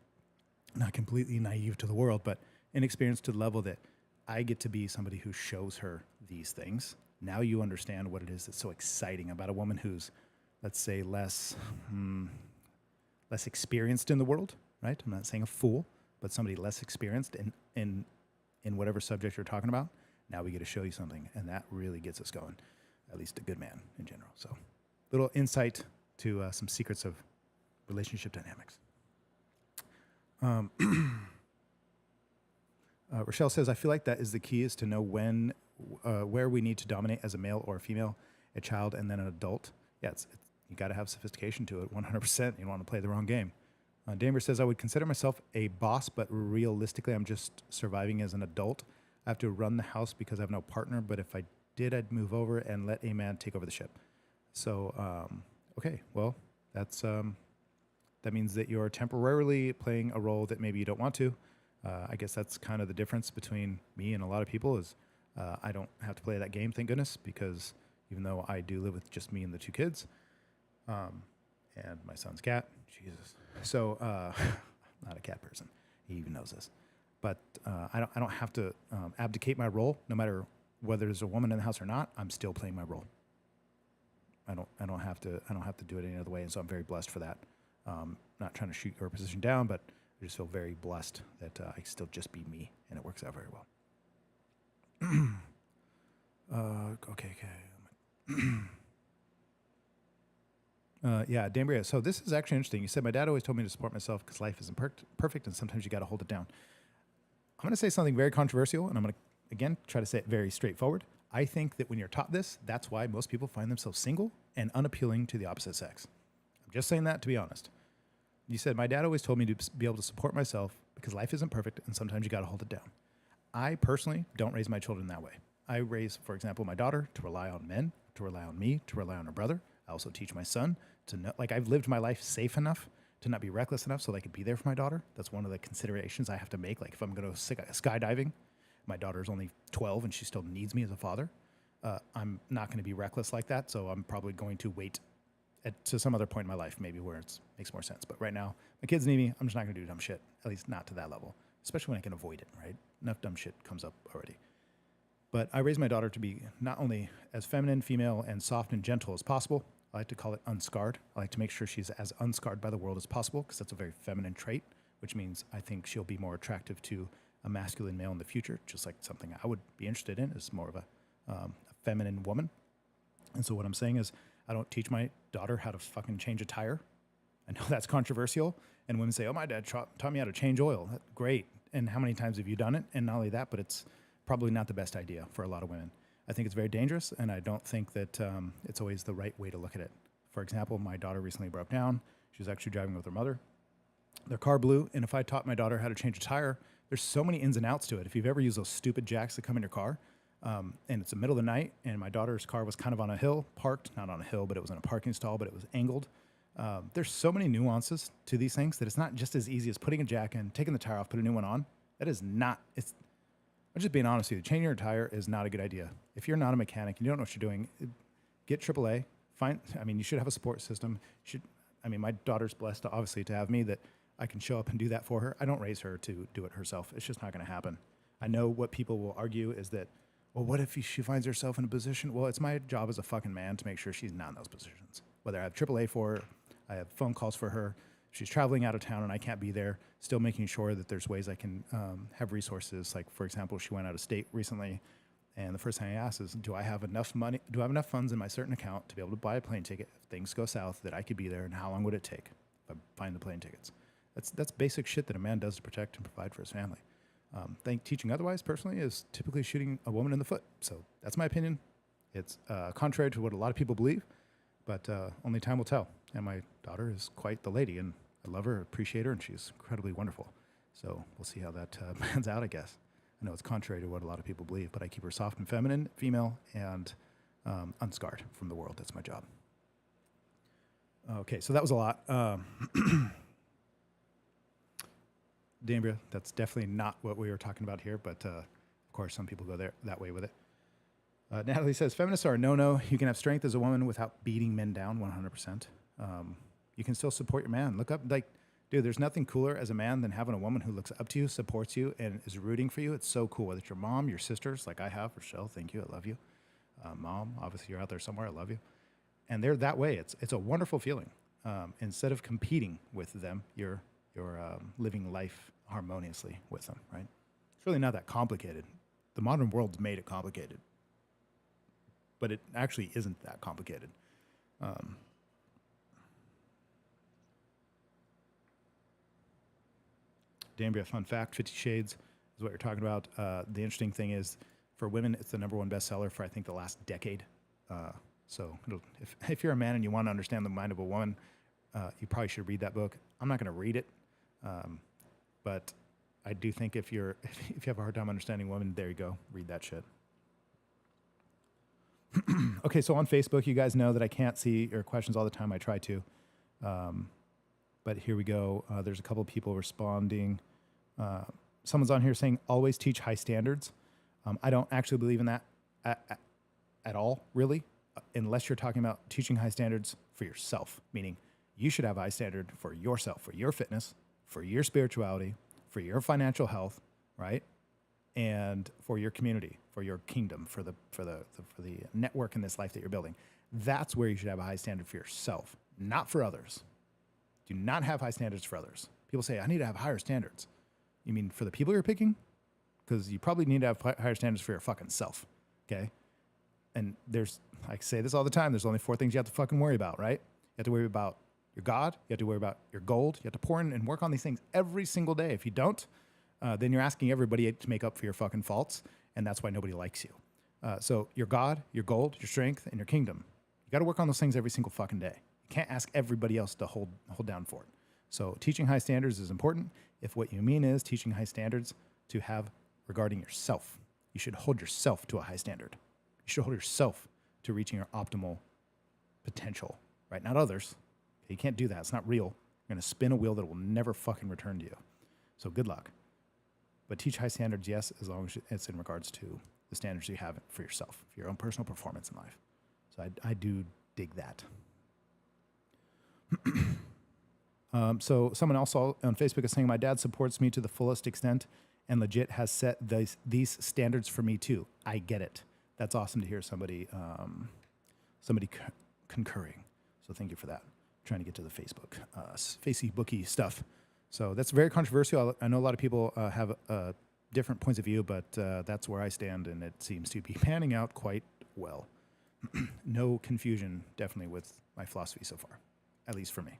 Not completely naive to the world, but inexperienced to the level that I get to be somebody who shows her these things. Now you understand what it is that's so exciting about a woman who's, let's say, less experienced in the world, right? I'm not saying a fool, but somebody less experienced in whatever subject you're talking about. Now we get to show you something, and that really gets us going, at least a good man in general. So little insight to some secrets of relationship dynamics. Rochelle says, I feel like that is the key, is to know where we need to dominate as a male or a female, a child, and then an adult. Yeah, you got to have sophistication to it, 100%. You don't want to play the wrong game. Damer says, I would consider myself a boss, but realistically, I'm just surviving as an adult. I have to run the house because I have no partner, but if I did, I'd move over and let a man take over the ship. So, okay, well, that means that you're temporarily playing a role that maybe you don't want to. I guess that's kind of the difference between me and a lot of people is I don't have to play that game, thank goodness, because even though I do live with just me and the two kids, and my son's cat, Jesus. So, not a cat person. He even knows this. But I don't have to abdicate my role, no matter whether there's a woman in the house or not. I'm still playing my role. I don't have to do it any other way, and so I'm very blessed for that. Not trying to shoot your position down, but I just feel very blessed that I can still just be me, and it works out very well. Okay. Yeah, Dambria. So this is actually interesting. You said, my dad always told me to support myself because life isn't perfect, and sometimes you got to hold it down. I'm going to say something very controversial, and I'm going to, again, try to say it very straightforward. I think that when you're taught this, that's why most people find themselves single and unappealing to the opposite sex. I'm just saying that to be honest. You said, my dad always told me to be able to support myself because life isn't perfect, and sometimes you got to hold it down. I personally don't raise my children that way. I raise, for example, my daughter to rely on men, to rely on me, to rely on her brother. I also teach my son to know, like, I've lived my life safe enough to not be reckless enough so that I could be there for my daughter. That's one of the considerations I have to make. Like, if I'm going to skydiving, my daughter's only 12 and she still needs me as a father. I'm not going to be reckless like that, so I'm probably going to wait to some other point in my life, maybe where it makes more sense. But right now, my kids need me. I'm just not going to do dumb shit, at least not to that level, especially when I can avoid it, right? Enough dumb shit comes up already. But I raised my daughter to be not only as feminine, female, and soft and gentle as possible. I like to call it unscarred. I like to make sure she's as unscarred by the world as possible because that's a very feminine trait, which means I think she'll be more attractive to a masculine male in the future, just like something I would be interested in is more of a feminine woman. And so what I'm saying is I don't teach my daughter how to fucking change a tire. I know that's controversial. And women say, oh, my dad taught me how to change oil. Great. And how many times have you done it? And not only that, but it's probably not the best idea for a lot of women. I think it's very dangerous, and I don't think that it's always the right way to look at it. For example, my daughter recently broke down. She was actually driving with her mother. Their car blew, and if I taught my daughter how to change a tire, there's so many ins and outs to it. If you've ever used those stupid jacks that come in your car, and it's the middle of the night, and my daughter's car was kind of on a hill, parked, not on a hill, but it was in a parking stall, but it was angled. There's so many nuances to these things that it's not just as easy as putting a jack in, taking the tire off, put a new one on. That is not, I'm just being honest with you. Changing your tire is not a good idea. If you're not a mechanic and you don't know what you're doing, get AAA. You should have a support system. My daughter's blessed, obviously, to have me that I can show up and do that for her. I don't raise her to do it herself. It's just not going to happen. I know what people will argue is that, Well, what if she finds herself in a position? Well, it's my job as a fucking man to make sure she's not in those positions. Whether I have AAA for her, I have phone calls for her. She's traveling out of town and I can't be there. Still making sure that there's ways I can have resources. Like, for example, she went out of state recently, and the first thing I asked is, do I have enough money? Do I have enough funds in my certain account to be able to buy a plane ticket if things go south that I could be there? And how long would it take if I find the plane tickets? That's basic shit that a man does to protect and provide for his family. Teaching otherwise, personally, is typically shooting a woman in the foot. So that's my opinion. It's contrary to what a lot of people believe, but only time will tell. And my daughter is quite the lady, and I love her, appreciate her, and she's incredibly wonderful. So we'll see how that pans out, I guess. I know it's contrary to what a lot of people believe, but I keep her soft and feminine, female, and unscarred from the world. That's my job. Okay, so that was a lot. Dambria, that's definitely not what we were talking about here, but of course some people go there that way with it. Natalie says, feminists are a no-no. You can have strength as a woman without beating men down 100%. You can still support your man. Look up, dude, there's nothing cooler as a man than having a woman who looks up to you, supports you, and is rooting for you. It's so cool. Whether it's your mom, your sisters, like I have, Rochelle, thank you, I love you. Mom, obviously you're out there somewhere, I love you. And they're that way. It's a wonderful feeling. Instead of competing with them, you're living life harmoniously with them, right? It's really not that complicated. The modern world's made it complicated, but it actually isn't that complicated. Dambria, fun fact, 50 Shades is what you're talking about. The interesting thing is, for women, it's the #1 bestseller for, I think, the last decade. So if you're a man and you want to understand the mind of a woman, you probably should read that book. I'm not going to read it, but I do think if you have a hard time understanding women, there you go, read that shit. Okay, so on Facebook, you guys know that I can't see your questions all the time. I try to, but here we go. There's a couple of people responding. Someone's on here saying, always teach high standards. I don't actually believe in that at all, really, unless you're talking about teaching high standards for yourself, meaning you should have a high standard for yourself, for your fitness, for your spirituality, for your financial health, right? And for your community, for your kingdom, for the network in this life that you're building. That's where you should have a high standard for yourself, not for others. Do not have high standards for others. People say, I need to have higher standards. You mean for the people you're picking? Because you probably need to have higher standards for your fucking self, okay? And I say this all the time, there's only 4 things you have to fucking worry about, right? You have to worry about your God, you have to worry about your gold, you have to pour in and work on these things every single day. If you don't, then you're asking everybody to make up for your fucking faults, and that's why nobody likes you. So your God, your gold, your strength, and your kingdom, you got to work on those things every single fucking day. You can't ask everybody else to hold down for it. So teaching high standards is important. If what you mean is teaching high standards to have regarding yourself, you should hold yourself to a high standard. You should hold yourself to reaching your optimal potential, right? Not others. You can't do that. It's not real. You're going to spin a wheel that will never fucking return to you. So good luck. But teach high standards, yes, as long as it's in regards to the standards you have for yourself, for your own personal performance in life. So I do dig that. So someone else on Facebook is saying, my dad supports me to the fullest extent and legit has set these standards for me too. I get it. That's awesome to hear somebody concurring. So thank you for that. I'm trying to get to the Facebooky stuff. So that's very controversial. I know a lot of people have different points of view, but that's where I stand, and it seems to be panning out quite well. No confusion, definitely, with my philosophy so far, at least for me.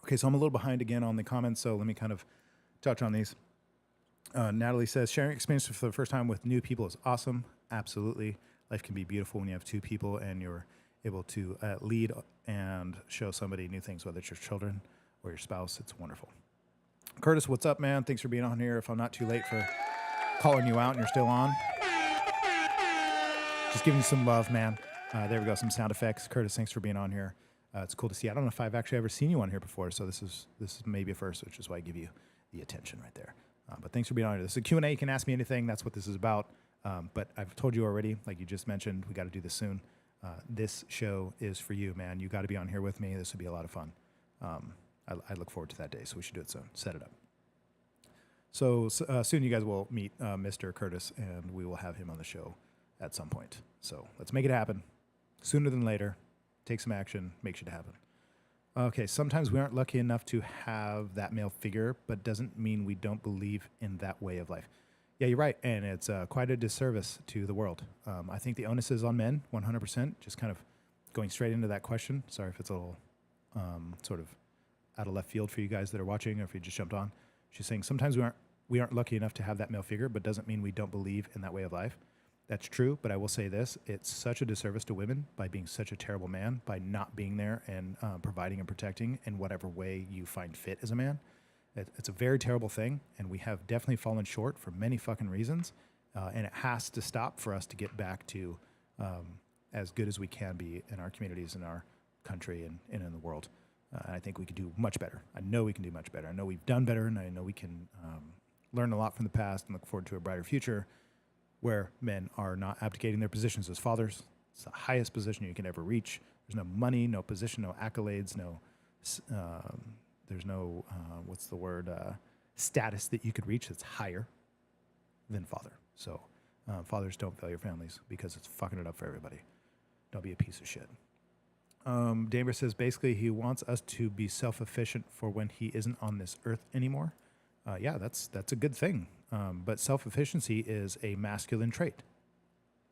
Okay, so I'm a little behind again on the comments, so let me kind of touch on these. Natalie says, sharing experience for the first time with new people is awesome. Absolutely. Life can be beautiful when you have 2 people and you're able to lead and show somebody new things, whether it's your children or your spouse. It's wonderful. Curtis, what's up, man? Thanks for being on here. If I'm not too late for calling you out and you're still on, just giving you some love, man. There we go, some sound effects. Curtis, thanks for being on here. It's cool to see. I don't know if I've actually ever seen you on here before, so this is maybe a first, which is why I give you the attention right there. But thanks for being on here. This is a Q&A. You can ask me anything. That's what this is about. But I've told you already, like you just mentioned, we got to do this soon. This show is for you, man. You got to be on here with me. This would be a lot of fun. I look forward to that day, so we should do it soon. Set it up. Soon you guys will meet Mr. Curtis, and we will have him on the show at some point. So let's make it happen sooner than later. Take some action. Make shit happen. Okay, sometimes we aren't lucky enough to have that male figure, but doesn't mean we don't believe in that way of life. Yeah, you're right, and it's quite a disservice to the world. I think the onus is on men, 100%. Just kind of going straight into that question. Sorry if it's a little sort of out of left field for you guys that are watching, or if you just jumped on. She's saying sometimes we aren't lucky enough to have that male figure, but doesn't mean we don't believe in that way of life. That's true, but I will say this. It's such a disservice to women by being such a terrible man, by not being there and providing and protecting in whatever way you find fit as a man. It's a very terrible thing, and we have definitely fallen short for many fucking reasons, and it has to stop for us to get back to as good as we can be in our communities, in our country, and in the world. I think we could do much better. I know we can do much better. I know we've done better, and I know we can learn a lot from the past and look forward to a brighter future where men are not abdicating their positions as fathers. It's the highest position you can ever reach. There's no money, no position, no accolades, there's no, status that you could reach that's higher than father. So fathers, don't fail your families because it's fucking it up for everybody. Don't be a piece of shit. Damer says basically he wants us to be self-efficient for when he isn't on this earth anymore. Yeah, that's a good thing. But self-efficiency is a masculine trait.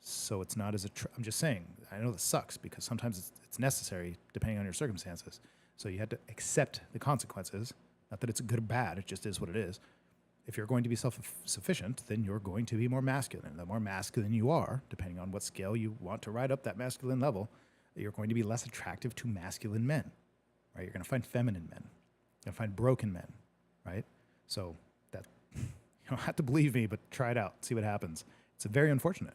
So it's not as I'm just saying, I know this sucks because sometimes it's necessary depending on your circumstances. So you have to accept the consequences. Not that it's good or bad, it just is what it is. If you're going to be self-sufficient, then you're going to be more masculine. The more masculine you are, depending on what scale you want to ride up that masculine level, you're going to be less attractive to masculine men, right? You're going to find feminine men. You're going to find broken men, right? So that you don't have to believe me, but try it out. See what happens. It's very unfortunate.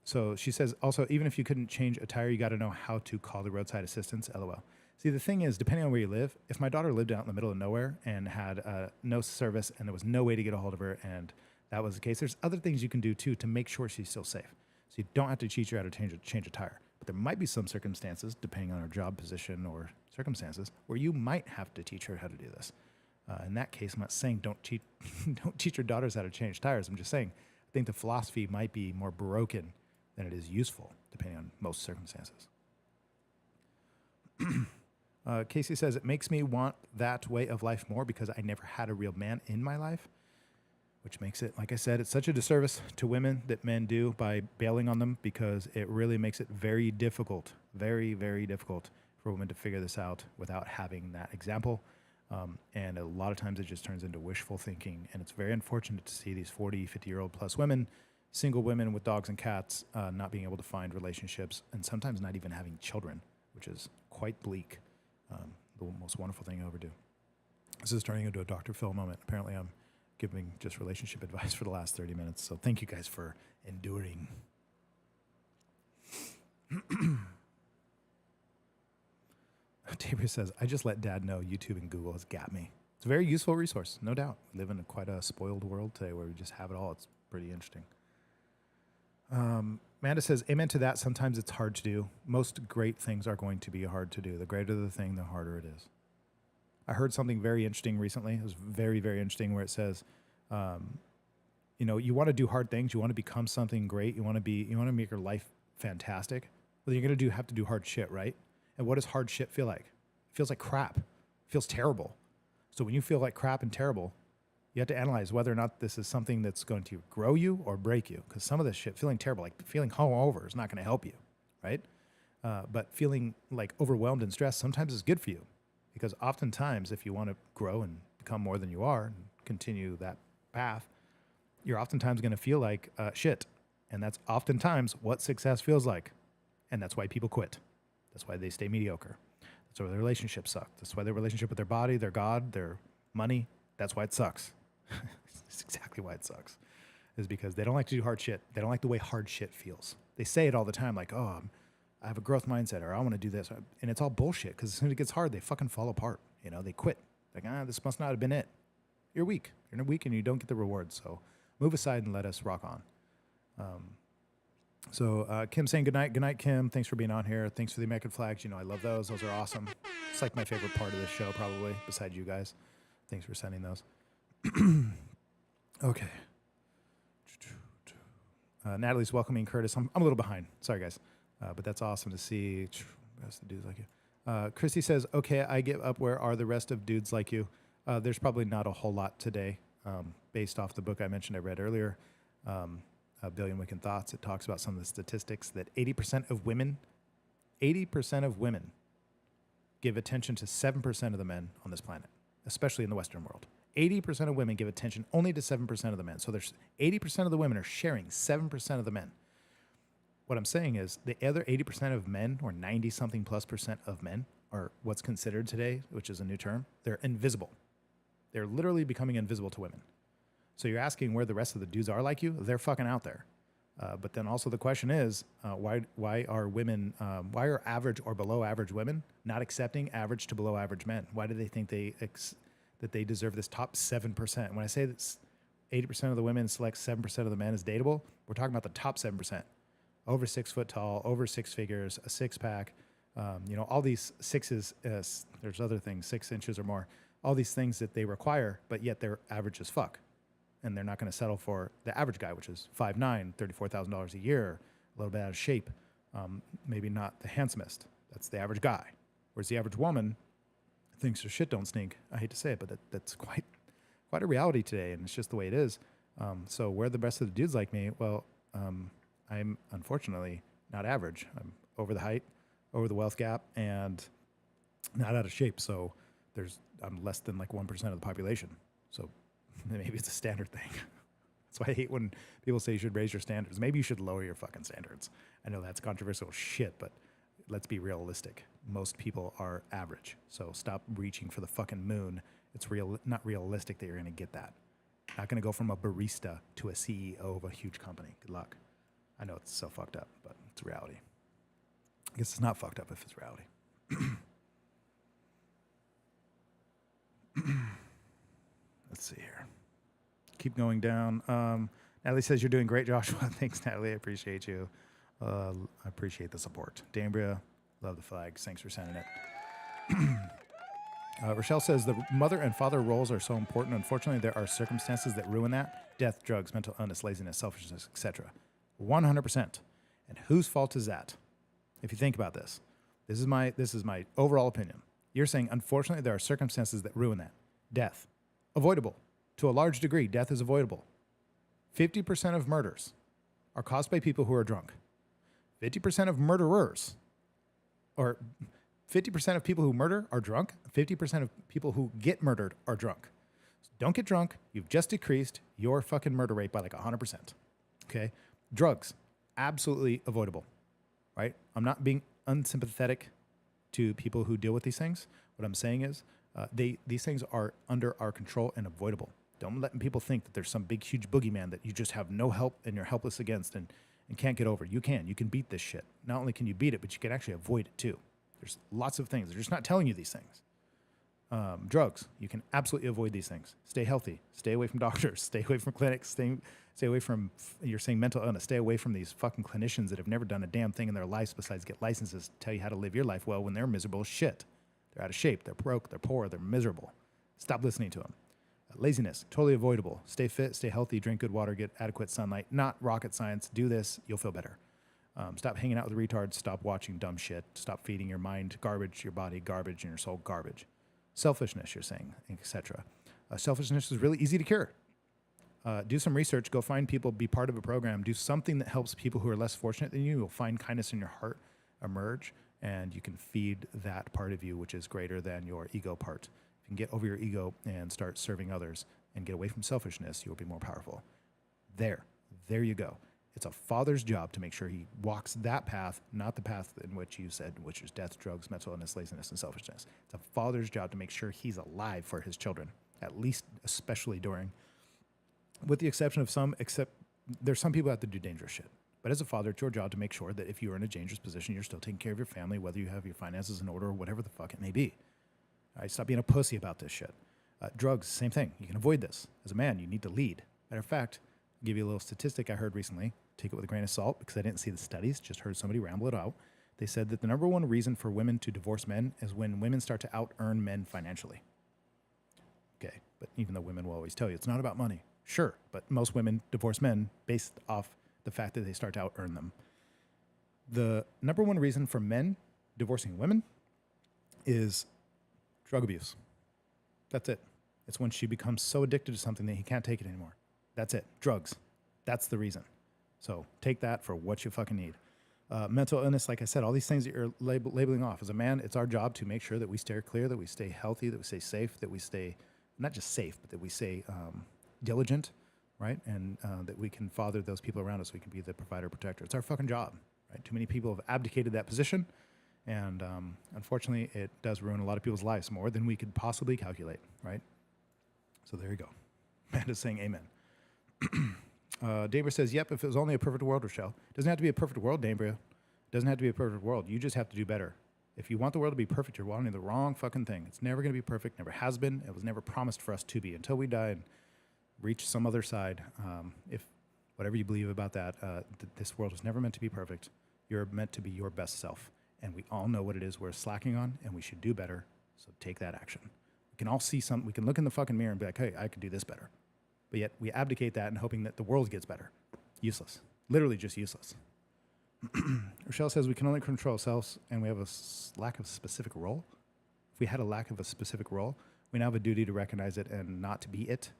So she says, also, even if you couldn't change a tire, you got to know how to call the roadside assistance, LOL. See, the thing is, depending on where you live, if my daughter lived out in the middle of nowhere and had no service and there was no way to get a hold of her and that was the case, there's other things you can do, too, to make sure she's still safe. So you don't have to teach her how to change a tire. But there might be some circumstances, depending on her job position or circumstances, where you might have to teach her how to do this. In that case, I'm not saying don't teach your daughters how to change tires. I'm just saying I think the philosophy might be more broken than it is useful, depending on most circumstances. Casey says, it makes me want that way of life more because I never had a real man in my life, which makes it, like I said, it's such a disservice to women that men do by bailing on them because it really makes it very difficult, very, very difficult for women to figure this out without having that example. And a lot of times it just turns into wishful thinking. And it's very unfortunate to see these 40, 50-year-old plus women, single women with dogs and cats, not being able to find relationships and sometimes not even having children, which is quite bleak. The most wonderful thing I ever do. This is turning into a Dr. Phil moment. Apparently I'm giving just relationship advice for the last 30 minutes. So thank you guys for enduring. Tabor says, I just let dad know YouTube and Google has got me. It's a very useful resource, no doubt. We live in quite a spoiled world today where we just have it all. It's pretty interesting. Amanda says, amen to that. Sometimes it's hard to do. Most great things are going to be hard to do. The greater the thing, the harder it is. I heard something very interesting recently. It was very, very interesting where it says, you want to do hard things. You want to become something great. You want to make your life fantastic. Well, you're going to have to do hard shit, right? And what does hard shit feel like? It feels like crap. It feels terrible. So when you feel like crap and terrible, you have to analyze whether or not this is something that's going to grow you or break you. Because some of this shit, feeling terrible, like feeling hungover is not going to help you, right? But feeling like overwhelmed and stressed sometimes is good for you. Because oftentimes, if you want to grow and become more than you are and continue that path, you're oftentimes going to feel like shit. And that's oftentimes what success feels like. And that's why people quit. That's why they stay mediocre. That's why their relationships suck. That's why their relationship with their body, their God, their money, that's why it sucks. It's exactly why it sucks. Is because they don't like to do hard shit. They don't like the way hard shit feels. They say it all the time like, oh, I have a growth mindset or I want to do this. And it's all bullshit because as soon as it gets hard, they fucking fall apart. They quit. Like, this must not have been it. You're weak. You're weak and you don't get the rewards. So move aside and let us rock on. Kim saying good night. Good night, Kim. Thanks for being on here. Thanks for the American flags. I love those. Those are awesome. It's like my favorite part of this show, probably, besides you guys. Thanks for sending those. Okay. Natalie's welcoming Curtis. I'm a little behind. Sorry, guys. But that's awesome to see. Rest of dudes like you. Christy says, okay, I give up. Where are the rest of dudes like you? There's probably not a whole lot today, based off the book I mentioned I read earlier, A Billion Wicked Thoughts. It talks about some of the statistics that 80% of women give attention to 7% of the men on this planet, especially in the Western world. 80% of women give attention only to 7% of the men. So there's 80% of the women are sharing 7% of the men. What I'm saying is the other 80% of men, or 90-something plus percent of men, are what's considered today, which is a new term, they're invisible. They're literally becoming invisible to women. So you're asking where the rest of the dudes are like you? They're fucking out there. But then also the question is, why are women, why are average or below average women not accepting average to below average men? Why do they think that they deserve this top 7%? When I say that 80% of the women select 7% of the men as dateable, we're talking about the top 7%. Over 6 foot tall, over six figures, a six pack, all these sixes, there's other things, 6 inches or more, all these things that they require, but yet they're average as fuck. And they're not going to settle for the average guy, which is 5'9", $34,000 a year, a little bit out of shape, maybe not the handsomest. That's the average guy. Whereas the average woman thinks her shit don't stink. I hate to say it, but that's quite a reality today, and it's just the way it is. So where are the rest of the dudes like me? Well, I'm unfortunately not average. I'm over the height, over the wealth gap, and not out of shape. So I'm less than like 1% of the population. So maybe it's a standard thing. That's why I hate when people say you should raise your standards. Maybe you should lower your fucking standards. I know that's controversial shit, but let's be realistic. Most people are average. So stop reaching for the fucking moon. It's not realistic that you're going to get that. Not going to go from a barista to a CEO of a huge company. Good luck. I know it's so fucked up, but it's reality. I guess it's not fucked up if it's reality. Let's see here. Keep going down. Natalie says you're doing great, Joshua. Thanks, Natalie. I appreciate you. I appreciate the support. Dambria, love the flags. Thanks for sending it. Rochelle says the mother and father roles are so important. Unfortunately, there are circumstances that ruin that. Death, drugs, mental illness, laziness, selfishness, etc. 100%. And whose fault is that? If you think about this, this is my overall opinion. You're saying, unfortunately, there are circumstances that ruin that. Death, avoidable. To a large degree, death is avoidable. 50% of murders are caused by people who are drunk. 50% of murderers, or 50% of people who murder are drunk. 50% of people who get murdered are drunk. So don't get drunk. You've just decreased your fucking murder rate by like 100%. Okay? Drugs, absolutely avoidable, right? I'm not being unsympathetic to people who deal with these things. What I'm saying is these things are under our control and avoidable. Don't let people think that there's some big, huge boogeyman that you just have no help and you're helpless against and can't get over. You can beat this shit. Not only can you beat it, but you can actually avoid it too. There's lots of things. They're just not telling you these things. Drugs, you can absolutely avoid these things. Stay healthy. Stay away from doctors. Stay away from clinics. Stay away from, you're saying mental illness. Stay away from these fucking clinicians that have never done a damn thing in their lives besides get licenses to tell you how to live your life well when they're miserable as shit. They're out of shape. They're broke. They're poor. They're miserable. Stop listening to them. Laziness, totally avoidable. Stay fit. Stay healthy. Drink good water. Get adequate sunlight. Not rocket science. Do this. You'll feel better. Stop hanging out with retards. Stop watching dumb shit. Stop feeding your mind garbage, your body garbage, and your soul garbage. Selfishness, you're saying, etc. Selfishness is really easy to cure. Do some research. Go find people. Be part of a program. Do something that helps people who are less fortunate than you. You'll find kindness in your heart emerge, and you can feed that part of you, which is greater than your ego part. If you can get over your ego and start serving others and get away from selfishness, you'll be more powerful. There you go. It's a father's job to make sure he walks that path, not the path in which you said, which is death, drugs, mental illness, laziness, and selfishness. It's a father's job to make sure he's alive for his children, at least especially during, with the exception of there's some people that have to do dangerous shit. But as a father, it's your job to make sure that if you're in a dangerous position, you're still taking care of your family, whether you have your finances in order or whatever the fuck it may be. All right, stop being a pussy about this shit. Drugs, same thing. You can avoid this. As a man, you need to lead. Matter of fact, I'll give you a little statistic I heard recently. Take it with a grain of salt because I didn't see the studies, just heard somebody ramble it out. They said that the number one reason for women to divorce men is when women start to out-earn men financially. Okay, but even though women will always tell you it's not about money, sure, but most women divorce men based off the fact that they start to out earn them. The number one reason for men divorcing women is drug abuse. That's it. It's when she becomes so addicted to something that he can't take it anymore. That's it. Drugs. That's the reason. So take that for what you fucking need. Mental illness, like I said, all these things that you're labeling off. As a man, it's our job to make sure that we stay clear, that we stay healthy, that we stay safe, that we stay not just safe, but that we stay diligent, right? And that we can father those people around us. We can be the provider, protector. It's our fucking job, right? Too many people have abdicated that position. And unfortunately, it does ruin a lot of people's lives more than we could possibly calculate, right? So there you go. Amanda's saying amen. Dambria says, yep, if it was only a perfect world, Rochelle. It doesn't have to be a perfect world, Dambria. It doesn't have to be a perfect world. You just have to do better. If you want the world to be perfect, you're wanting the wrong fucking thing. It's never going to be perfect, never has been. It was never promised for us to be until we die and reach some other side. If whatever you believe about that, this world was never meant to be perfect. You're meant to be your best self. And we all know what it is we're slacking on, and we should do better. So take that action. We can all see something. We can look in the fucking mirror and be like, hey, I could do this better. But yet we abdicate that and hoping that the world gets better. Useless. Literally just useless. Rochelle says we can only control ourselves and we have a lack of specific role. If we had a lack of a specific role, we now have a duty to recognize it and not to be it,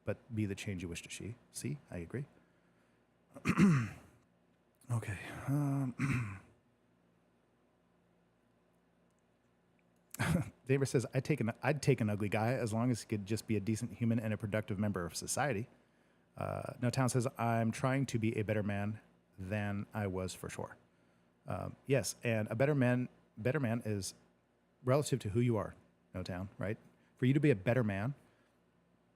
but be the change you wish to see. I agree. Okay. David says, I'd take an ugly guy as long as he could just be a decent human and a productive member of society. No Town says, I'm trying to be a better man than I was for sure. Yes, and a better man is relative to who you are, No Town, right? For you to be a better man,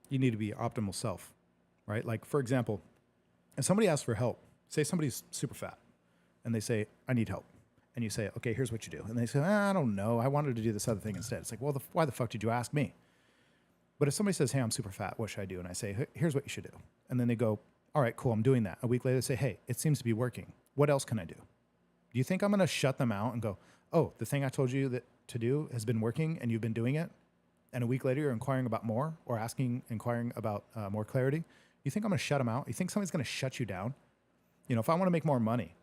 you need to be your optimal self, right? Like, for example, if somebody asks for help, say somebody's super fat, and they say, I need help. And you say, okay, here's what you do. And they say, I don't know. I wanted to do this other thing instead. It's like, well, why the fuck did you ask me? But if somebody says, hey, I'm super fat, what should I do? And I say, here's what you should do. And then they go, all right, cool, I'm doing that. A week later, they say, hey, it seems to be working. What else can I do? Do you think I'm going to shut them out and go, oh, the thing I told you that to do has been working and you've been doing it? And a week later, you're inquiring about more or inquiring about more clarity? You think I'm going to shut them out? You think somebody's going to shut you down? You know, if I want to make more money,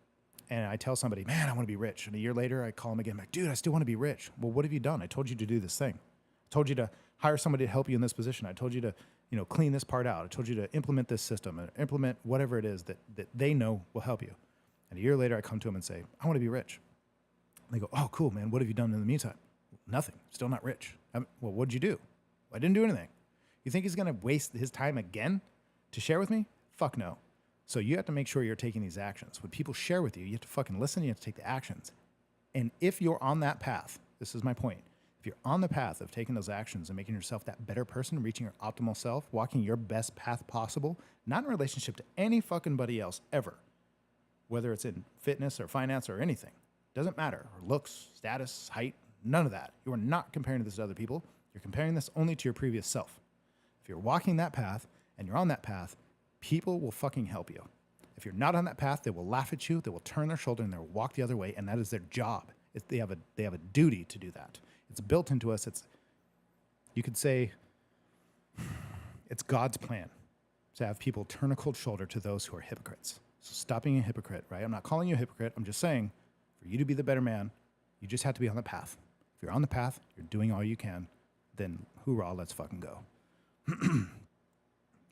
and I tell somebody, man, I want to be rich. And a year later, I call them again, like, dude, I still want to be rich. Well, what have you done? I told you to do this thing. I told you to hire somebody to help you in this position. I told you to, clean this part out. I told you to implement this system and implement whatever it is that they know will help you. And a year later, I come to them and say, I want to be rich. And they go, oh, cool, man. What have you done in the meantime? Nothing. Still not rich. Well, what'd you do? I didn't do anything. You think he's going to waste his time again to share with me? Fuck no. So you have to make sure you're taking these actions. When people share with you, you have to fucking listen, you have to take the actions. And if you're on that path, this is my point, if you're on the path of taking those actions and making yourself that better person, reaching your optimal self, walking your best path possible, not in relationship to any fucking buddy else ever, whether it's in fitness or finance or anything, doesn't matter, or looks, status, height, none of that. You are not comparing this to other people. You're comparing this only to your previous self. If you're walking that path and you're on that path, people will fucking help you. If you're not on that path, they will laugh at you, they will turn their shoulder, and they'll walk the other way, and that is their job. They have a duty to do that. It's built into us. You could say it's God's plan to have people turn a cold shoulder to those who are hypocrites. So stop being a hypocrite, right? I'm not calling you a hypocrite. I'm just saying, for you to be the better man, you just have to be on the path. If you're on the path, you're doing all you can, then hoorah, let's fucking go.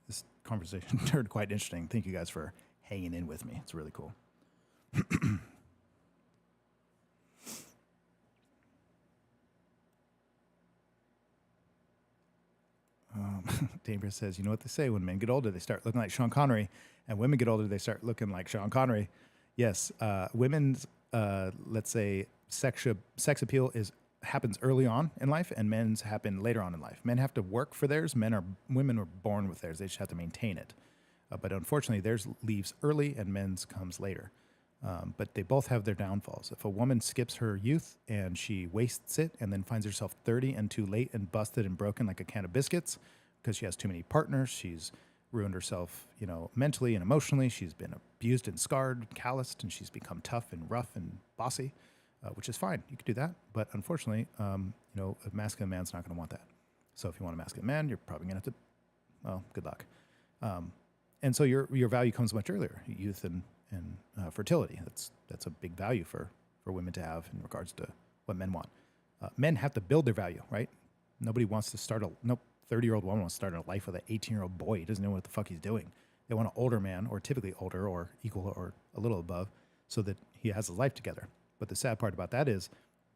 This conversation turned quite interesting. Thank you guys for hanging in with me. It's really cool. Dambria says, you know what they say, when men get older, they start looking like Sean Connery, and women get older, they start looking like Sean Connery. Yes, women's, let's say, sex appeal happens early on in life, and men's happen later on in life. Men have to work for theirs. Women are born with theirs. They just have to maintain it. But unfortunately, theirs leaves early, and men's comes later. But they both have their downfalls. If a woman skips her youth and she wastes it and then finds herself 30 and too late and busted and broken like a can of biscuits because she has too many partners, she's ruined herself, mentally and emotionally. She's been abused and scarred, calloused, and she's become tough and rough and bossy, which is fine. You could do that. But unfortunately, a masculine man's not going to want that. So if you want a masculine man, you're probably going to have to, well, good luck. And so your value comes much earlier, youth and fertility. That's a big value for women to have in regards to what men want. Men have to build their value, right? Nobody wants to start no 30-year-old woman wants to start a life with an 18-year-old boy. He doesn't know what the fuck he's doing. They want an older man, or typically older or equal or a little above, so that he has a life together. But the sad part about that is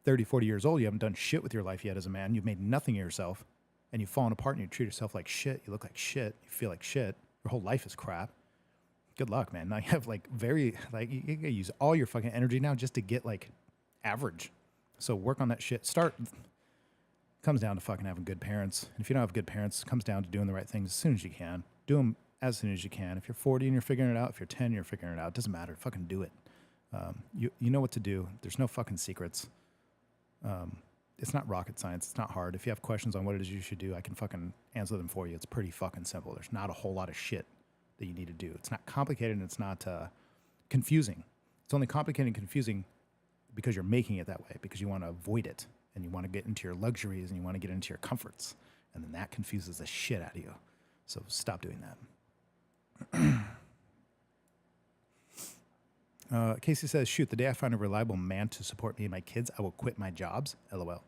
30, 40 years old, you haven't done shit with your life yet as a man. You've made nothing of yourself, and you've fallen apart, and you treat yourself like shit. You look like shit. You feel like shit. Your whole life is crap. Good luck, man. Now you have you gotta use all your fucking energy now just to get average. So work on that shit. Comes down to fucking having good parents. And if you don't have good parents, it comes down to doing the right things as soon as you can. Do them as soon as you can. If you're 40 and you're figuring it out, if you're 10 and you're figuring it out, it doesn't matter. Fucking do it. You know what to do. There's no fucking secrets. It's not rocket science. It's not hard. If you have questions on what it is you should do, I can fucking answer them for you. It's pretty fucking simple. There's not a whole lot of shit that you need to do. It's not complicated and it's not confusing. It's only complicated and confusing because you're making it that way, because you want to avoid it and you want to get into your luxuries and you want to get into your comforts. And then that confuses the shit out of you. So stop doing that. Casey says, shoot, the day I find a reliable man to support me and my kids, I will quit my jobs. LOL.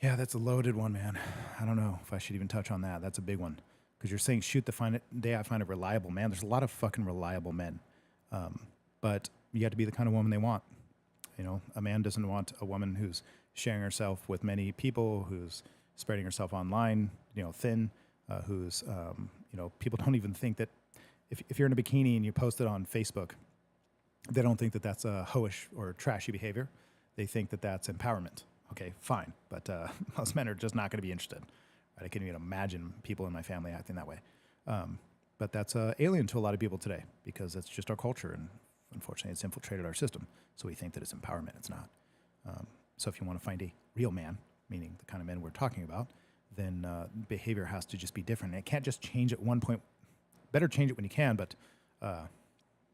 Yeah, that's a loaded one, man. I don't know if I should even touch on that. That's a big one. Because you're saying, shoot, the day I find a reliable man. There's a lot of fucking reliable men. But you have to be the kind of woman they want. You know, a man doesn't want a woman who's sharing herself with many people, who's spreading herself online, thin, who's, people don't even think that if you're in a bikini and you post it on Facebook, they don't think that that's a hoish or trashy behavior. They think that that's empowerment. Okay, fine. But most men are just not going to be interested. Right? I can't even imagine people in my family acting that way. But that's alien to a lot of people today because that's just our culture. And unfortunately, it's infiltrated our system. So we think that it's empowerment. It's not. So if you want to find a real man, meaning the kind of men we're talking about, then behavior has to just be different. It can't just change at one point. Better change it when you can, but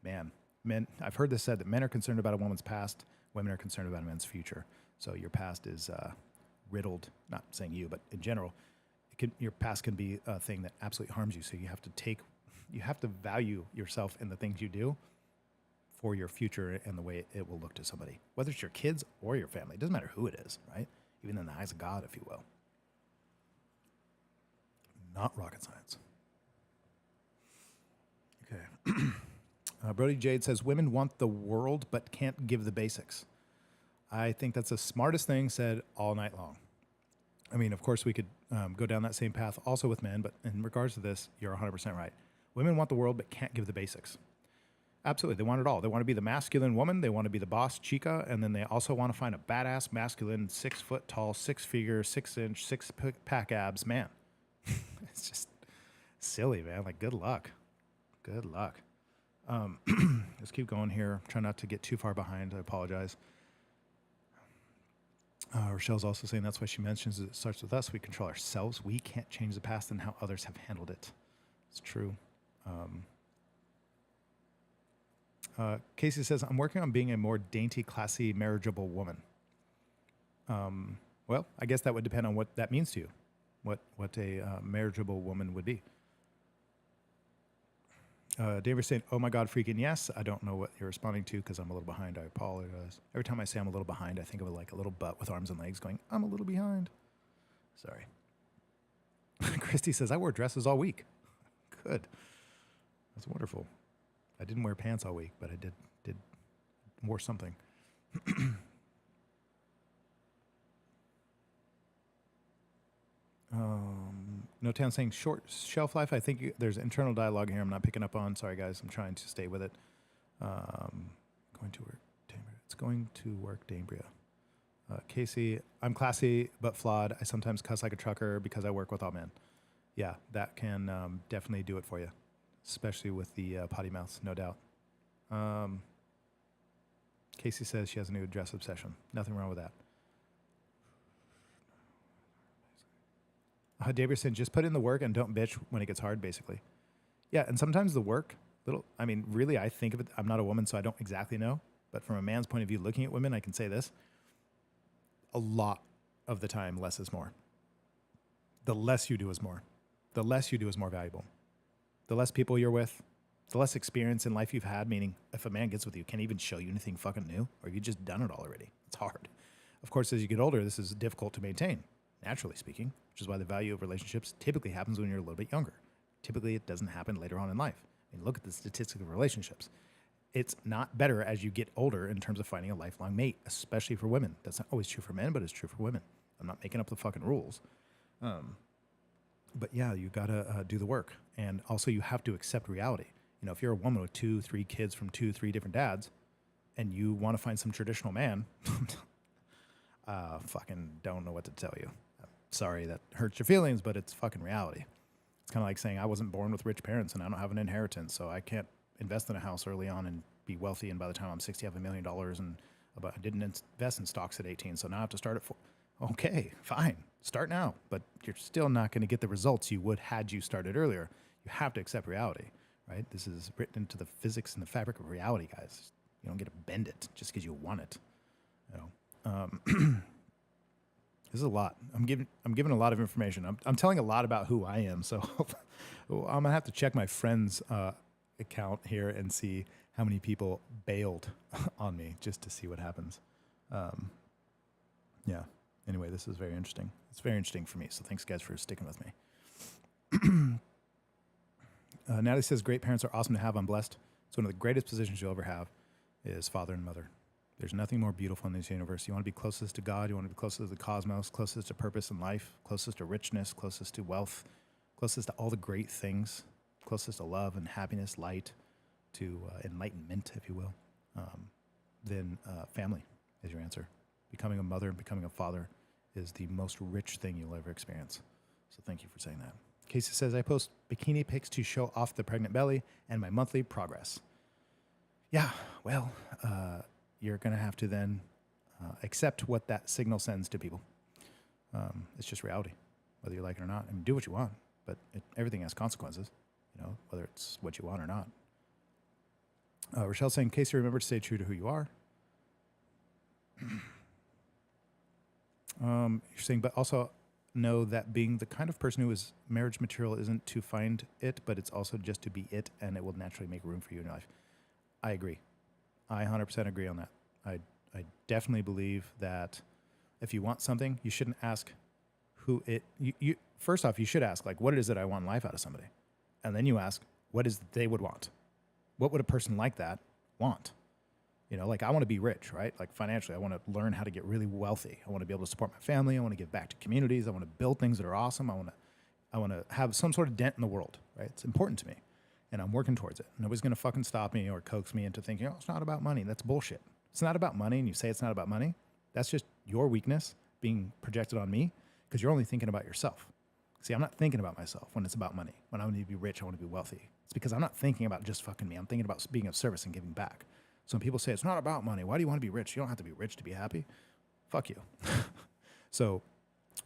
men, I've heard this said that men are concerned about a woman's past, women are concerned about a man's future. So your past is riddled, not saying you, but in general, your past can be a thing that absolutely harms you. So you have to value yourself in the things you do for your future and the way it will look to somebody, whether it's your kids or your family. It doesn't matter who it is, right? Even in the eyes of God, if you will. Not rocket science. Okay. Brody Jade says, women want the world but can't give the basics. I think that's the smartest thing said all night long. I mean, of course, we could go down that same path also with men, but in regards to this, you're 100% right. Women want the world but can't give the basics. Absolutely. They want it all. They want to be the masculine woman. They want to be the boss chica. And then they also want to find a badass, masculine, 6 foot tall, 6-figure, 6-inch, 6-pack abs man. It's just silly, man. Good luck. Good luck. Let's keep going here. Try not to get too far behind. I apologize. Rochelle's also saying that's why she mentions it starts with us. We control ourselves. We can't change the past and how others have handled it. It's true. Casey says, I'm working on being a more dainty, classy, marriageable woman. Well, I guess that would depend on what that means to you, what a marriageable woman would be. David's saying, oh my God, freaking yes. I don't know what you're responding to because I'm a little behind. I apologize. Every time I say I'm a little behind, I think of it like a little butt with arms and legs going, I'm a little behind. Sorry. Christy says, I wore dresses all week. Good. That's wonderful. I didn't wear pants all week, but I did wore something. No Town saying short shelf life. I think there's internal dialogue here I'm not picking up on. Sorry, guys. I'm trying to stay with it. Going to work, Dambria. It's going to work, Dambria. Casey, I'm classy but flawed. I sometimes cuss like a trucker because I work with all men. Yeah, that can definitely do it for you, especially with the potty mouths, no doubt. Casey says she has a new dress obsession. Nothing wrong with that. David said, just put in the work and don't bitch when it gets hard, basically. Yeah, and sometimes the work, really, I think of it, I'm not a woman, so I don't exactly know. But from a man's point of view, looking at women, I can say this. A lot of the time, less is more. the less you do is more. The less you do is more valuable. The less people you're with, the less experience in life you've had, meaning if a man gets with you, can't even show you anything fucking new, or you just done it all already. It's hard. Of course, as you get older, this is difficult to maintain, naturally speaking, which is why the value of relationships typically happens when you're a little bit younger. Typically, it doesn't happen later on in life. I mean, look at the statistics of relationships. It's not better as you get older in terms of finding a lifelong mate, especially for women. That's not always true for men, but it's true for women. I'm not making up the fucking rules. But yeah, you gotta do the work. And also you have to accept reality. You know, if you're a woman with 2-3 kids from 2-3 different dads and you want to find some traditional man, fucking don't know what to tell you. Sorry that hurts your feelings, but it's fucking reality. It's kind of like saying I wasn't born with rich parents and I don't have an inheritance, so I can't invest in a house early on and be wealthy, and by the time I'm 60, I have $1 million, and I didn't invest in stocks at 18, so now I have to start at 4. Okay, fine. Start now, but you're still not going to get the results you would had you started earlier. You have to accept reality, right? This is written into the physics and the fabric of reality, guys. You don't get to bend it just because you want it. You know, this is a lot. I'm giving a lot of information. I'm telling a lot about who I am, so I'm gonna have to check my friend's account here and see how many people bailed on me just to see what happens. Yeah. Anyway, this is very interesting. It's very interesting for me, so thanks, guys, for sticking with me. Natalie says, great parents are awesome to have. I'm blessed. It's one of the greatest positions you'll ever have is father and mother. There's nothing more beautiful in this universe. You want to be closest to God. You want to be closest to the cosmos, closest to purpose in life, closest to richness, closest to wealth, closest to all the great things, closest to love and happiness, light, to enlightenment, if you will. Then family is your answer. Becoming a mother and becoming a father is the most rich thing you'll ever experience. So thank you for saying that. Casey says, I post bikini pics to show off the pregnant belly and my monthly progress. Yeah, well, you're going to have to then accept what that signal sends to people. It's just reality, whether you like it or not. I mean, do what you want, but everything has consequences, you know, whether it's what you want or not. Rochelle's saying, Casey, remember to stay true to who you are. You're saying, but also know that being the kind of person who is marriage material isn't to find it, but it's also just to be it, and it will naturally make room for you in your life. I agree. I 100% agree on that. I definitely believe that if you want something, you shouldn't ask who it, you first off, you should ask, like, what it is that I want in life out of somebody? And then you ask, what is they would want? What would a person like that want? You know, like I want to be rich, right? Like financially, I want to learn how to get really wealthy. I want to be able to support my family. I want to give back to communities. I want to build things that are awesome. I want to have some sort of dent in the world, right? It's important to me, and I'm working towards it. Nobody's going to fucking stop me or coax me into thinking, oh, it's not about money. That's bullshit. It's not about money, and you say it's not about money. That's just your weakness being projected on me because you're only thinking about yourself. See, I'm not thinking about myself when it's about money. When I want to be rich, I want to be wealthy. It's because I'm not thinking about just fucking me. I'm thinking about being of service and giving back. So when people say it's not about money, why do you want to be rich? You don't have to be rich to be happy. Fuck you. So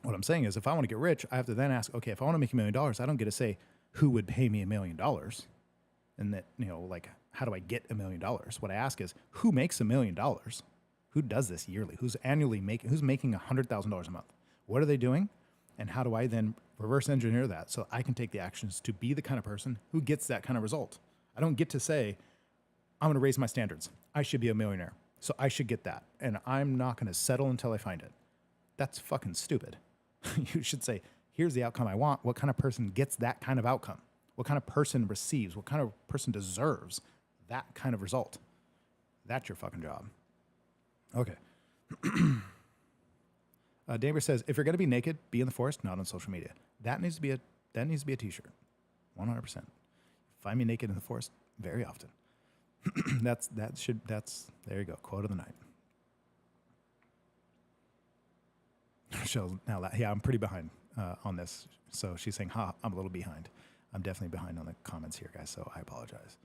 what I'm saying is if I want to get rich, I have to then ask, okay, if I want to make $1 million, I don't get to say who would pay me $1 million. And that, you know, like, how do I get $1 million? What I ask is who makes $1 million? Who does this yearly? Who's making $100,000 a month? What are they doing? And how do I then reverse engineer that so I can take the actions to be the kind of person who gets that kind of result? I don't get to say, I'm going to raise my standards. I should be a millionaire. So I should get that. And I'm not going to settle until I find it. That's fucking stupid. You should say, here's the outcome I want. What kind of person gets that kind of outcome? What kind of person receives? What kind of person deserves that kind of result? That's your fucking job. Okay. Damer says, if you're going to be naked, be in the forest, not on social media. That needs to be a t-shirt. 100%. Find me naked in the forest very often. That's there you go. Quote of the night. Michelle's now, yeah, I'm pretty behind on this. So she's saying, I'm a little behind. I'm definitely behind on the comments here, guys. So I apologize.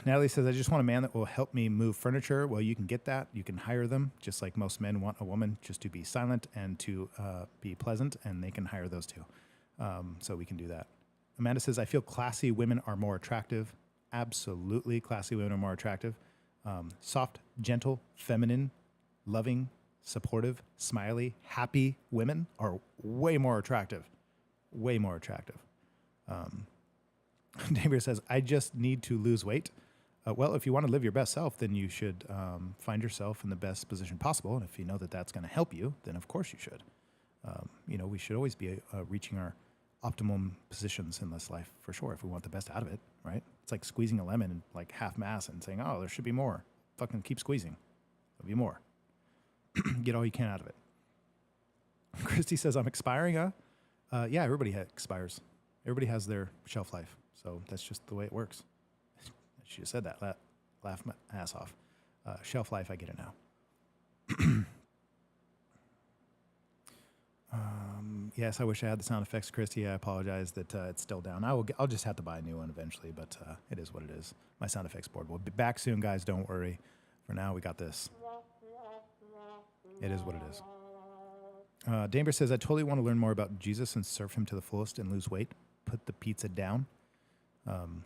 Natalie says, I just want a man that will help me move furniture. Well, you can get that. You can hire them, just like most men want a woman just to be silent and to be pleasant, and they can hire those too. So we can do that. Amanda says, I feel classy women are more attractive. Absolutely, classy women are more attractive. Soft, gentle, feminine, loving, supportive, smiley, happy women are way more attractive. Way more attractive. David says, I just need to lose weight. Well, if you want to live your best self, then you should find yourself in the best position possible. And if you know that that's going to help you, then of course you should. We should always be reaching our optimum positions in this life for sure if we want the best out of it, right? It's like squeezing a lemon in like half mass and saying, oh, there should be more. Fucking keep squeezing. There'll be more. Get all you can out of it. Christy says, I'm expiring, huh? Yeah, everybody expires. Everybody has their shelf life. So that's just the way it works. She just said that. Laugh my ass off. Shelf life, I get it now. Yes, I wish I had the sound effects, Christy. I apologize that it's still down. I'll just have to buy a new one eventually, but it is what it is. My sound effects board will be back soon, guys. Don't worry. For now, we got this. It is what it is. Damber says, I totally want to learn more about Jesus and serve him to the fullest and lose weight. Put the pizza down. One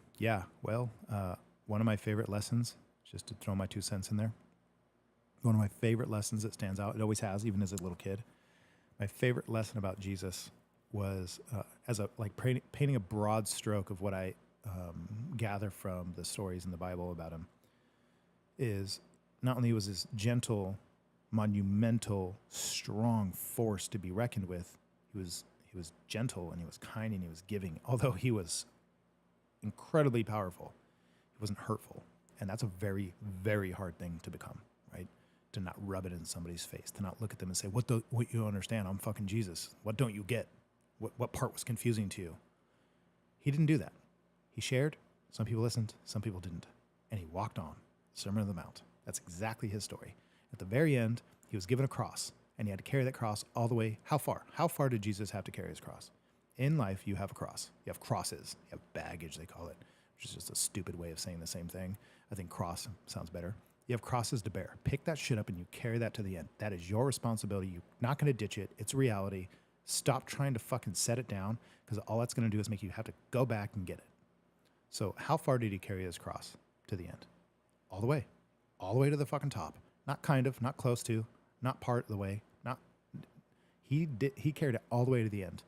of my favorite lessons, just to throw my 2 cents in there, one of my favorite lessons that stands out, it always has, even as a little kid. My favorite lesson about Jesus was, painting a broad stroke of what I gather from the stories in the Bible about him, is not only was this gentle, monumental, strong force to be reckoned with, he was gentle and he was kind and he was giving, although he was incredibly powerful. He wasn't hurtful. And that's a very, very hard thing to become, right? To not rub it in somebody's face, to not look at them and say, what you don't understand? I'm fucking Jesus. What don't you get? What part was confusing to you? He didn't do that. He shared. Some people listened. Some people didn't. And he walked on. Sermon on the Mount. That's exactly his story. At the very end, he was given a cross, and he had to carry that cross all the way. How far? How far did Jesus have to carry his cross? In life, you have a cross. You have crosses. You have baggage, they call it, which is just a stupid way of saying the same thing. I think cross sounds better. You have crosses to bear. Pick that shit up and you carry that to the end. That is your responsibility. You're not going to ditch it. It's reality. Stop trying to fucking set it down, because all that's going to do is make you have to go back and get it. So how far did he carry his cross to the end? All the way. All the way to the fucking top. Not kind of, not close to, not part of the way. He carried it all the way to the end.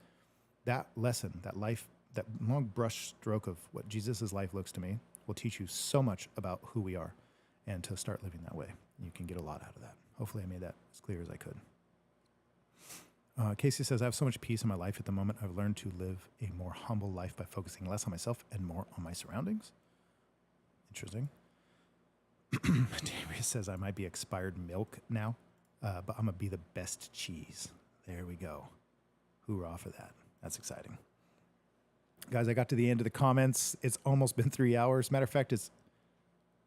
That lesson, that life, that long brush stroke of what Jesus' life looks to me will teach you so much about who we are, and to start living that way. You can get a lot out of that. Hopefully I made that as clear as I could. Casey says, I have so much peace in my life at the moment. I've learned to live a more humble life by focusing less on myself and more on my surroundings. Interesting. Damian says, I might be expired milk now, but I'm going to be the best cheese. There we go. Hoorah for that. That's exciting. Guys, I got to the end of the comments. It's almost been 3 hours. Matter of fact, it's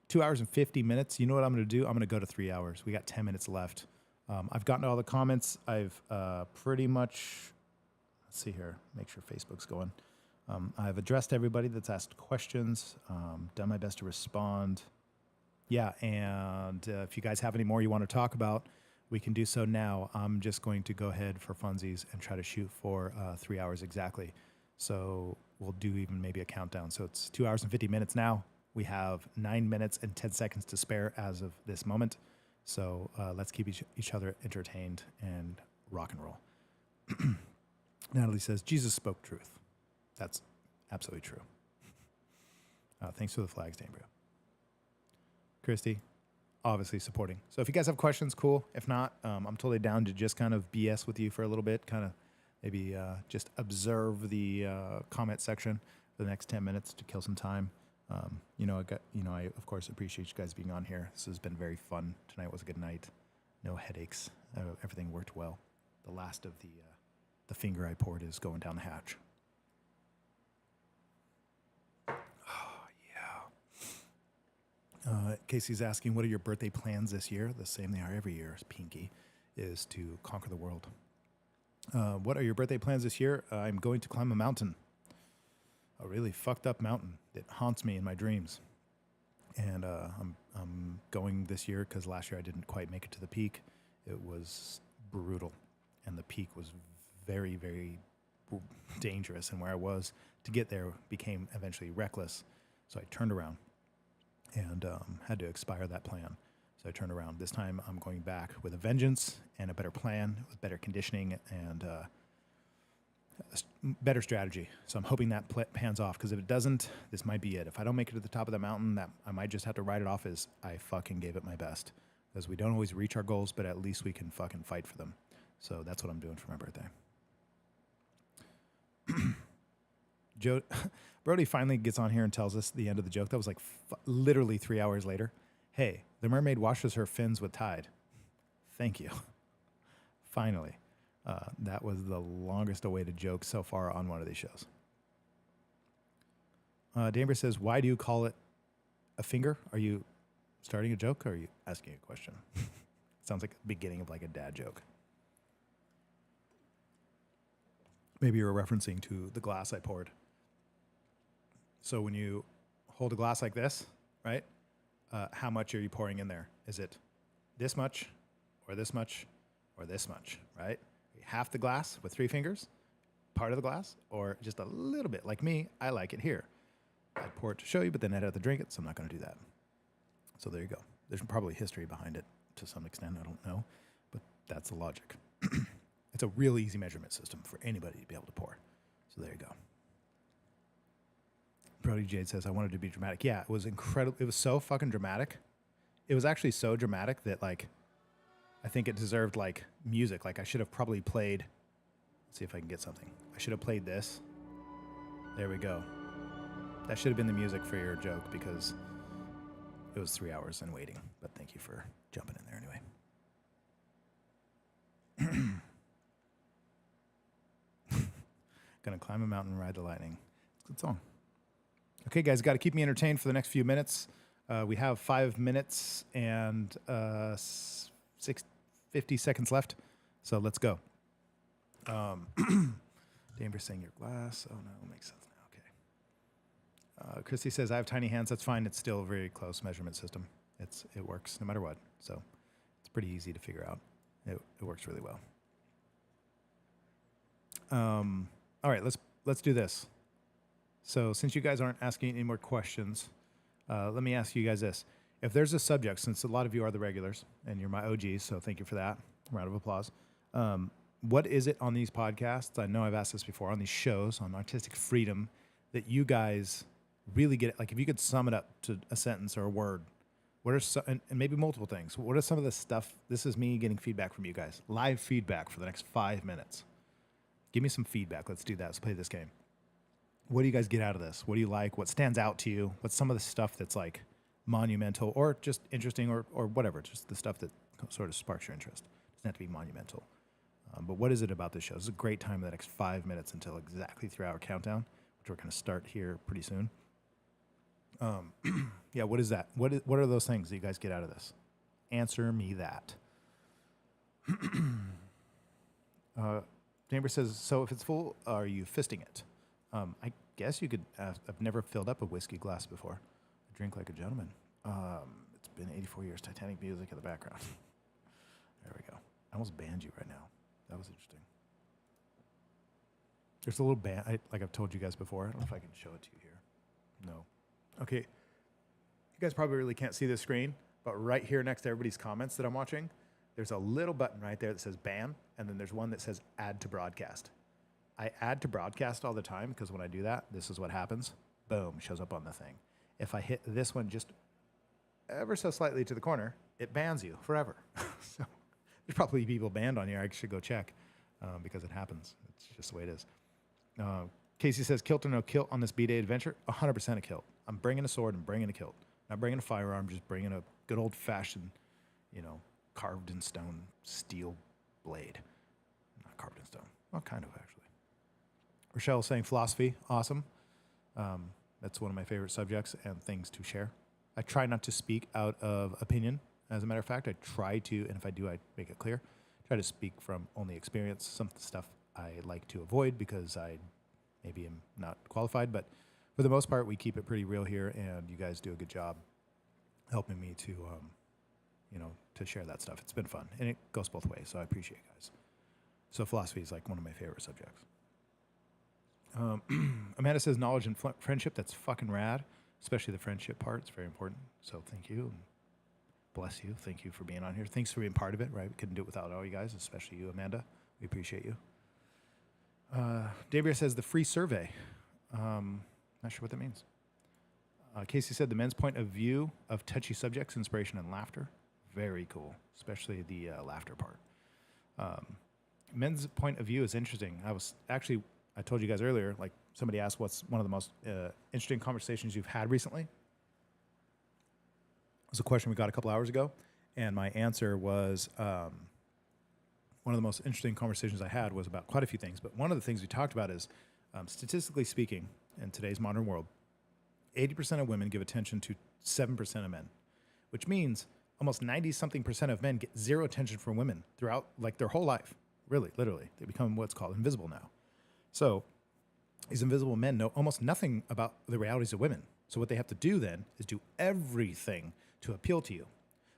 2 hours and 50 minutes. You know what I'm going to do? I'm going to go to 3 hours. We got 10 minutes left. I've gotten to all the comments. I've pretty much, let's see here, make sure Facebook's going. I've addressed everybody that's asked questions, done my best to respond. Yeah, and if you guys have any more you want to talk about, we can do so now. I'm just going to go ahead for funsies and try to shoot for 3 hours exactly. So we'll do even maybe a countdown. So it's 2 hours and 50 minutes now. We have 9 minutes and 10 seconds to spare as of this moment. So let's keep each other entertained and rock and roll. Natalie says, Jesus spoke truth. That's absolutely true. Thanks for the flags, Dambria. Christy, obviously supporting. So if you guys have questions, cool. If not, I'm totally down to just kind of BS with you for a little bit, kind of maybe just observe the comment section for the next 10 minutes to kill some time. I of course appreciate you guys being on here. This has been very fun. Tonight was a good night. No headaches. Everything worked well. The last of the finger I poured is going down the hatch. Casey's asking, what are your birthday plans this year? The same they are every year, as Pinky, is to conquer the world. What are your birthday plans this year? I'm going to climb a mountain. A really fucked up mountain that haunts me in my dreams. And I'm going this year because last year I didn't quite make it to the peak. It was brutal. And the peak was very, very dangerous. And where I was to get there became eventually reckless. So I turned around and had to expire that plan. So I turned around. This time I'm going back with a vengeance and a better plan, with better conditioning and better strategy. So I'm hoping that pans off, because if it doesn't, this might be it. If I don't make it to the top of the mountain, that I might just have to write it off as I fucking gave it my best, because we don't always reach our goals, but at least we can fucking fight for them. So that's what I'm doing for my birthday. Joe, Brody finally gets on here and tells us the end of the joke. That was like literally 3 hours later. Hey, the mermaid washes her fins with Tide. Thank you. Finally. That was the longest awaited joke so far on one of these shows. Danvers says, why do you call it a finger? Are you starting a joke or are you asking a question? Sounds like the beginning of like a dad joke. Maybe you're referencing to the glass I poured. So when you hold a glass like this, right? How much are you pouring in there? Is it this much or this much or this much, right? Half the glass with 3 fingers, part of the glass, or just a little bit. Like me, I like it here. I'd pour it to show you, but then I'd have to drink it, so I'm not going to do that. So there you go. There's probably history behind it to some extent. I don't know, but that's the logic. It's a real easy measurement system for anybody to be able to pour. So there you go. Brody Jade says, I wanted to be dramatic. Yeah, it was incredible. It was so fucking dramatic. It was actually so dramatic that, like, I think it deserved, like, music. Like, I should have probably played. Let's see if I can get something. I should have played this. There we go. That should have been the music for your joke, because it was 3 hours in waiting. But thank you for jumping in there anyway. Gonna climb a mountain and ride the lightning. It's a good song. Okay, guys, got to keep me entertained for the next few minutes. We have 5 minutes and 50 seconds left, so let's go. Danvers saying your glass. Oh, no, makes sense now. Okay. Christy says, I have tiny hands. That's fine. It's still a very close measurement system. It works no matter what, so it's pretty easy to figure out. It works really well. All right, let's do this. So since you guys aren't asking any more questions, let me ask you guys this. If there's a subject, since a lot of you are the regulars, and you're my OGs, so thank you for that. Round of applause. What is it on these podcasts? I know I've asked this before, on these shows, on Artistic Freedom, that you guys really get it? Like, if you could sum it up to a sentence or a word, what are and maybe multiple things. What are some of the stuff? This is me getting feedback from you guys. Live feedback for the next 5 minutes. Give me some feedback. Let's do that. Let's play this game. What do you guys get out of this? What do you like? What stands out to you? What's some of the stuff that's like monumental or just interesting or whatever? Just the stuff that sort of sparks your interest. It doesn't have to be monumental. But what is it about this show? This is a great time in the next 5 minutes until exactly 3 hour countdown, which we're going to start here pretty soon. Yeah, what is that? What are those things that you guys get out of this? Answer me that. Chamber says, so if it's full, are you fisting it? I guess you could ask. I've never filled up a whiskey glass before. I drink like a gentleman. It's been 84 years. Titanic music in the background. There we go. I almost banned you right now. That was interesting. There's a little band, like I've told you guys before. I don't know if I can show it to you here. No. Okay. You guys probably really can't see the screen, but right here next to everybody's comments that I'm watching, there's a little button right there that says ban, and then there's one that says add to broadcast. I add to broadcast all the time because when I do that, this is what happens. Boom, shows up on the thing. If I hit this one just ever so slightly to the corner, it bans you forever. So there's probably people banned on here. I should go check because it happens. It's just the way it is. Casey says, kilt or no kilt on this B-Day adventure? 100% a kilt. I'm bringing a sword and bringing a kilt. Not bringing a firearm, just bringing a good old-fashioned, carved in stone steel blade. Not carved in stone. Well, kind of, actually. Rochelle saying philosophy, awesome. That's one of my favorite subjects and things to share. I try not to speak out of opinion. As a matter of fact, I try to, and if I do, I make it clear. Try to speak from only experience. Some stuff I like to avoid because I maybe am not qualified, but for the most part, we keep it pretty real here, and you guys do a good job helping me to, to share that stuff. It's been fun, and it goes both ways, so I appreciate you guys. So philosophy is like one of my favorite subjects. Amanda says knowledge and friendship. That's fucking rad, especially the friendship part. It's very important. So thank you. Bless you. Thank you for being on here. Thanks for being part of it, right? We couldn't do it without all you guys, especially you, Amanda. We appreciate you. David says the free survey. Not sure what that means. Casey said the men's point of view of touchy subjects, inspiration, and laughter. Very cool, especially the laughter part. Men's point of view is interesting. I told you guys earlier, like somebody asked what's one of the most interesting conversations you've had recently. It was a question we got a couple hours ago, and my answer was one of the most interesting conversations I had was about quite a few things, but one of the things we talked about is, statistically speaking, in today's modern world, 80% of women give attention to 7% of men, which means almost 90-something% of men get zero attention from women throughout like their whole life. Really, literally. They become what's called invisible now. So these invisible men know almost nothing about the realities of women. So what they have to do then is do everything to appeal to you.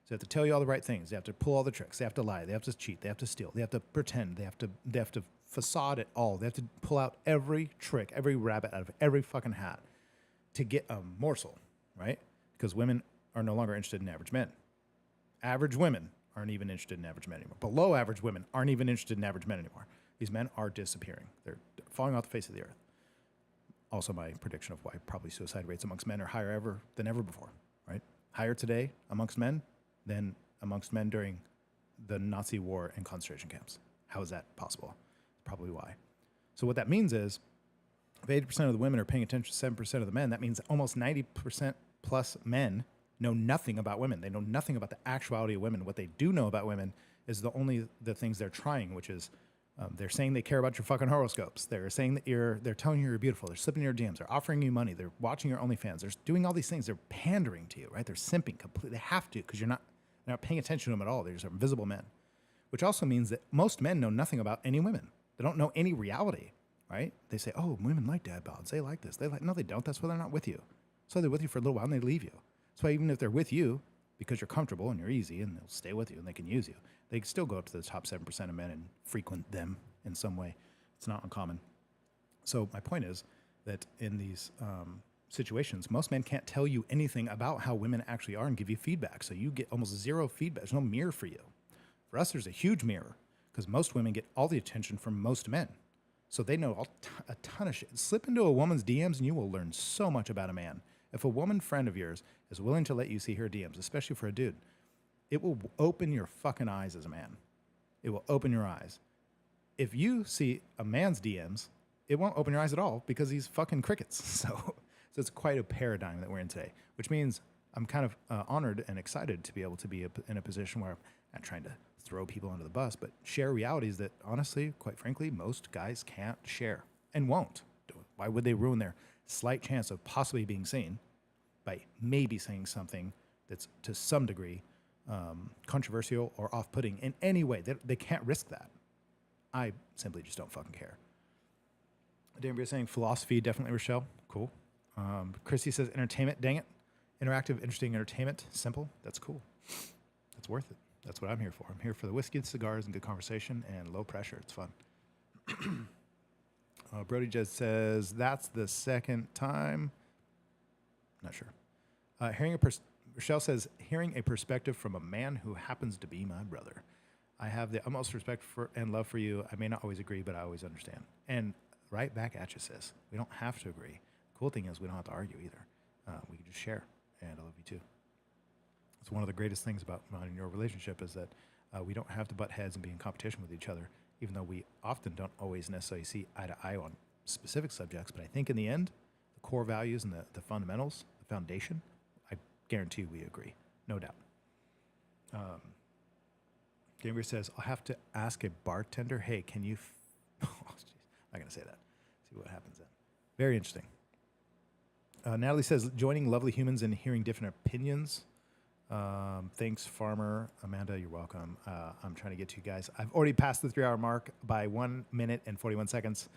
So they have to tell you all the right things. They have to pull all the tricks. They have to lie. They have to cheat. They have to steal. They have to pretend. They have to facade it all. They have to pull out every trick, every rabbit out of every fucking hat to get a morsel, right? Because women are no longer interested in average men. Average women aren't even interested in average men anymore. Below average women aren't even interested in average men anymore. These men are disappearing. They're falling off the face of the earth. Also my prediction of why probably suicide rates amongst men are higher than ever before, right? Higher today amongst men than amongst men during the Nazi war and concentration camps. How is that possible? Probably why. So what that means is if 80% of the women are paying attention to 7% of the men, that means almost 90% plus men know nothing about women. They know nothing about the actuality of women. What they do know about women is the things they're trying, which is they're saying they care about your fucking horoscopes. They're saying that they're telling you you're beautiful. They're slipping your DMs. They're offering you money. They're watching your OnlyFans. They're doing all these things. They're pandering to you, right? They're simping completely. They have to because they're not paying attention to them at all. They're just invisible men, which also means that most men know nothing about any women. They don't know any reality, right? They say, oh, women like dad bods. They like this. No, they don't. That's why they're not with you. So they're with you for a little while and they leave you. That's why even if they're with you, because you're comfortable and you're easy and they'll stay with you and they can use you, they can still go up to the top 7% of men and frequent them in some way. It's not uncommon. So my point is that in these situations, most men can't tell you anything about how women actually are and give you feedback. So you get almost zero feedback. There's no mirror for you. For us, there's a huge mirror because most women get all the attention from most men. So they know a ton of shit. Slip into a woman's DMs and you will learn so much about a man. If a woman friend of yours is willing to let you see her DMs, especially for a dude, it will open your fucking eyes as a man. It will open your eyes. If you see a man's DMs, it won't open your eyes at all because he's fucking crickets. So it's quite a paradigm that we're in today, which means I'm kind of honored and excited to be able to be in a position where I'm not trying to throw people under the bus, but share realities that honestly, quite frankly, most guys can't share and won't. Why would they ruin their slight chance of possibly being seen by maybe saying something that's to some degree controversial or off-putting in any way? They can't risk that. I simply just don't fucking care. Danbury saying philosophy, definitely Rochelle. Cool. Chrissy says entertainment, dang it. Interactive, interesting entertainment. Simple. That's cool. That's worth it. That's what I'm here for. I'm here for the whiskey and cigars and good conversation and low pressure. It's fun. Brody just says, that's the second time. Not sure. Rochelle says, hearing a perspective from a man who happens to be my brother. I have the utmost respect for and love for you. I may not always agree, but I always understand. And right back at you, sis. We don't have to agree. The cool thing is we don't have to argue either. We can just share. And I love you too. It's one of the greatest things about mine and your relationship is that we don't have to butt heads and be in competition with each other, even though we often don't always necessarily see eye to eye on specific subjects. But I think in the end, the core values and the fundamentals, the foundation, I guarantee we agree. No doubt. Gamer says, I'll have to ask a bartender, hey, can you... oh, geez. I'm not going to say that. See what happens then. Very interesting. Natalie says, joining lovely humans and hearing different opinions. Thanks, Farmer. Amanda, you're welcome. I'm trying to get to you guys. I've already passed the 3-hour mark by 1 minute and 41 seconds.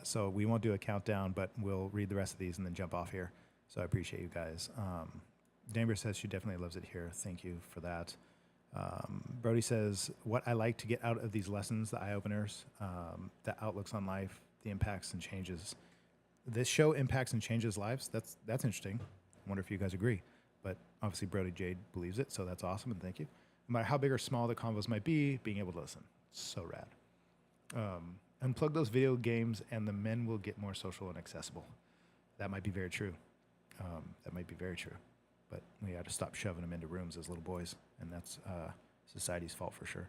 So we won't do a countdown, but we'll read the rest of these and then jump off here. So I appreciate you guys. Danbury says she definitely loves it here. Thank you for that. Brody says, what I like to get out of these lessons, the eye-openers, the outlooks on life, the impacts and changes. This show impacts and changes lives. That's interesting. I wonder if you guys agree. But Obviously, Brody Jade believes it, so that's awesome, and thank you. No matter how big or small the convos might be, being able to listen, so rad. Unplug those video games, and the men will get more social and accessible. That might be very true. That might be very true. But we got to stop shoving them into rooms as little boys, and that's society's fault for sure.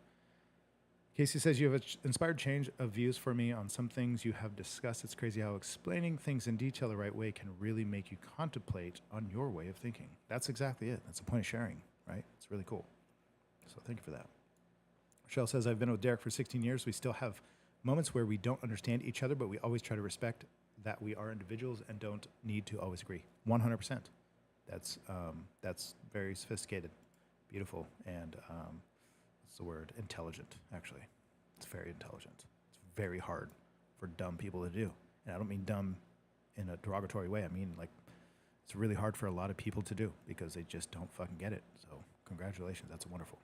Casey says, you have an inspired change of views for me on some things you have discussed. It's crazy how explaining things in detail the right way can really make you contemplate on your way of thinking. That's exactly it. That's the point of sharing, right? It's really cool. So thank you for that. Michelle says, I've been with Derek for 16 years. We still have moments where we don't understand each other, but we always try to respect that we are individuals and don't need to always agree. 100%. That's very sophisticated, beautiful, and what's the word? Intelligent, actually. It's very intelligent. It's very hard for dumb people to do. And I don't mean dumb in a derogatory way. I mean, like, it's really hard for a lot of people to do because they just don't fucking get it. So congratulations. That's wonderful.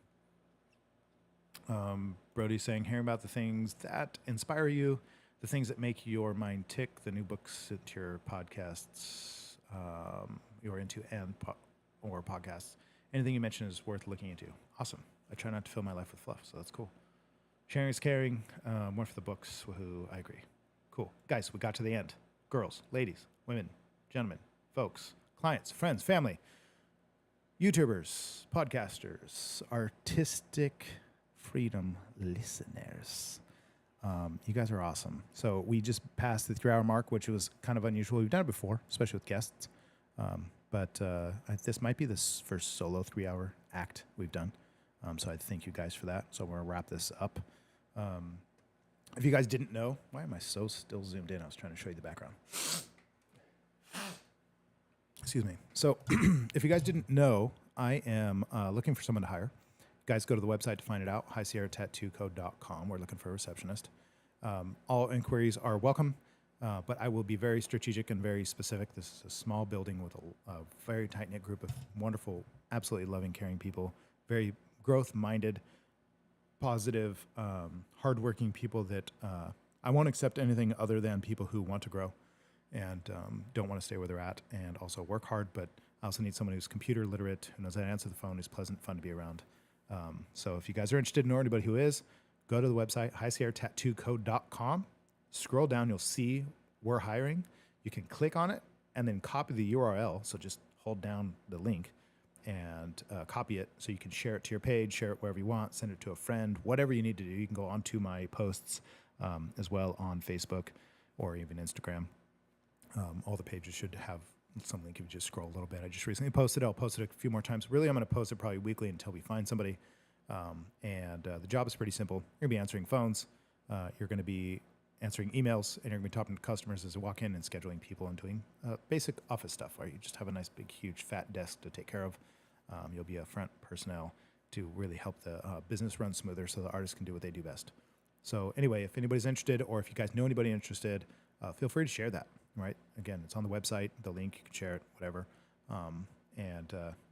Brody's saying, hearing about the things that inspire you, the things that make your mind tick, the new books that your podcasts you're into or podcasts, anything you mention is worth looking into. Awesome. I try not to fill my life with fluff, so that's cool. Sharing is caring. More for the books. Woohoo. I agree. Cool. Guys, we got to the end. Girls, ladies, women, gentlemen, folks, clients, friends, family, YouTubers, podcasters, artistic freedom listeners. You guys are awesome. So we just passed the 3-hour mark, which was kind of unusual. We've done it before, especially with guests. But this might be the first solo 3-hour act we've done. So I thank you guys for that. So we're going to wrap this up. If you guys didn't know, why am I so still zoomed in? I was trying to show you the background. Excuse me. So if you guys didn't know, I am looking for someone to hire. Guys, go to the website to find it out, highsierratattooco.com. We're looking for a receptionist. All inquiries are welcome, but I will be very strategic and very specific. This is a small building with a very tight-knit group of wonderful, absolutely loving, caring people, very growth-minded, positive, hardworking people that I won't accept anything other than people who want to grow and don't want to stay where they're at and also work hard, but I also need someone who's computer literate, who knows how to answer the phone, who's pleasant, fun to be around. So if you guys are interested in or anybody who is, go to the website, highsierratattooco.com. Scroll down, you'll see we're hiring. You can click on it and then copy the URL. So just hold down the link and copy it so you can share it to your page, share it wherever you want, send it to a friend, whatever you need to do. You can go onto my posts as well on Facebook or even Instagram. All the pages should have some link if you just scroll a little bit. I just recently posted it. I'll post it a few more times. Really, I'm going to post it probably weekly until we find somebody. The job is pretty simple. You're going to be answering phones. You're going to be answering emails, and you're going to be talking to customers as they walk in and scheduling people and doing basic office stuff where you just have a nice, big, huge, fat desk to take care of. You'll be a front personnel to really help the business run smoother so the artists can do what they do best. So anyway, if anybody's interested or if you guys know anybody interested, feel free to share that. Right? Again, it's on the website, the link, you can share it, whatever.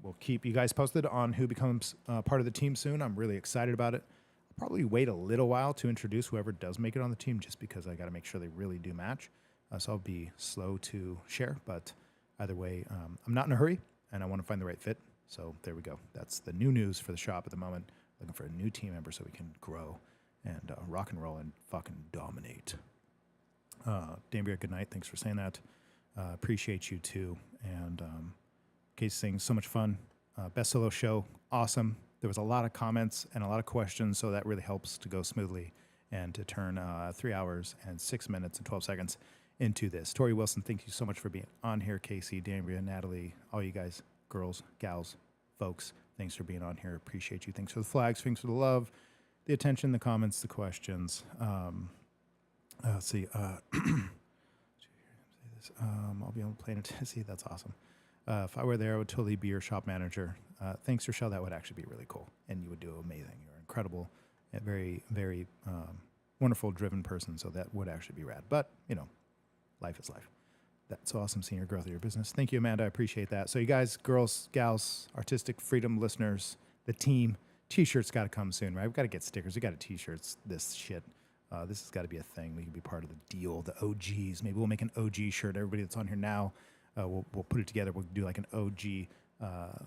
We'll keep you guys posted on who becomes part of the team soon. I'm really excited about it. I'll probably wait a little while to introduce whoever does make it on the team just because I got to make sure they really do match. So I'll be slow to share, but either way, I'm not in a hurry and I want to find the right fit. So there we go. That's the new news for the shop at the moment. Looking for a new team member so we can grow and rock and roll and fucking dominate. Dambria, good night. Thanks for saying that. Appreciate you too. And Casey saying so much fun. Best solo show. Awesome. There was a lot of comments and a lot of questions, so that really helps to go smoothly and to turn 3 hours and 6 minutes and 12 seconds into this. Tori Wilson, thank you so much for being on here. Casey, Dambria, Natalie, all you guys, girls, gals, folks, thanks for being on here. Appreciate you. Thanks for the flags. Thanks for the love, the attention, the comments, the questions. Let's see. I'll be on the plane in Tennessee. That's awesome. If I were there, I would totally be your shop manager. Thanks, Rochelle. That would actually be really cool. And you would do amazing. You're incredible. A very, very wonderful, driven person. So that would actually be rad. But, life is life. That's awesome seeing your growth of your business. Thank you, Amanda. I appreciate that. So you guys, girls, gals, artistic freedom listeners, the team, T-shirts got to come soon, right? We've got to get stickers. We got to T-shirts, this shit. This has got to be a thing. We can be part of the deal, the OGs. Maybe we'll make an OG shirt. Everybody that's on here now, we'll put it together. We'll do like an OG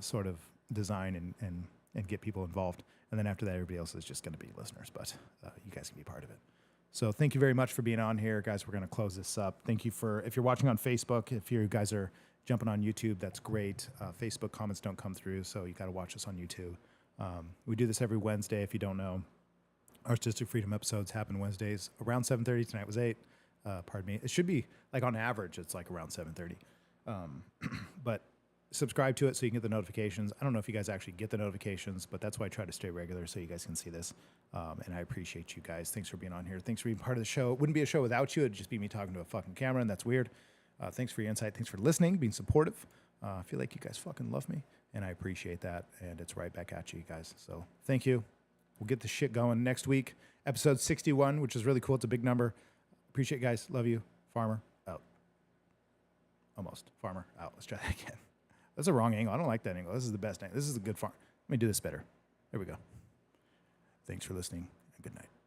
sort of design and get people involved. And then after that, everybody else is just going to be listeners, but you guys can be part of it. So thank you very much for being on here, guys. We're going to close this up. Thank you if you're watching on Facebook, if you guys are jumping on YouTube, that's great. Facebook comments don't come through, so you got to watch us on YouTube. We do this every Wednesday. If you don't know, Artistic Freedom episodes happen Wednesdays around 7:30. Tonight was 8. Pardon me. It should be like on average, it's like around 7:30. But subscribe to it so you can get the notifications. I don't know if you guys actually get the notifications, but that's why I try to stay regular so you guys can see this. And I appreciate you guys. Thanks for being on here. Thanks for being part of the show. It wouldn't be a show without you. It'd just be me talking to a fucking camera, and that's weird. Thanks for your insight. Thanks for listening, being supportive. I feel like you guys fucking love me, and I appreciate that. And it's right back at you guys. So thank you. We'll get this shit going next week. Episode 61, which is really cool. It's a big number. Appreciate you guys. Love you. Farmer out. Almost. Farmer out. Let's try that again. That's a wrong angle. I don't like that angle. This is the best angle. This is a good farm. Let me do this better. There we go. Thanks for listening, and good night.